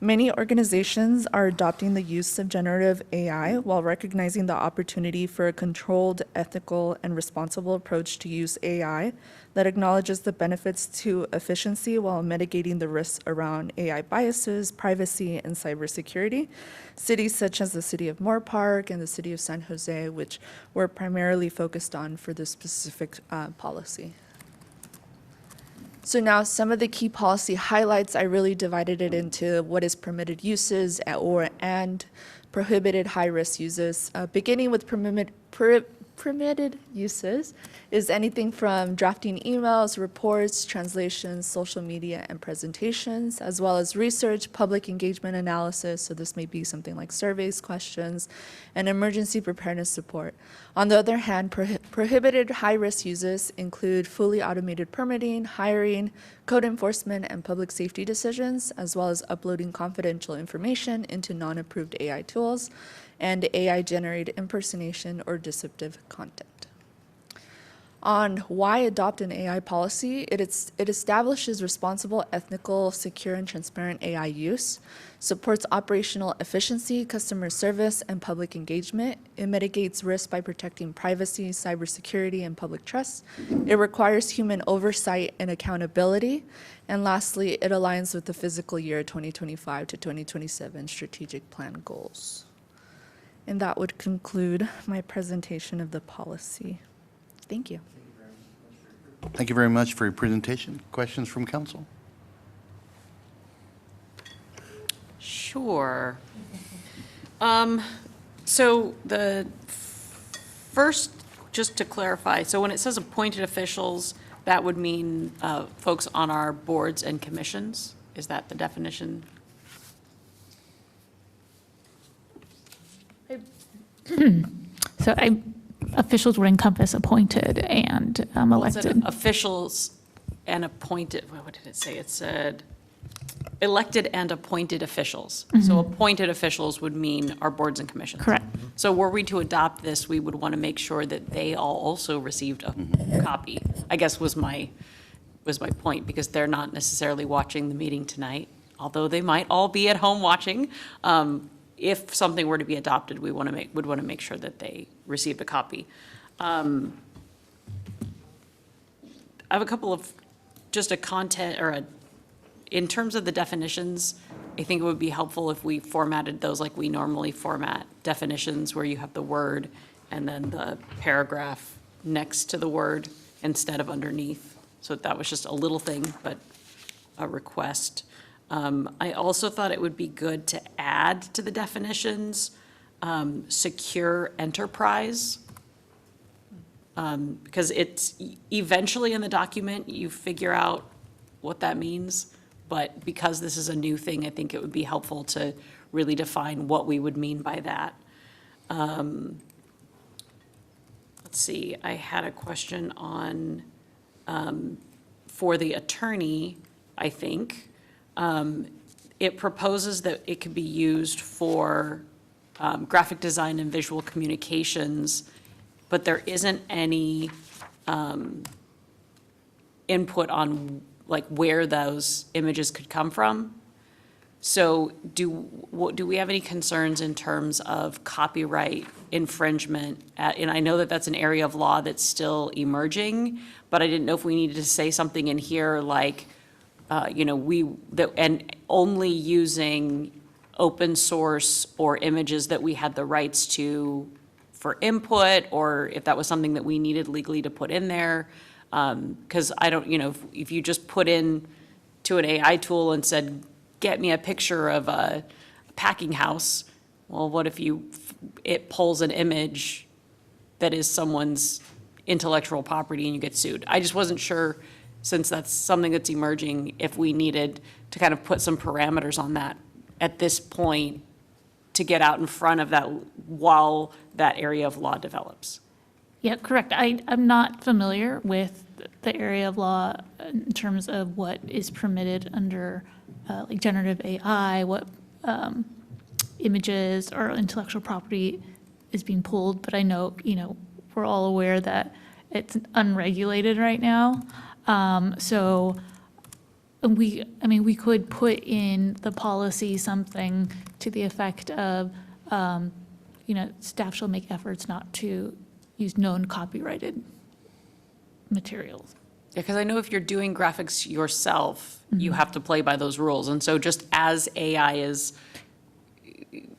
Many organizations are adopting the use of generative AI while recognizing the opportunity for a controlled, ethical, and responsible approach to use AI that acknowledges the benefits to efficiency while mitigating the risks around AI biases, privacy, and cybersecurity. Cities such as the City of Moore Park and the City of San Jose, which we're primarily focused on for this specific policy. So now some of the key policy highlights, I really divided it into what is permitted uses and prohibited high-risk uses. Beginning with permitted uses is anything from drafting emails, reports, translations, social media, and presentations, as well as research, public engagement analysis. So this may be something like surveys, questions, and emergency preparedness support. On the other hand, prohibited high-risk uses include fully automated permitting, hiring, code enforcement, and public safety decisions, as well as uploading confidential information into non-approved AI tools and AI-generated impersonation or deceptive content. On why adopt an AI policy, it establishes responsible, ethical, secure, and transparent AI use, supports operational efficiency, customer service, and public engagement. It mitigates risk by protecting privacy, cybersecurity, and public trust. It requires human oversight and accountability. And lastly, it aligns with the fiscal year 2025 to 2027 strategic plan goals. And that would conclude my presentation of the policy. Thank you. Thank you very much for your presentation. Questions from council? Sure. So the first, just to clarify, so when it says appointed officials, that would mean folks on our boards and commissions? Is that the definition? So officials would encompass appointed and Well, it said elected. officials and appointed, what did it say? It said elected and appointed officials. So appointed officials would mean our boards and commissions. Correct. So were we to adopt this, we would want to make sure that they all also received a copy, I guess was my point, because they're not necessarily watching the meeting tonight, although they might all be at home watching. If something were to be adopted, would want to make sure that they received a copy. I have a couple of, just a content, or in terms of the definitions, I think it would be helpful if we formatted those like we normally format definitions, where you have the word and then the paragraph next to the word instead of underneath. So that was just a little thing, but a request. I also thought it would be good to add to the definitions, secure enterprise. Because it's eventually in the document, you figure out what that means. But because this is a new thing, I think it would be helpful to really define what we would mean by that. Let's see, I had a question on, for the attorney, I think. It proposes that it could be used for graphic design and visual communications, but there isn't any input on like where those images could come from. So do we have any concerns in terms of copyright infringement? And I know that that's an area of law that's still emerging, but I didn't know if we needed to say something in here like, and only using open source or images that we had the rights to for input, or if that was something that we needed legally to put in there. Because I don't, if you just put in to an AI tool and said, get me a picture of a packing house, well, what if it pulls an image that is someone's intellectual property and you get sued? I just wasn't sure, since that's something that's emerging, if we needed to kind of put some parameters on that at this point to get out in front of that while that area of law develops. Yeah, correct. I'm not familiar with the area of law in terms of what is permitted under like generative AI, what images or intellectual property is being pulled, but I know, we're all aware that it's unregulated right now. So we could put in the policy something to the effect of, staff shall make efforts not to use known copyrighted materials. Yeah, because I know if you're doing graphics yourself, you have to play by those rules. And so just as AI is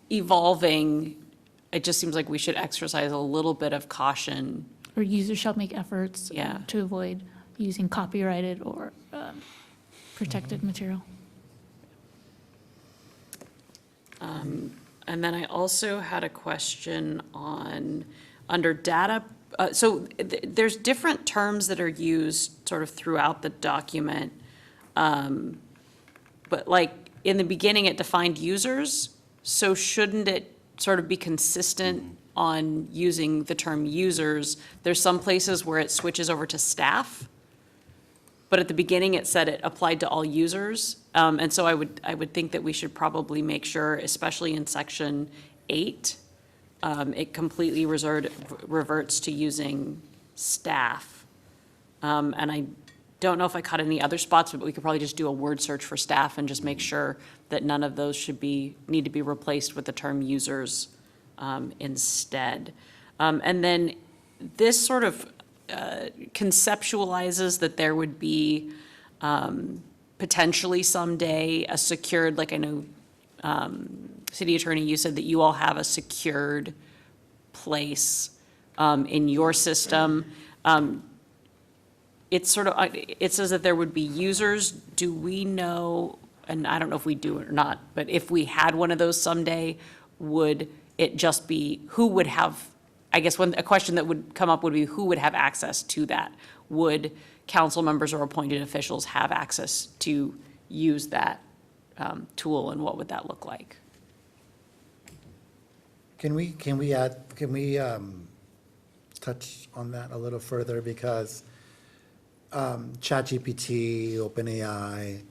evolving, it just seems like we should exercise a little bit of caution. Or users shall make efforts Yeah. to avoid using copyrighted or protected material. And then I also had a question on, under data, there's different terms that are used sort of throughout the document. But like in the beginning, it defined users. So shouldn't it sort of be consistent on using the term users? There's some places where it switches over to staff, but at the beginning it said it applied to all users. And so I would think that we should probably make sure, especially in section 8, it completely reverts to using staff. And I don't know if I caught any other spots, but we could probably just do a word search for staff and just make sure that none of those need to be replaced with the term users instead. And then this sort of conceptualizes that there would be potentially someday a secured, like I know, City Attorney, you said that you all have a secured place in your system. It's sort of, it says that there would be users. Do we know, and I don't know if we do or not, but if we had one of those someday, would it just be, who would have, I guess a question that would come up would be who would have access to that? Would council members or appointed officials have access to use that tool, and what would that look like? Can we touch on that a little further? Because ChatGPT, OpenAI,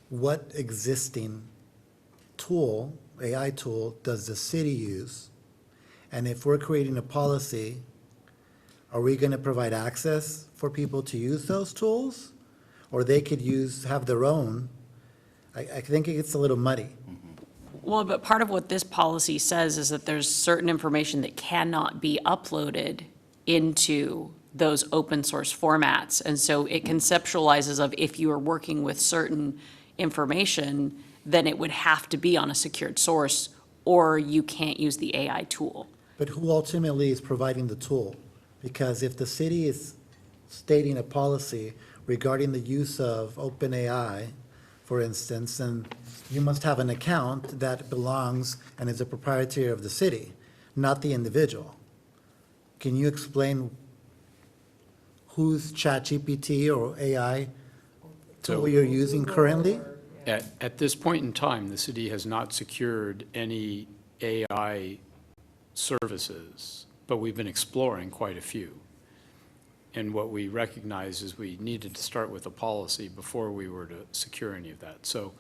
what existing tool, AI tool, does the city use? And if we're creating a policy, are we going to provide access for people to use those tools? Or they could have their own? I think it gets a little muddy. Well, but part of what this policy says is that there's certain information that cannot be uploaded into those open source formats. And so it conceptualizes of if you are working with certain information, then it would have to be on a secured source, or you can't use the AI tool. But who ultimately is providing the tool? Because if the city is stating a policy regarding the use of OpenAI, for instance, then you must have an account that belongs and is a proprietary of the city, not the individual. Can you explain whose ChatGPT or AI So- tool you're using currently? At this point in time, the city has not secured any AI services, but we've been exploring quite a few. And what we recognize is we needed to start with a policy before we were to secure any of that. So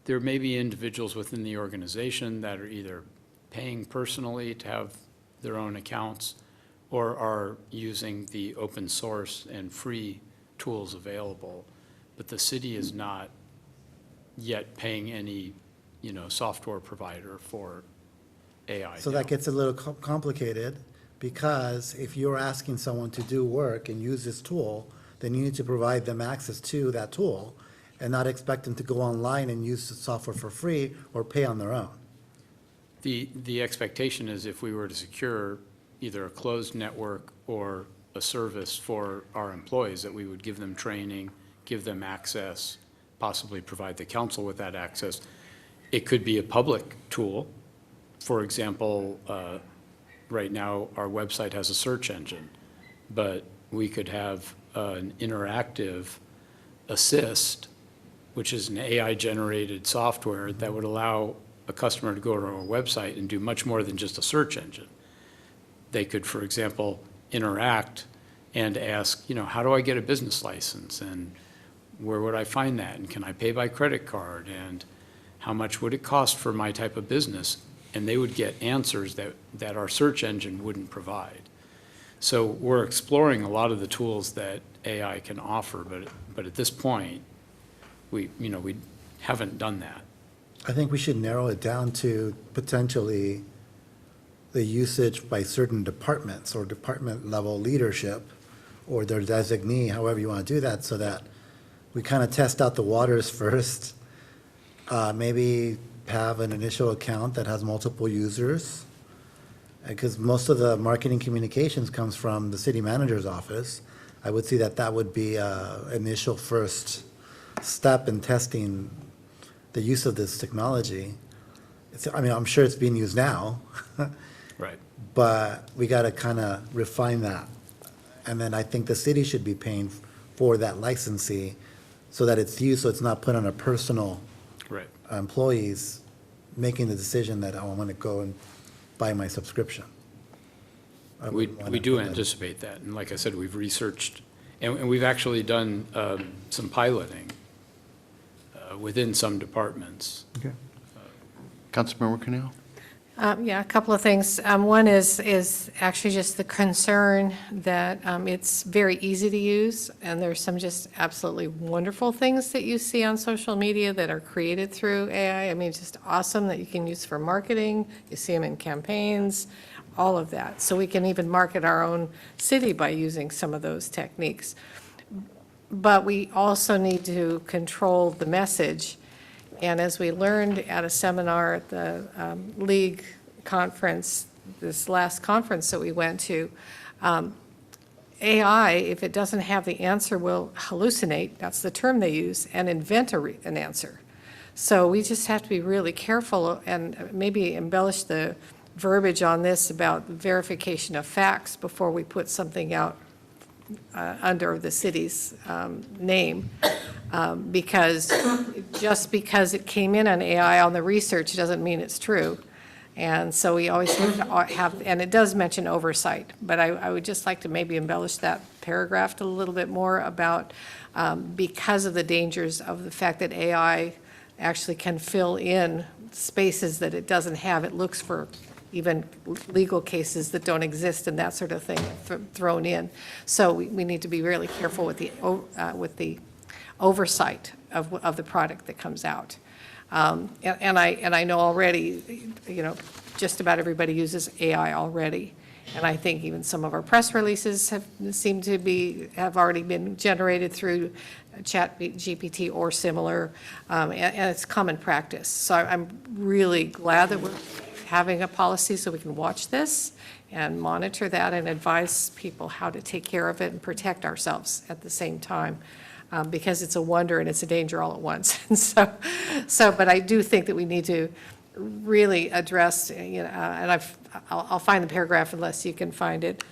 there may be individuals within the organization that are either paying personally to have their own accounts or are using the open source and free tools available. But the city is not yet paying any, software provider for AI. So that gets a little complicated, because if you're asking someone to do work and use this tool, then you need to provide them access to that tool and not expect them to go online and use the software for free or pay on their own. The expectation is if we were to secure either a closed network or a service for our employees, that we would give them training, give them access, possibly provide the council with that access. It could be a public tool. For example, right now, our website has a search engine, but we could have an interactive assist, which is an AI-generated software that would allow a customer to go to our website and do much more than just a search engine. They could, for example, interact and ask, how do I get a business license? And where would I find that? And can I pay by credit card? And how much would it cost for my type of business? And they would get answers that our search engine wouldn't provide. So we're exploring a lot of the tools that AI can offer, but at this point, we haven't done that. I think we should narrow it down to potentially the usage by certain departments or department-level leadership or their designee, however you want to do that, so that we kind of test out the waters first. Maybe have an initial account that has multiple users, because most of the marketing communications comes from the city manager's office. I would see that would be an initial first step in testing the use of this technology. I'm sure it's being used now. Right. But we got to kind of refine that. And then I think the city should be paying for that licensee so that it's used, so it's not put on a personal Right. employees making the decision that, I want to go and buy my subscription. I We wouldn't wanna do put that- anticipate that. And like I said, we've researched, and we've actually done some piloting within some departments. Okay. Councilmember Cornell? Yeah, a couple of things. One is actually just the concern that it's very easy to use, and there's some just absolutely wonderful things that you see on social media that are created through AI. I mean, it's just awesome that you can use for marketing. You see them in campaigns, all of that. So we can even market our own city by using some of those techniques. But we also need to control the message. And as we learned at a seminar at the League conference, this last conference that we went to, AI, if it doesn't have the answer, will hallucinate, that's the term they use, and invent an answer. So we just have to be really careful and maybe embellish the verbiage on this about verification of facts before we put something out under the city's name, because just because it came in on AI on the research doesn't mean it's true. And so we always have, and it does mention oversight, but I would just like to maybe embellish that paragraph a little bit more about, because of the dangers of the fact that AI actually can fill in spaces that it doesn't have. It looks for even legal cases that don't exist and that sort of thing thrown in. So we need to be really careful with the oversight of the product that comes out. And I know already, just about everybody uses AI already. And I think even some of our press releases have already been generated through ChatGPT or similar, and it's common practice. So I'm really glad that we're having a policy so we can watch this and monitor that and advise people how to take care of it and protect ourselves at the same time, because it's a wonder and it's a danger all at once. And but I do think that we need to really address, and I'll find the paragraph unless you can find it,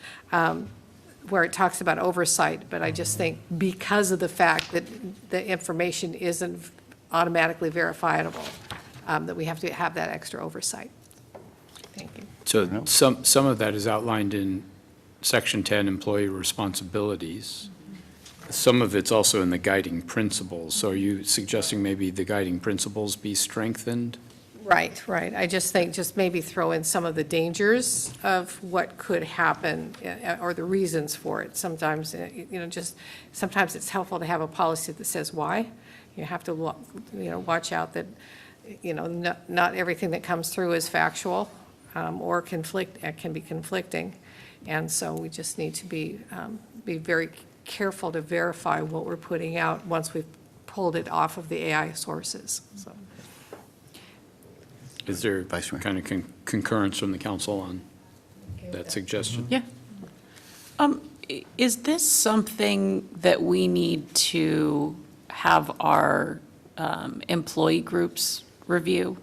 where it talks about oversight, but I just think because of the fact that the information isn't automatically verifiable, that we have to have that extra oversight. Thank you. So some of that is outlined in Section 10, employee responsibilities. Some of it's also in the guiding principles. So are you suggesting maybe the guiding principles be strengthened? Right. I just think just maybe throw in some of the dangers of what could happen or the reasons for it. Sometimes, sometimes it's helpful to have a policy that says why. You have to, watch out that, not everything that comes through is factual or can be conflicting. And so we just need to be very careful to verify what we're putting out once we've pulled it off of the AI sources. So. Is there kind of concurrence from the council on that suggestion? Yeah. Is this something that we need to have our employee groups review?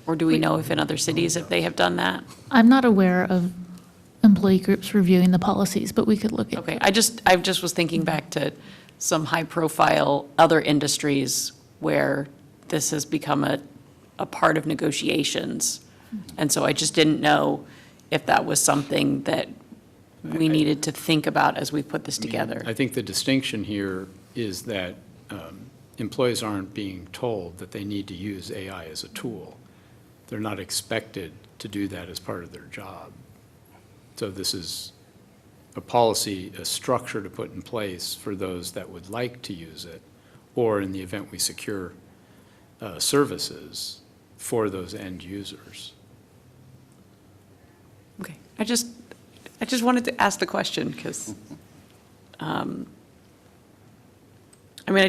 Or do we know if in other cities, if they have done that? I'm not aware of employee groups reviewing the policies, but we could look at. Okay, I just was thinking back to some high-profile other industries where this has become a part of negotiations. And so I just didn't know if that was something that we needed to think about as we put this together. I think the distinction here is that employees aren't being told that they need to use AI as a tool. They're not expected to do that as part of their job. So this is a policy, a structure to put in place for those that would like to use it, or in the event we secure services for those end users. Okay, I just wanted to ask the question because, I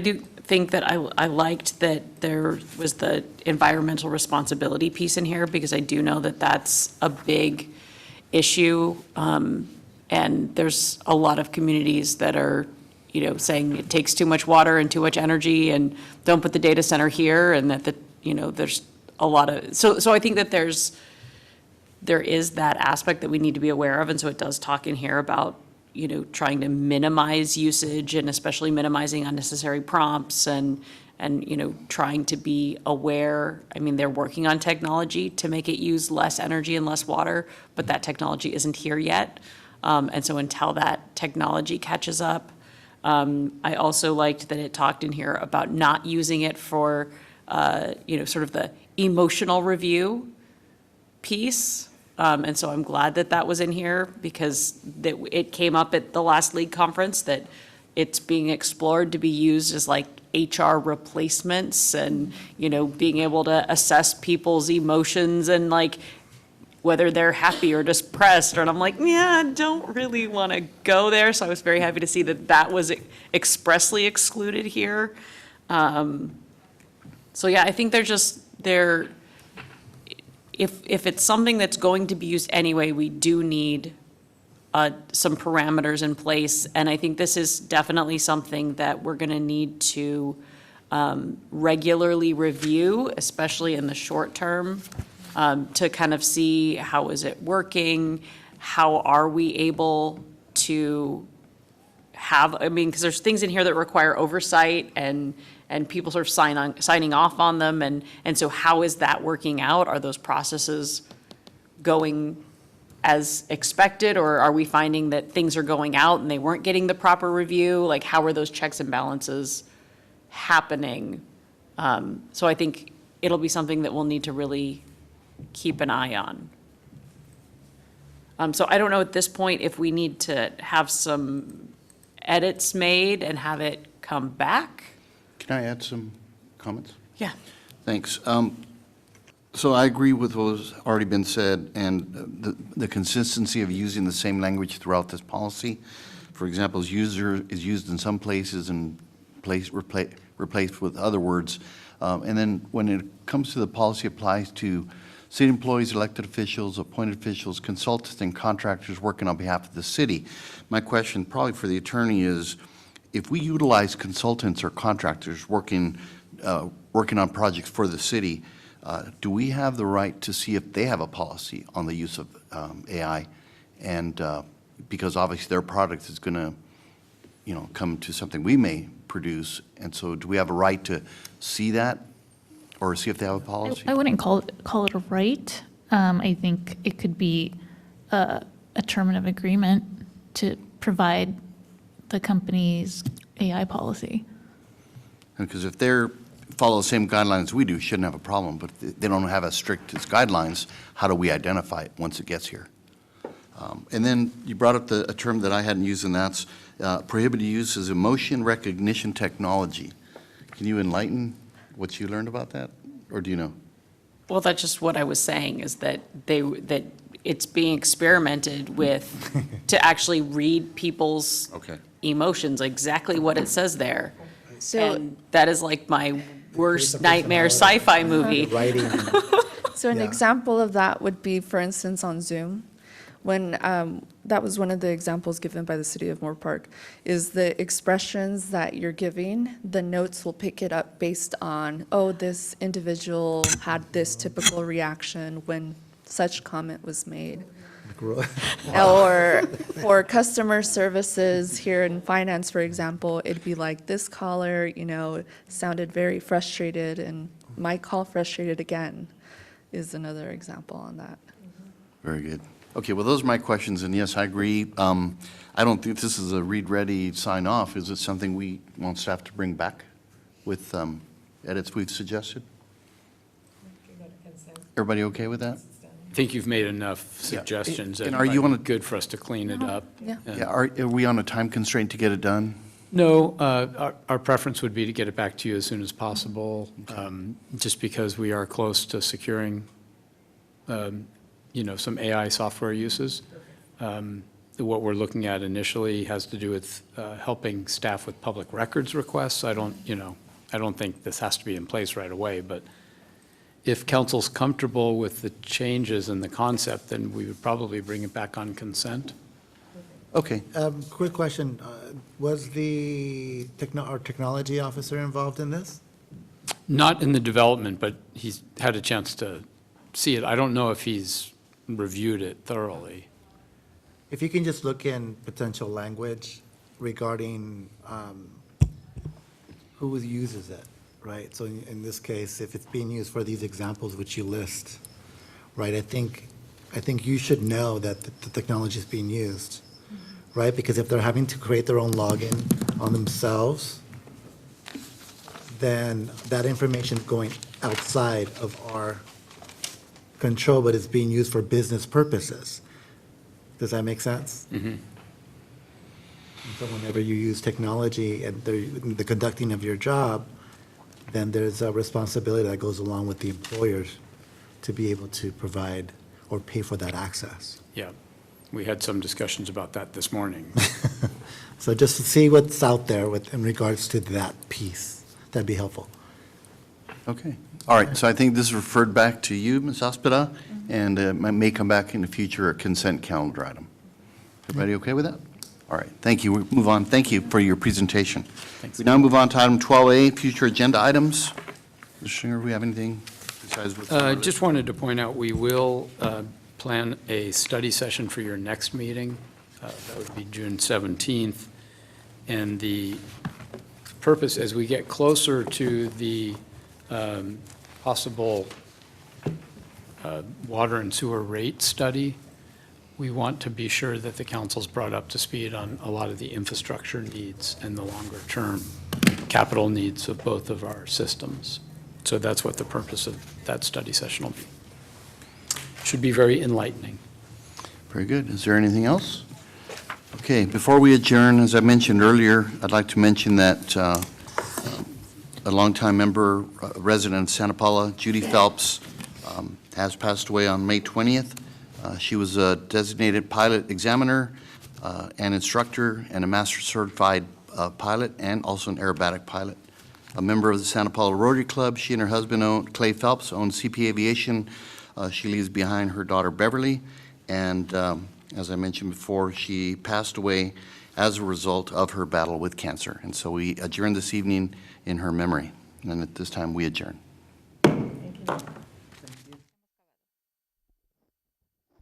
do think that I liked that there was the environmental responsibility piece in here because I do know that that's a big issue. And there's a lot of communities that are, saying it takes too much water and too much energy and don't put the data center here and that there's a lot of, so I think that there is that aspect that we need to be aware of. And so it does talk in here about, trying to minimize usage and especially minimizing unnecessary prompts and trying to be aware. They're working on technology to make it use less energy and less water, but that technology isn't here yet. And so until that technology catches up, I also liked that it talked in here about not using it for, sort of the emotional review piece. And so I'm glad that that was in here because it came up at the last league conference that it's being explored to be used as like HR replacements and, being able to assess people's emotions and like whether they're happy or depressed. And I'm like, yeah, I don't really want to go there. So I was very happy to see that that was expressly excluded here. So yeah, I think if it's something that's going to be used anyway, we do need some parameters in place. And I think this is definitely something that we're going to need to regularly review, especially in the short term, to kind of see how is it working, how are we able to have, because there's things in here that require oversight and people sort of signing off on them. And so how is that working out? Are those processes going as expected, or are we finding that things are going out and they weren't getting the proper review? Like, how are those checks and balances happening? So I think it'll be something that we'll need to really keep an eye on. So I don't know at this point if we need to have some edits made and have it come back. Can I add some comments? Yeah. Thanks. So I agree with what has already been said and the consistency of using the same language throughout this policy. For example, user is used in some places and replaced with other words. And then when it comes to the policy applies to city employees, elected officials, appointed officials, consultants, and contractors working on behalf of the city. My question probably for the attorney is, if we utilize consultants or contractors working on projects for the city, Do we have the right to see if they have a policy on the use of AI? And because obviously their product is going to, come to something we may produce. And so do we have a right to see that or see if they have a policy? I wouldn't call it a right. I think it could be a term of agreement to provide the company's AI policy. Because if they're follow the same guidelines we do, shouldn't have a problem. But if they don't have as strict as guidelines, how do we identify it once it gets here? And then you brought up a term that I hadn't used, and that's prohibited use as emotion recognition technology. Can you enlighten what you learned about that, or do you know? Well, that's just what I was saying, is that that it's being experimented with to actually read people's emotions, exactly what it says there. So- And that is like my worst nightmare sci-fi movie. So an example of that would be, for instance, on Zoom, when that was one of the examples given by the city of Moore Park, is the expressions that you're giving, the notes will pick it up based on, oh, this individual had this typical reaction when such comment was made. Or for customer services here in finance, for example, it'd be like, this caller, sounded very frustrated and might call frustrated again, is another example on that. Very good. Okay, well, those are my questions, and yes, I agree. I don't think this is a read-ready sign-off. Is it something we want staff to bring back with edits we've suggested? Everybody okay with that? I think you've made enough suggestions. And that are it you might on a- be good for us to clean it up. Yeah. Yeah, are we on a time constraint to get it done? No, our preference would be to get it back to you as soon as possible, just because we are close to securing, some AI software uses. What we're looking at initially has to do with helping staff with public records requests. I don't think this has to be in place right away, but if council's comfortable with the changes in the concept, then we would probably bring it back on consent. Okay. Quick question. Was the technology officer involved in this? Not in the development, but he's had a chance to see it. I don't know if he's reviewed it thoroughly. If you can just look in potential language regarding who uses it, right? So in this case, if it's being used for these examples which you list, right, I think you should know that the technology is being used, right? Because if they're having to create their own login on themselves, then that information is going outside of our control, but it's being used for business purposes. Does that make sense? Mm-hmm. So whenever you use technology and the conducting of your job, then there's a responsibility that goes along with the employers to be able to provide or pay for that access. Yeah, we had some discussions about that this morning. So just to see what's out there in regards to that piece, that'd be helpful. Okay. All right, so I think this is referred back to you, Ms. Ospeda, and may come back in the future a consent calendar item. Everybody okay with that? All right, thank you. We move on. Thank you for your presentation. Thanks. We now move on to item 12A, future agenda items. Mr. Stringer, do we have anything besides what's Just wanted to point out, we will plan a study session for your next meeting. That would be June 17th. And the purpose, as we get closer to the possible water and sewer rate study, we want to be sure that the council's brought up to speed on a lot of the infrastructure needs and the longer-term capital needs of both of our systems. So that's what the purpose of that study session will be. Should be very enlightening. Very good. Is there anything else? Okay, before we adjourn, as I mentioned earlier, I'd like to mention that a longtime member, resident of Santa Paula, Judy Phelps, has passed away on May 20th. She was a designated pilot examiner, an instructor, and a master certified pilot, and also an aerobatic pilot. A member of the Santa Paula Rotary Club, she and her husband, Clay Phelps, own CP Aviation. She leaves behind her daughter, Beverly, and as I mentioned before, she passed away as a result of her battle with cancer. And so we adjourn this evening in her memory. And at this time, we adjourn.